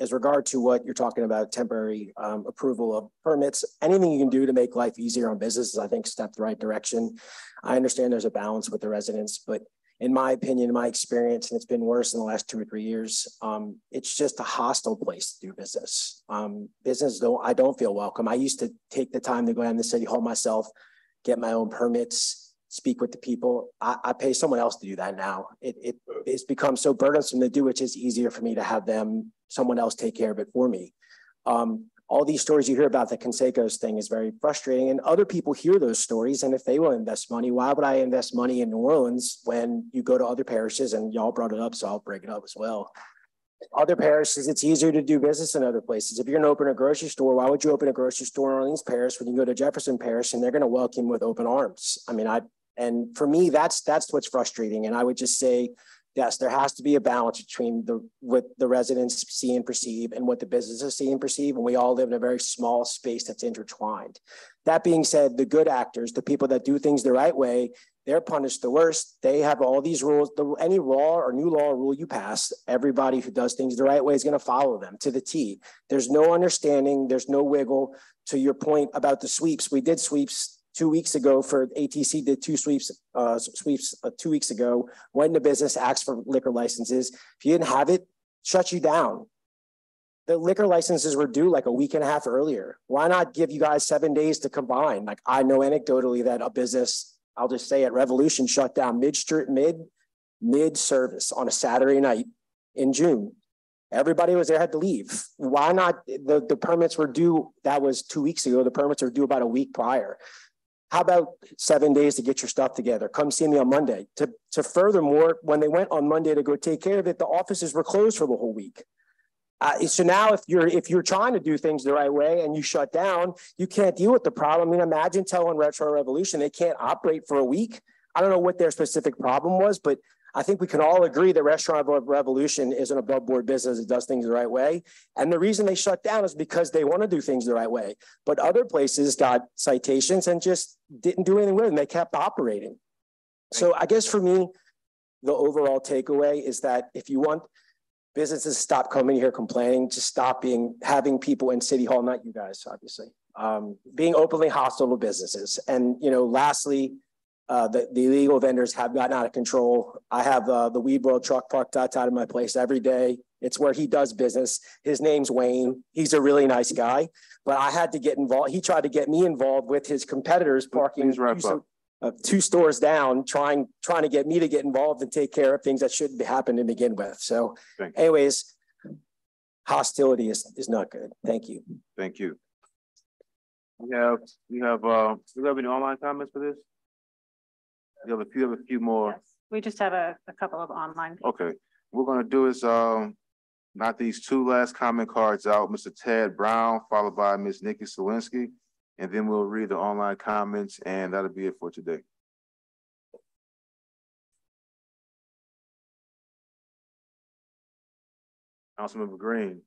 As regard to what you're talking about, temporary approval of permits, anything you can do to make life easier on businesses, I think step the right direction. I understand there's a balance with the residents, but in my opinion, in my experience, and it's been worse in the last 2 or 3 years, it's just a hostile place to do business. I don't feel welcome. I used to take the time to go down to City Hall myself, get my own permits, speak with the people. I pay someone else to do that now. It's become so burdensome to do, it's just easier for me to have someone else take care of it for me. All these stories you hear about the Conseco's thing is very frustrating, and other people hear those stories. And if they will invest money, why would I invest money in New Orleans when you go to other parishes? And y'all brought it up, so I'll break it up as well. Other parishes, it's easier to do business in other places. If you're going to open a grocery store, why would you open a grocery store in Orleans Parish when you go to Jefferson Parish and they're going to welcome you with open arms? I mean, and for me, that's what's frustrating. And I would just say, yes, there has to be a balance between what the residents see and perceive and what the businesses see and perceive. And we all live in a very small space that's intertwined. That being said, the good actors, the people that do things the right way, they're punished the worst. They have all these rules. Any law or new law or rule you pass, everybody who does things the right way is going to follow them to the T. There's no understanding. There's no wiggle. To your point about the sweeps, we did sweeps 2 weeks ago for ATC, did two sweeps 2 weeks ago, went into business, asked for liquor licenses. If you didn't have it, shut you down. The liquor licenses were due like a week and a half earlier. Why not give you guys 7 days to combine? Like, I know anecdotally that a business, I'll just say it, Revolution shut down mid-service on a Saturday night in June. Everybody was there, had to leave. Why not? The permits were due, that was 2 weeks ago. The permits are due about a week prior. How about 7 days to get your stuff together? Come see me on Monday. To furthermore, when they went on Monday to go take care of it, the offices were closed for the whole week. So now if you're trying to do things the right way and you shut down, you can't deal with the problem. I mean, imagine telling Retro Revolution they can't operate for a week. I don't know what their specific problem was, but I think we can all agree that Restaurant Revolution is an above board business that does things the right way. And the reason they shut down is because they want to do things the right way. But other places got citations and just didn't do anything with them. They kept operating. So I guess for me, the overall takeaway is that if you want businesses to stop coming here complaining, to stop having people in City Hall, not you guys, obviously, being openly hostile to businesses. And, you know, lastly, the illegal vendors have gotten out of control. I have the Weed World truck parked outside of my place every day. It's where he does business. His name's Wayne. He's a really nice guy, but I had to get involved. He tried to get me involved with his competitors parking two stores down, trying to get me to get involved and take care of things that shouldn't happen to begin with. So anyways, hostility is not good. Thank you. Thank you. We have any online comments for this? You have a few more. Yes. We just have a couple of online. Okay. What we're going to do is knock these two last comment cards out. Mr. Ted Brown, followed by Ms. Nikki Sawinski, and then we'll read the online comments, and that'll be it for today. Councilmember Green,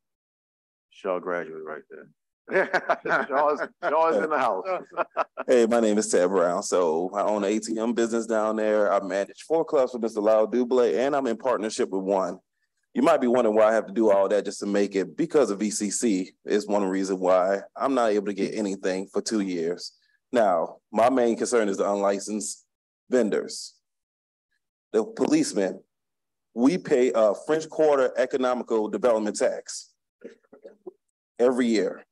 Shaw graduate right there. Shaw is in the house. Hey, my name is Ted Brown. So I own an ATM business down there. I manage 4 clubs for Mr. Lyle Dublé, and I'm in partnership with one. You might be wondering why I have to do all that just to make it. Because of VCC is one reason why I'm not able to get anything for 2 years. Now, my main concern is the unlicensed vendors. The policemen, we pay a French Quarter economical development tax every year.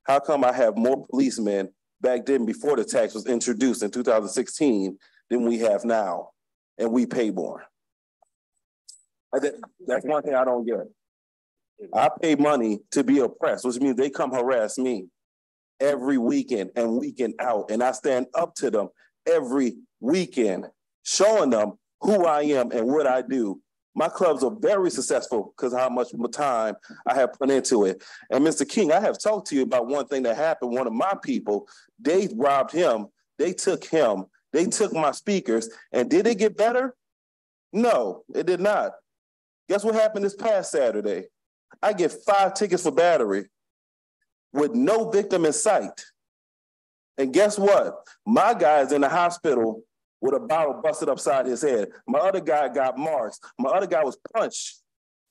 How come I have more policemen back then before the tax was introduced in 2016 than we have now, and we pay more? That's one thing I don't get. I pay money to be oppressed, which means they come harass me every weekend and weekend out, and I stand up to them every weekend, showing them who I am and what I do. My clubs are very successful because of how much time I have put into it. And Mr. King, I have talked to you about one thing that happened. One of my people, they robbed him. They took him. They took my speakers. And did it get better? No, it did not. Guess what happened this past Saturday? I get 5 tickets for battery. with no victim in sight. And guess what? My guy is in the hospital with a bottle busted upside his head. My other guy got marks. My other guy was punched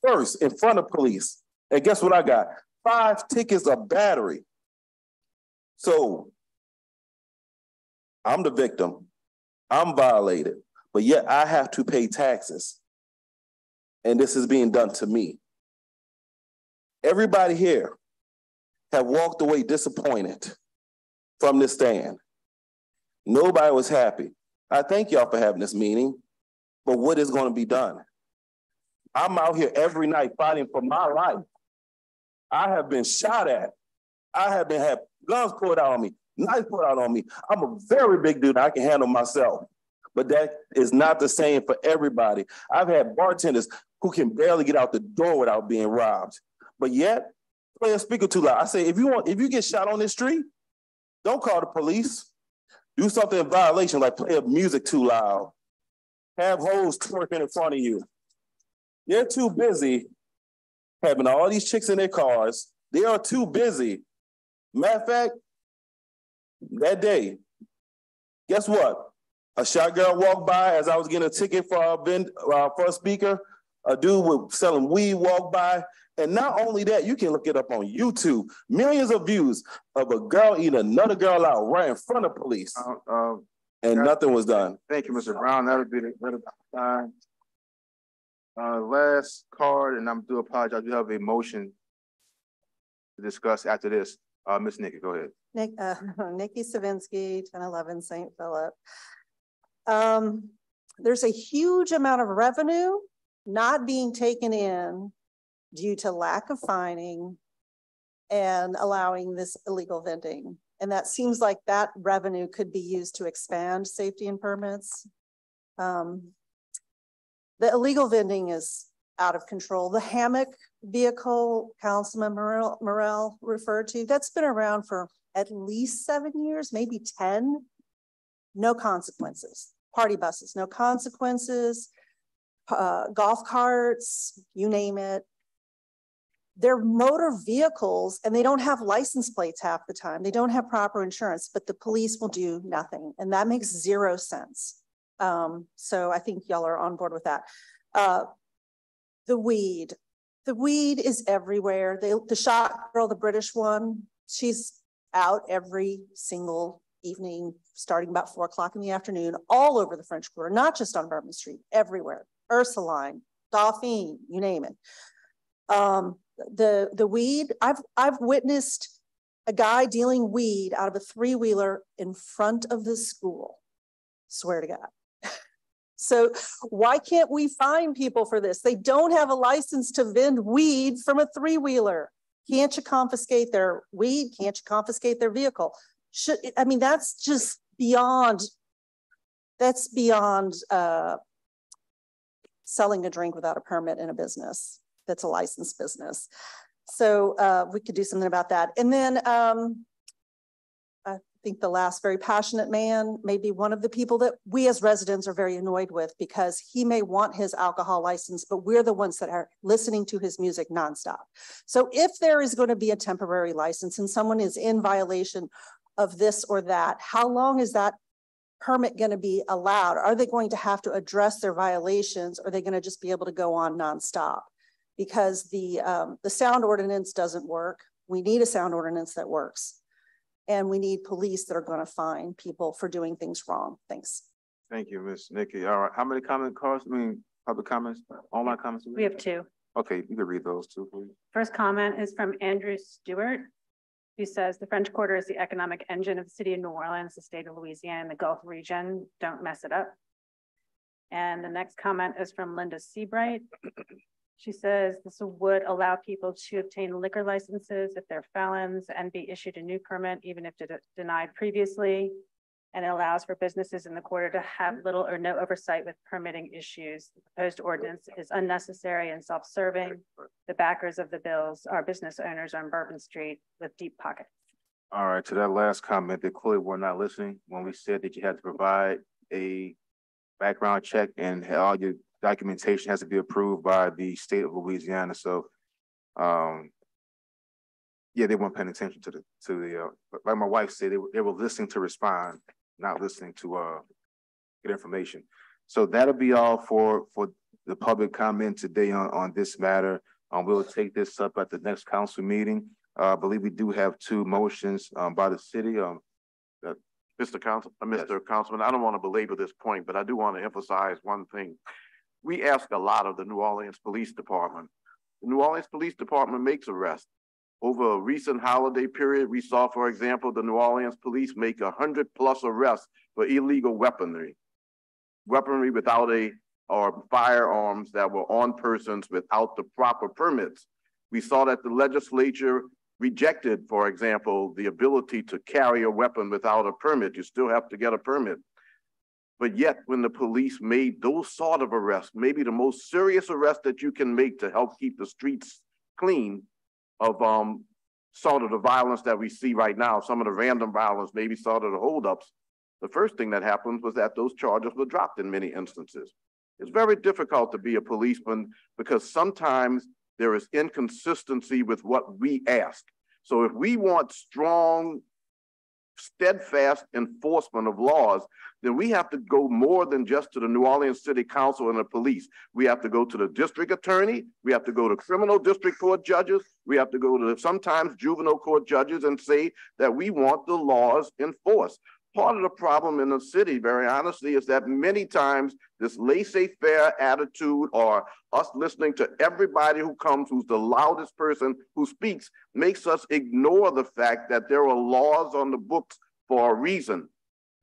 first in front of police. And guess what I got? 5 tickets of battery. So I'm the victim. I'm violated, but yet I have to pay taxes. And this is being done to me. Everybody here have walked away disappointed from this stand. Nobody was happy. I thank y'all for having this meeting, but what is going to be done? I'm out here every night fighting for my life. I have been shot at. I have been had guns pulled out on me, knives pulled out on me. I'm a very big dude. I can handle myself, but that is not the same for everybody. I've had bartenders who can barely get out the door without being robbed, but yet play a speaker too loud. I say, if you get shot on this street, don't call the police. Do something in violation, like play music too loud. Have hoes twerking in front of you. They're too busy having all these chicks in their cars. They are too busy. Matter of fact, that day, guess what? A shot girl walked by as I was getting a ticket for a speaker. A dude with selling weed walked by. And not only that, you can look it up on YouTube. Millions of views of a girl eating another girl out right in front of police. And nothing was done. Thank you, Mr. Brown. That'll be the time. Last card, and I do apologize. We have a motion to discuss after this. Ms. Nikki, go ahead. Nikki Savinsky, 1011 St. Philip. There's a huge amount of revenue not being taken in due to lack of fining and allowing this illegal vending. And that seems like that revenue could be used to expand safety and permits. The illegal vending is out of control. The hammock vehicle Councilman Morell referred to, that's been around for at least 7 years, maybe 10. No consequences. Party buses, no consequences. Golf carts, you name it. They're motor vehicles and they don't have license plates half the time. They don't have proper insurance, but the police will do nothing. And that makes zero sense. So I think y'all are on board with that. The weed is everywhere. The shot girl, the British one, she's out every single evening, starting about 4 o'clock in the afternoon, all over the French Quarter, not just on Bourbon Street, everywhere. Ursuline, Dauphine, you name it. The weed, I've witnessed a guy dealing weed out of a 3-wheeler in front of the school. Swear to God. So why can't we fine people for this? They don't have a license to vend weed from a 3-wheeler. Can't you confiscate their weed? Can't you confiscate their vehicle? I mean, that's just beyond, that's beyond selling a drink without a permit in a business that's a licensed business. So we could do something about that. And then I think the last very passionate man may be one of the people that we as residents are very annoyed with, because he may want his alcohol license, but we're the ones that are listening to his music nonstop. So if there is going to be a temporary license and someone is in violation of this or that, how long is that permit going to be allowed? Are they going to have to address their violations, or are they going to just be able to go on nonstop? Because the sound ordinance doesn't work. We need a sound ordinance that works. And we need police that are going to fine people for doing things wrong. Thanks. Thank you, Ms. Nikki. All right, how many public comments, online comments? We have 2. Okay, you can read those too, please. First comment is from Andrew Stewart, who says the French Quarter is the economic engine of the city of New Orleans, the state of Louisiana, and the Gulf region. Don't mess it up. And the next comment is from Linda Seabright. She says this would allow people to obtain liquor licenses if they're felons and be issued a new permit, even if denied previously. And it allows for businesses in the quarter to have little or no oversight with permitting issues. The proposed ordinance is unnecessary and self-serving. The backers of the bills are business owners on Bourbon Street with deep pockets. All right, to that last comment, they clearly were not listening when we said that you had to provide a background check and all your documentation has to be approved by the state of Louisiana. So Yeah, they weren't paying attention to the like my wife said, they were listening to respond, not listening to get information. So that'll be all for the public comment today on this matter. We'll take this up at the next council meeting. I believe we do have two motions by the city. Mr. Councilman, I don't want to belabor this point, but I do want to emphasize one thing. We ask a lot of the New Orleans Police Department. The New Orleans Police Department makes arrests. Over a recent holiday period, we saw, for example, the New Orleans police make 100+ arrests for illegal weaponry without or firearms that were on persons without the proper permits. We saw that the legislature rejected, for example, the ability to carry a weapon without a permit. You still have to get a permit. But yet, when the police made those sort of arrests, maybe the most serious arrest that you can make to help keep the streets clean of sort of the violence that we see right now, some of the random violence, maybe sort of the holdups, the first thing that happened was that those charges were dropped in many instances. It's very difficult to be a policeman because sometimes there is inconsistency with what we ask. So if we want strong, steadfast enforcement of laws, then we have to go more than just to the New Orleans City Council and the police. We have to go to the district attorney. We have to go to criminal district court judges. We have to go to sometimes juvenile court judges and say that we want the laws enforced. Part of the problem in the city, very honestly, is that many times this laissez-faire attitude or us listening to everybody who comes, who's the loudest person who speaks, makes us ignore the fact that there are laws on the books for a reason.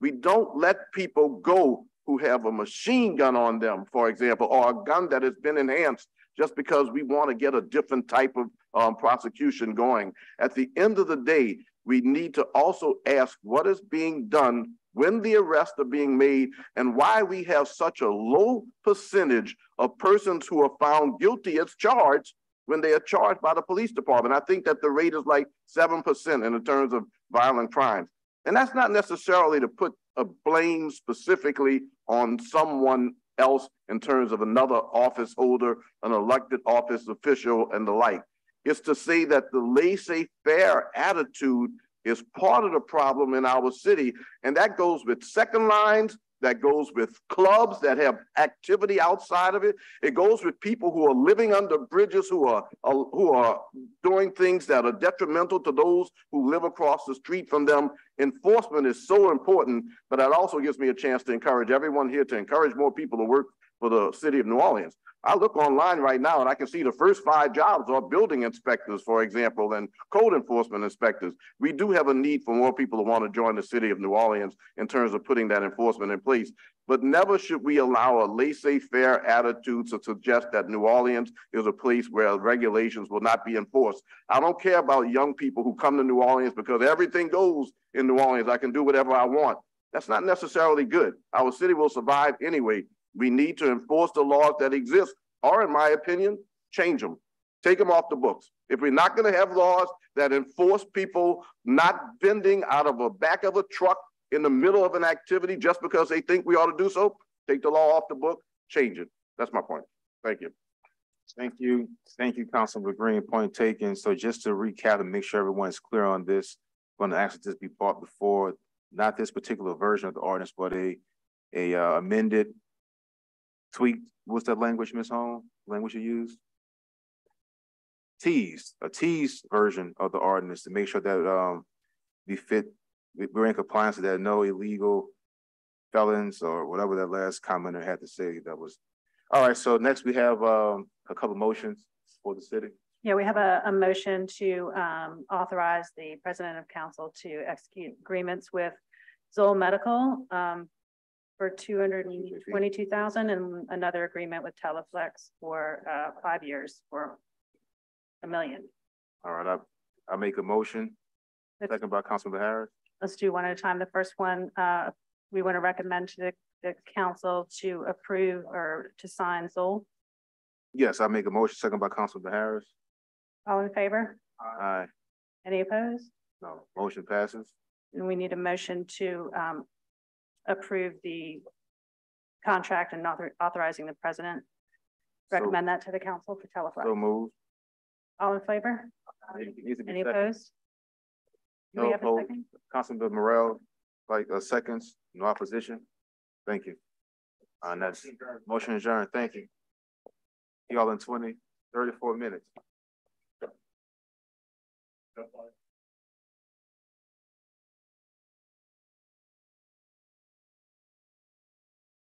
We don't let people go who have a machine gun on them, for example, or a gun that has been enhanced just because we want to get a different type of prosecution going. At the end of the day, we need to also ask what is being done when the arrests are being made and why we have such a low percentage of persons who are found guilty as charged when they are charged by the police department. I think that the rate is like 7% in terms of violent crimes. And that's not necessarily to put a blame specifically on someone else in terms of another office holder, an elected office official, and the like. It's to say that the laissez-faire attitude is part of the problem in our city. And that goes with second lines, that goes with clubs that have activity outside of it. It goes with people who are living under bridges, who are doing things that are detrimental to those who live across the street from them. Enforcement is so important, but that also gives me a chance to encourage everyone here to encourage more people to work for the city of New Orleans. I look online right now and I can see the first 5 jobs are building inspectors, for example, and code enforcement inspectors. We do have a need for more people to want to join the city of New Orleans in terms of putting that enforcement in place. But never should we allow a laissez-faire attitude to suggest that New Orleans is a place where regulations will not be enforced. I don't care about young people who come to New Orleans because everything goes in New Orleans. I can do whatever I want. That's not necessarily good. Our city will survive anyway. We need to enforce the laws that exist, or in my opinion, change them. Take them off the books. If we're not going to have laws that enforce people not vending out of the back of a truck in the middle of an activity just because they think we ought to do so, take the law off the book, change it. That's my point. Thank you. Thank you. Thank you, Councilman Green. Point taken. So just to recap and make sure everyone's clear on this, I'm going to ask this be brought before, not this particular version of the ordinance, but a amended, tweaked, what's that language, Ms. Holmes? Language you use? A teased version of the ordinance to make sure that we're in compliance with that, no illegal felons or whatever that last commenter had to say. That was all right. So next we have a couple motions for the city. Yeah, we have a motion to authorize the president of council to execute agreements with Zoll Medical for $222,000 and another agreement with Teleflex for 5 years for $1 million. All right, I make a motion. Second by Councilman Harris. Let's do one at a time. The first one, we want to recommend to the council to approve or to sign Zoll. Yes, I make a motion. Second by Councilman Harris. All in favor? Aye. Any opposed? No. Motion passes. And we need a motion to approve the contract and authorizing the president. Recommend that to the council for Teleflex. So moved. All in favor? Any opposed? Do we No have a opposed. second? Councilman Morel, seconds, no opposition. Thank you. That's motion adjourned. Thank you. Y'all in 34 minutes.